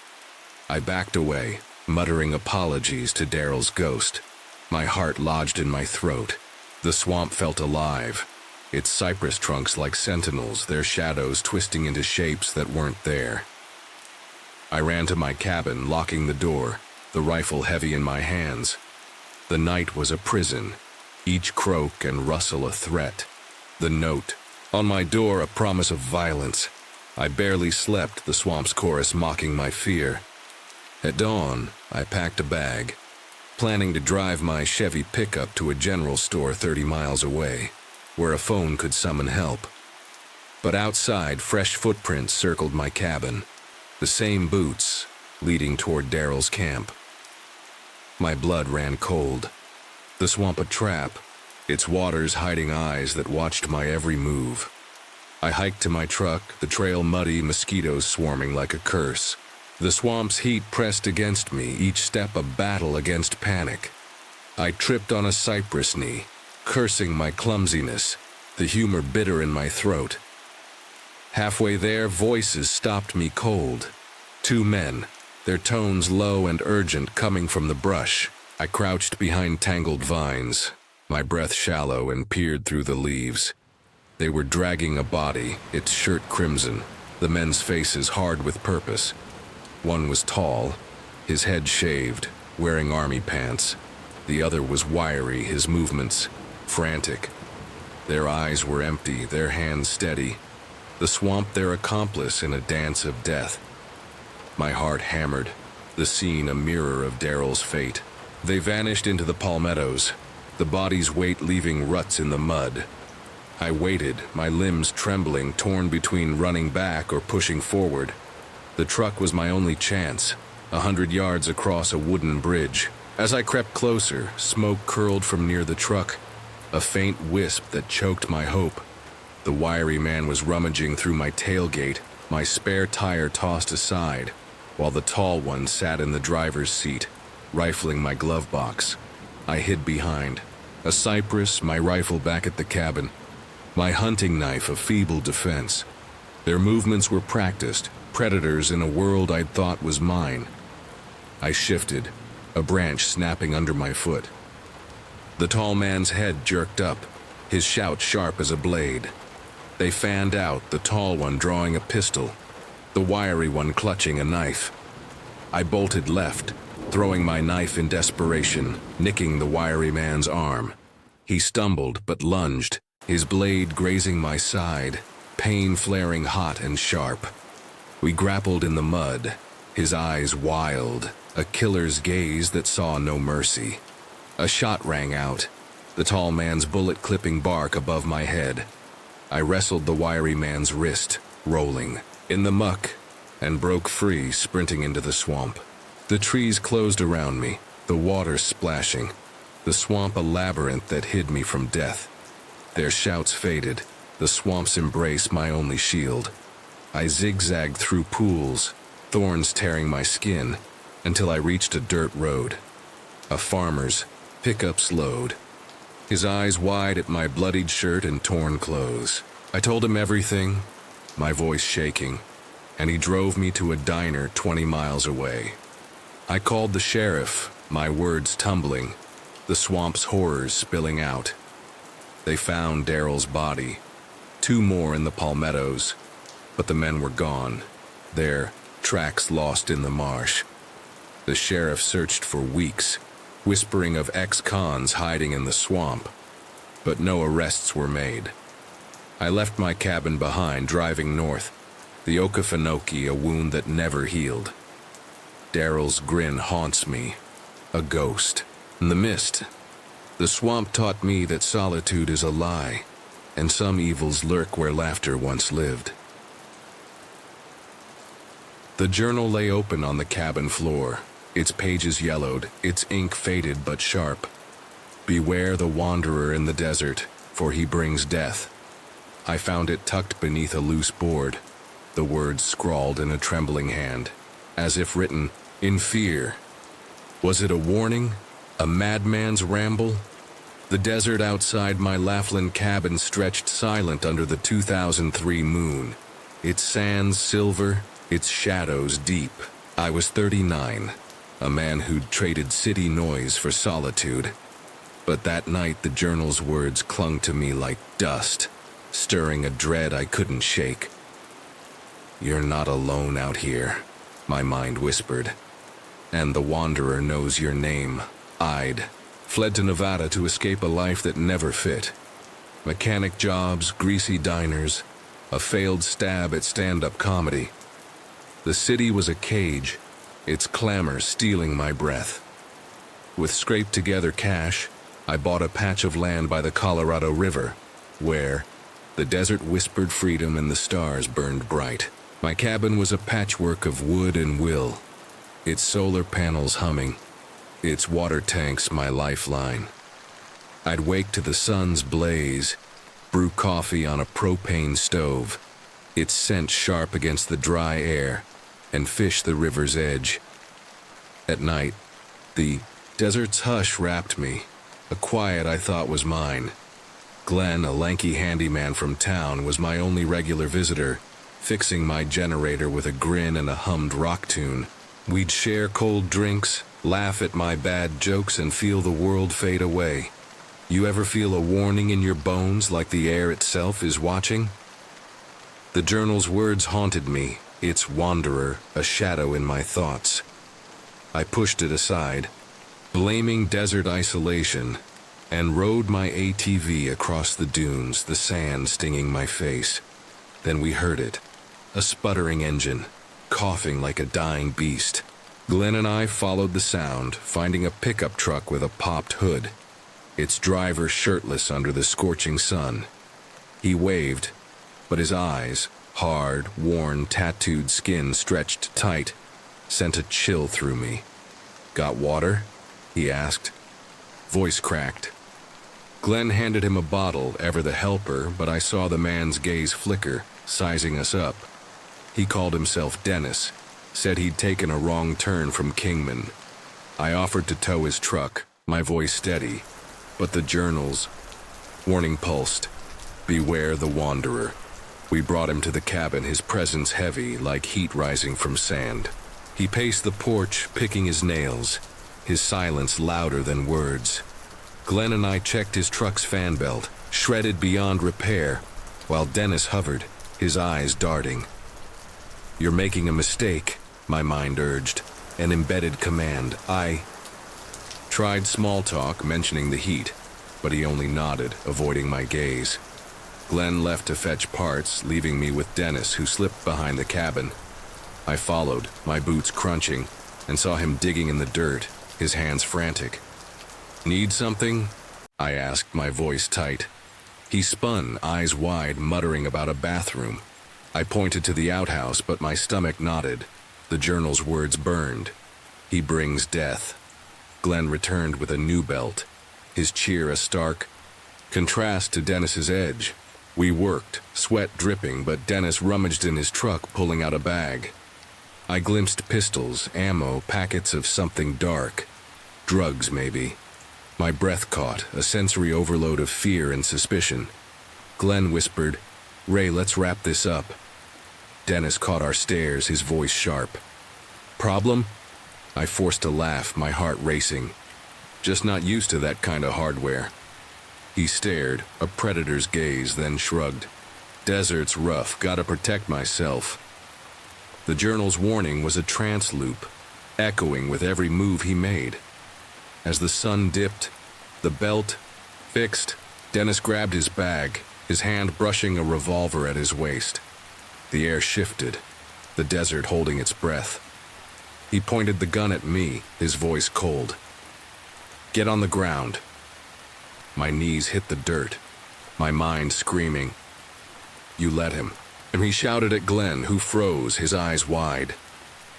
I backed away, muttering apologies to Daryl's ghost. My heart lodged in my throat. The swamp felt alive, its cypress trunks like sentinels, their shadows twisting into shapes that weren't there. I ran to my cabin, locking the door, the rifle heavy in my hands. The night was a prison, each croak and rustle a threat. The note on my door, a promise of violence. I barely slept, the swamp's chorus mocking my fear. At dawn, I packed a bag, planning to drive my Chevy pickup to a general store 30 miles away, where a phone could summon help. But outside, fresh footprints circled my cabin, the same boots leading toward Daryl's camp. My blood ran cold. The swamp a trap, its waters hiding eyes that watched my every move. I hiked to my truck, the trail muddy, mosquitoes swarming like a curse. The swamp's heat pressed against me, each step a battle against panic. I tripped on a cypress knee, cursing my clumsiness, the humor bitter in my throat. Halfway there, voices stopped me cold. Two men, their tones low and urgent coming from the brush. I crouched behind tangled vines, my breath shallow, and peered through the leaves. They were dragging a body, its shirt crimson, the men's faces hard with purpose. One was tall, his head shaved, wearing army pants. The other was wiry, his movements frantic. Their eyes were empty, their hands steady. The swamp their accomplice in a dance of death. My heart hammered, the scene a mirror of Daryl's fate. They vanished into the palmettos, the body's weight leaving ruts in the mud. I waited, my limbs trembling, torn between running back or pushing forward. The truck was my only chance, 100 yards across a wooden bridge. As I crept closer, smoke curled from near the truck, a faint wisp that choked my hope. The wiry man was rummaging through my tailgate, my spare tire tossed aside, while the tall one sat in the driver's seat, rifling my glove box. I hid behind a cypress, my rifle back at the cabin, my hunting knife a feeble defense. Their movements were practiced, predators in a world I'd thought was mine. I shifted, a branch snapping under my foot. The tall man's head jerked up, his shout sharp as a blade. They fanned out, the tall one drawing a pistol, the wiry one clutching a knife. I bolted left, throwing my knife in desperation, nicking the wiry man's arm. He stumbled but lunged, his blade grazing my side, pain flaring hot and sharp. We grappled in the mud, his eyes wild, a killer's gaze that saw no mercy. A shot rang out, the tall man's bullet-clipping bark above my head. I wrestled the wiry man's wrist, rolling in the muck, and broke free, sprinting into the swamp. The trees closed around me, the water splashing, the swamp a labyrinth that hid me from death. Their shouts faded, the swamp's embrace my only shield. I zigzagged through pools, thorns tearing my skin, until I reached a dirt road. A farmer's pickup slowed, his eyes wide at my bloodied shirt and torn clothes. I told him everything, my voice shaking, and he drove me to a diner 20 miles away. I called the sheriff, my words tumbling, the swamp's horrors spilling out. They found Daryl's body, 2 more in the palmettos, but the men were gone, their tracks lost in the marsh. The sheriff searched for weeks, whispering of ex-cons hiding in the swamp, but no arrests were made. I left my cabin behind, driving north, the Okefenokee a wound that never healed. Daryl's grin haunts me, a ghost. In the mist, the swamp taught me that solitude is a lie, and some evils lurk where laughter once lived. The journal lay open on the cabin floor, its pages yellowed, its ink faded but sharp. Beware the wanderer in the desert, for he brings death. I found it tucked beneath a loose board, the words scrawled in a trembling hand, as if written in fear. Was it a warning? A madman's ramble? The desert outside my Laughlin cabin stretched silent under the 2003 moon, its sands silver, its shadows deep. I was 39, a man who'd traded city noise for solitude. But that night the journal's words clung to me like dust, stirring a dread I couldn't shake. You're not alone out here, my mind whispered. And the wanderer knows your name. I'd fled to Nevada to escape a life that never fit. Mechanic jobs, greasy diners, a failed stab at stand-up comedy. The city was a cage, its clamor stealing my breath. With scraped-together cash, I bought a patch of land by the Colorado River, where the desert whispered freedom and the stars burned bright. My cabin was a patchwork of wood and will, its solar panels humming, its water tanks my lifeline. I'd wake to the sun's blaze, brew coffee on a propane stove, its scent sharp against the dry air, and fish the river's edge. At night, the desert's hush wrapped me, a quiet I thought was mine. Glenn, a lanky handyman from town, was my only regular visitor, fixing my generator with a grin and a hummed rock tune. We'd share cold drinks, laugh at my bad jokes, and feel the world fade away. You ever feel a warning in your bones, like the air itself is watching? The journal's words haunted me, its wanderer a shadow in my thoughts. I pushed it aside, blaming desert isolation, and rode my ATV across the dunes, the sand stinging my face. Then we heard it, a sputtering engine, coughing like a dying beast. Glenn and I followed the sound, finding a pickup truck with a popped hood, its driver shirtless under the scorching sun. He waved, but his eyes, hard, worn, tattooed skin stretched tight, sent a chill through me. "Got water?" he asked. Voice cracked. Glenn handed him a bottle, ever the helper, but I saw the man's gaze flicker, sizing us up. He called himself Dennis, said he'd taken a wrong turn from Kingman. I offered to tow his truck, my voice steady, but the journal's warning pulsed. Beware the wanderer. We brought him to the cabin, his presence heavy, like heat rising from sand. He paced the porch, picking his nails, his silence louder than words. Glenn and I checked his truck's fan belt, shredded beyond repair, while Dennis hovered, his eyes darting. "You're making a mistake," my mind urged, an embedded command. I tried small talk, mentioning the heat, but he only nodded, avoiding my gaze. Glenn left to fetch parts, leaving me with Dennis, who slipped behind the cabin. I followed, my boots crunching, and saw him digging in the dirt, his hands frantic. "Need something?" I asked, my voice tight. He spun, eyes wide, muttering about a bathroom. I pointed to the outhouse, but my stomach knotted. The journal's words burned. He brings death. Glenn returned with a new belt, his cheer a stark contrast to Dennis's edge. We worked, sweat dripping, but Dennis rummaged in his truck, pulling out a bag. I glimpsed pistols, ammo, packets of something dark. Drugs, maybe. My breath caught, a sensory overload of fear and suspicion. Glenn whispered, "Ray, let's wrap this up." Dennis caught our stares, his voice sharp. "Problem?" I forced a laugh, my heart racing. Just not used to that kind of hardware. He stared, a predator's gaze, then shrugged. "Desert's rough, gotta protect myself." The journal's warning was a trance loop, echoing with every move he made. As the sun dipped, the belt fixed, Dennis grabbed his bag, his hand brushing a revolver at his waist. The air shifted, the desert holding its breath. He pointed the gun at me, his voice cold. "Get on the ground." My knees hit the dirt, my mind screaming. "You let him." And he shouted at Glenn, who froze, his eyes wide.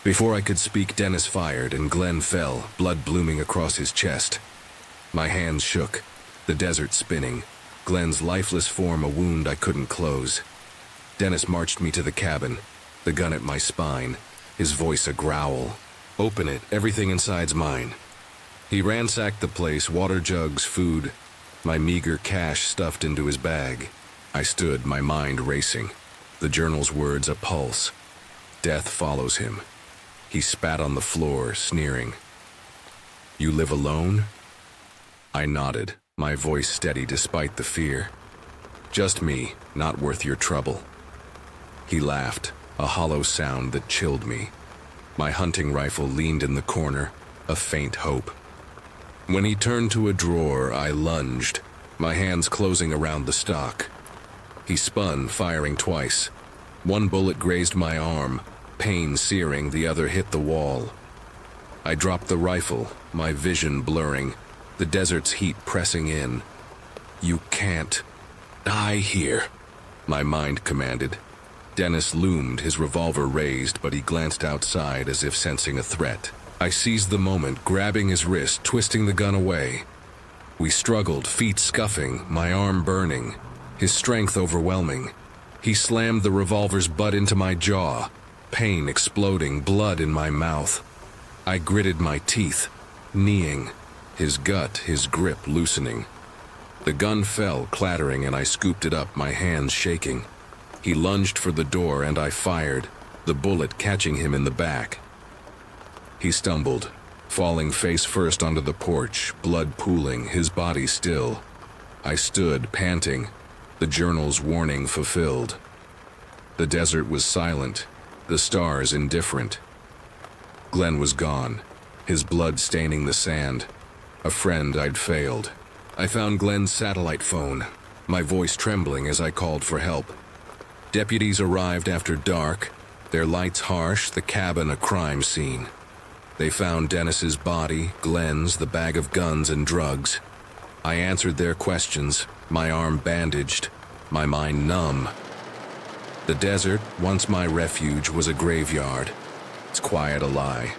Before I could speak, Dennis fired, and Glenn fell, blood blooming across his chest. My hands shook, the desert spinning, Glenn's lifeless form a wound I couldn't close. Dennis marched me to the cabin, the gun at my spine, his voice a growl. "Open it, everything inside's mine." He ransacked the place, water jugs, food, my meager cash stuffed into his bag. I stood, my mind racing, the journal's words a pulse. Death follows him. He spat on the floor, sneering. "You live alone?" I nodded, my voice steady despite the fear. "Just me, not worth your trouble." He laughed, a hollow sound that chilled me. My hunting rifle leaned in the corner, a faint hope. When he turned to a drawer, I lunged, my hands closing around the stock. He spun, firing twice. One bullet grazed my arm, pain searing, the other hit the wall. I dropped the rifle, my vision blurring, the desert's heat pressing in. "You can't die here," my mind commanded. Dennis loomed, his revolver raised, but he glanced outside as if sensing a threat. I seized the moment, grabbing his wrist, twisting the gun away. We struggled, feet scuffing, my arm burning, his strength overwhelming. He slammed the revolver's butt into my jaw, pain exploding, blood in my mouth. I gritted my teeth, kneeing, his gut, his grip loosening. The gun fell, clattering, and I scooped it up, my hands shaking. He lunged for the door, and I fired, the bullet catching him in the back. He stumbled, falling face first onto the porch, blood pooling, his body still. I stood, panting, the journal's warning fulfilled. The desert was silent, the stars indifferent. Glenn was gone, his blood staining the sand. A friend I'd failed. I found Glenn's satellite phone, my voice trembling as I called for help. Deputies arrived after dark, their lights harsh, the cabin a crime scene. They found Dennis's body, Glenn's, the bag of guns and drugs. I answered their questions, my arm bandaged, my mind numb. The desert, once my refuge, was a graveyard. Its quiet a lie.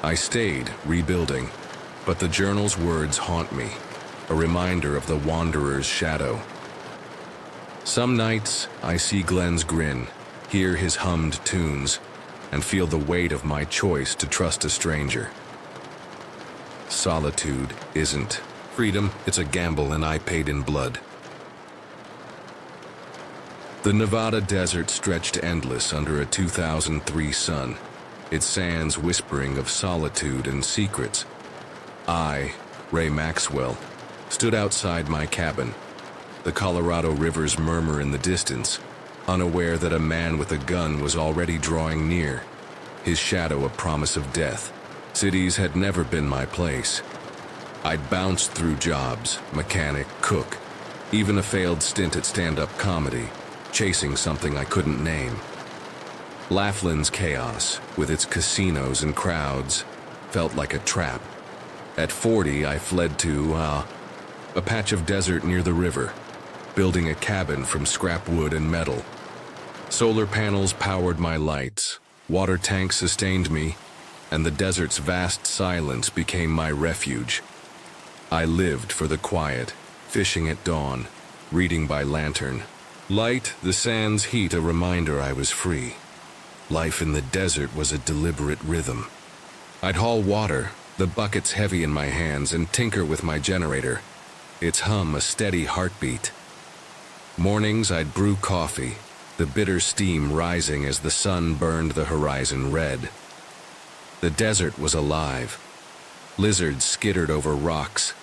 I stayed, rebuilding, but the journal's words haunt me, a reminder of the wanderer's shadow. Some nights, I see Glenn's grin, hear his hummed tunes, and feel the weight of my choice to trust a stranger. Solitude isn't freedom, it's a gamble, and I paid in blood. The Nevada desert stretched endless under a 2003 sun, its sands whispering of solitude and secrets. I, Ray Maxwell, stood outside my cabin, the Colorado River's murmur in the distance, unaware that a man with a gun was already drawing near, his shadow a promise of death. Cities had never been my place. I'd bounced through jobs, mechanic, cook, even a failed stint at stand-up comedy, chasing something I couldn't name. Laughlin's chaos, with its casinos and crowds, felt like a trap. At 40, I fled to, a patch of desert near the river, building a cabin from scrap wood and metal. Solar panels powered my lights, water tanks sustained me, and the desert's vast silence became my refuge. I lived for the quiet, fishing at dawn, reading by lantern. Light, the sand's heat, a reminder I was free. Life in the desert was a deliberate rhythm. I'd haul water, the buckets heavy in my hands, and tinker with my generator, its hum a steady heartbeat. Mornings I'd brew coffee, the bitter steam rising as the sun burned the horizon red. The desert was alive. Lizards skittered over rocks.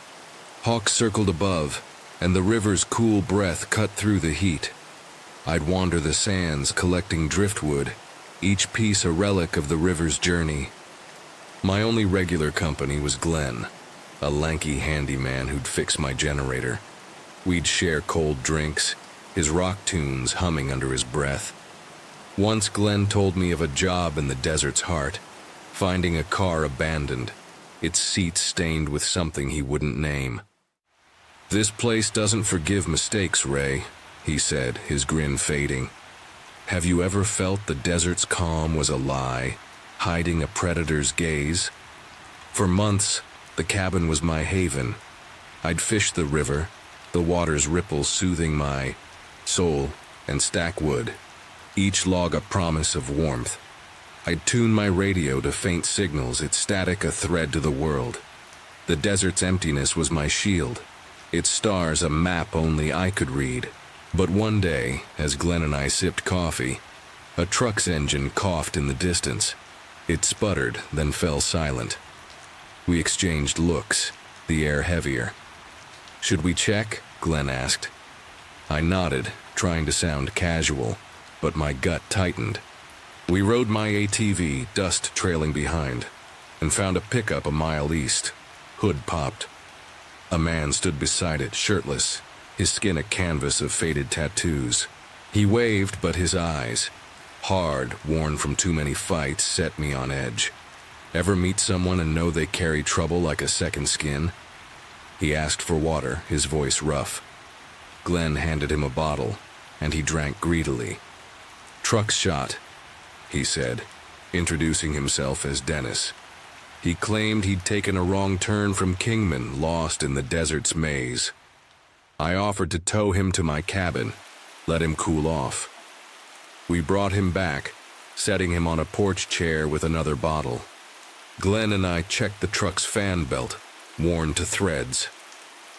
Hawks circled above, and the river's cool breath cut through the heat. I'd wander the sands collecting driftwood, each piece a relic of the river's journey. My only regular company was Glenn, a lanky handyman who'd fix my generator. We'd share cold drinks, his rock tunes humming under his breath. Once Glenn told me of a job in the desert's heart, finding a car abandoned, its seats stained with something he wouldn't name. "This place doesn't forgive mistakes, Ray," he said, his grin fading. "Have you ever felt the desert's calm was a lie, hiding a predator's gaze? For months, the cabin was my haven. I'd fish the river, the water's ripples soothing my soul, and stack wood, each log a promise of warmth. I'd tune my radio to faint signals, its static a thread to the world. The desert's emptiness was my shield, its stars a map only I could read. But one day, as Glenn and I sipped coffee, a truck's engine coughed in the distance. It sputtered, then fell silent. We exchanged looks, the air heavier. "Should we check?" Glenn asked. I nodded, trying to sound casual, but my gut tightened. We rode my ATV, dust trailing behind, and found a pickup a mile east. Hood popped. A man stood beside it, shirtless, his skin a canvas of faded tattoos. He waved, but his eyes, hard, worn from too many fights, set me on edge. Ever meet someone and know they carry trouble like a second skin? He asked for water, his voice rough. Glenn handed him a bottle, and he drank greedily. "Truck's shot," he said, introducing himself as Dennis. He claimed he'd taken a wrong turn from Kingman, lost in the desert's maze. I offered to tow him to my cabin, let him cool off. We brought him back, setting him on a porch chair with another bottle. Glenn and I checked the truck's fan belt, worn to threads.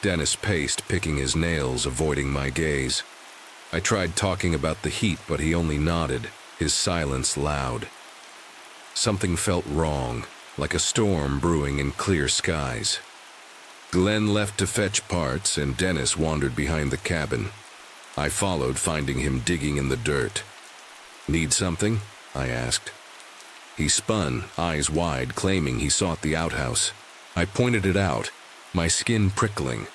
Dennis paced, picking his nails, avoiding my gaze. I tried talking about the heat, but he only nodded, his silence loud. Something felt wrong, like a storm brewing in clear skies. Glenn left to fetch parts, and Dennis wandered behind the cabin. I followed, finding him digging in the dirt. "Need something?" I asked. He spun, eyes wide, claiming he sought the outhouse. I pointed it out, my skin prickling.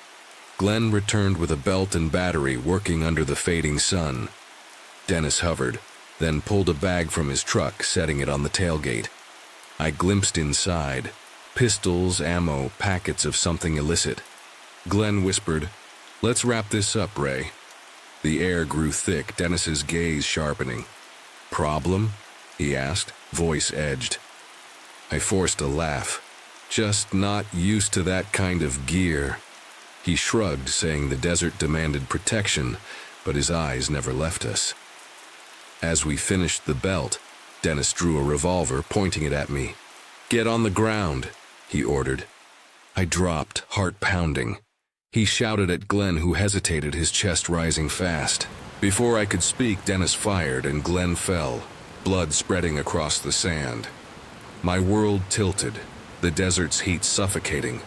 Glenn returned with a belt and battery, working under the fading sun. Dennis hovered, then pulled a bag from his truck, setting it on the tailgate. I glimpsed inside, pistols, ammo, packets of something illicit. Glenn whispered, "Let's wrap this up, Ray." The air grew thick, Dennis's gaze sharpening. "Problem?" he asked, voice edged. I forced a laugh. "Just not used to that kind of gear." He shrugged, saying the desert demanded protection, but his eyes never left us. As we finished the belt, Dennis drew a revolver, pointing it at me. "Get on the ground," he ordered. I dropped, heart pounding. He shouted at Glenn, who hesitated, his chest rising fast. Before I could speak, Dennis fired, and Glenn fell, blood spreading across the sand. My world tilted, the desert's heat suffocating.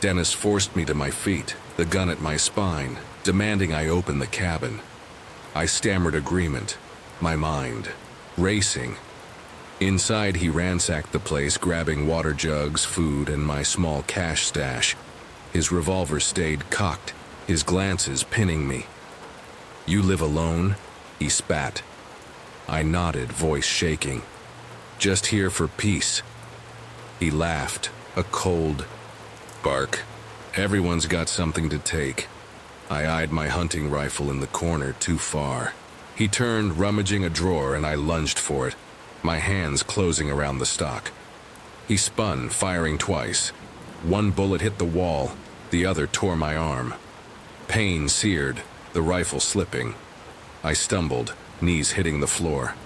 Dennis forced me to my feet, the gun at my spine, demanding I open the cabin. I stammered agreement, my mind racing. Inside, he ransacked the place, grabbing water jugs, food, and my small cash stash. His revolver stayed cocked, his glances pinning me. "You live alone?" he spat. I nodded, voice shaking. "Just here for peace." He laughed, a cold bark. Everyone's got something to take. I eyed my hunting rifle in the corner too far. He turned, rummaging a drawer, and I lunged for it, my hands closing around the stock. He spun, firing twice. One bullet hit the wall, the other tore my arm. Pain seared, the rifle slipping. I stumbled, knees hitting the floor.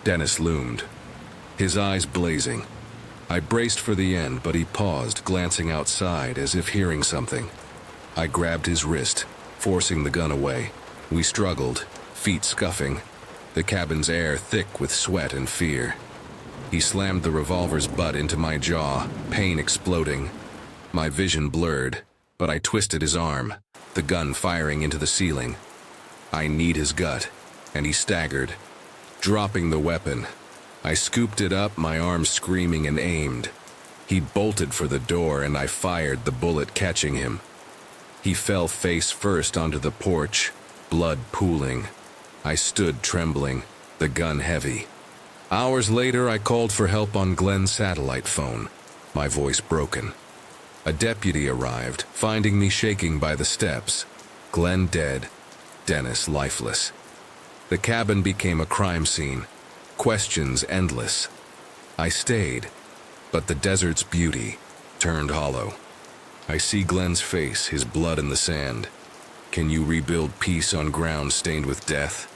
Dennis loomed, his eyes blazing. I braced for the end, but he paused, glancing outside as if hearing something. I grabbed his wrist, forcing the gun away. We struggled, feet scuffing, the cabin's air thick with sweat and fear. He slammed the revolver's butt into my jaw, pain exploding. My vision blurred, but I twisted his arm, the gun firing into the ceiling. I kneed his gut, and he staggered. Dropping the weapon, I scooped it up, my arm screaming, and aimed. He bolted for the door, and I fired, the bullet catching him. He fell face first onto the porch, blood pooling. I stood trembling, the gun heavy. Hours later, I called for help on Glenn's satellite phone, my voice broken. A deputy arrived, finding me shaking by the steps. Glenn dead, Dennis lifeless. The cabin became a crime scene, questions endless. I stayed, but the desert's beauty turned hollow. I see Glenn's face, his blood in the sand. Can you rebuild peace on ground stained with death?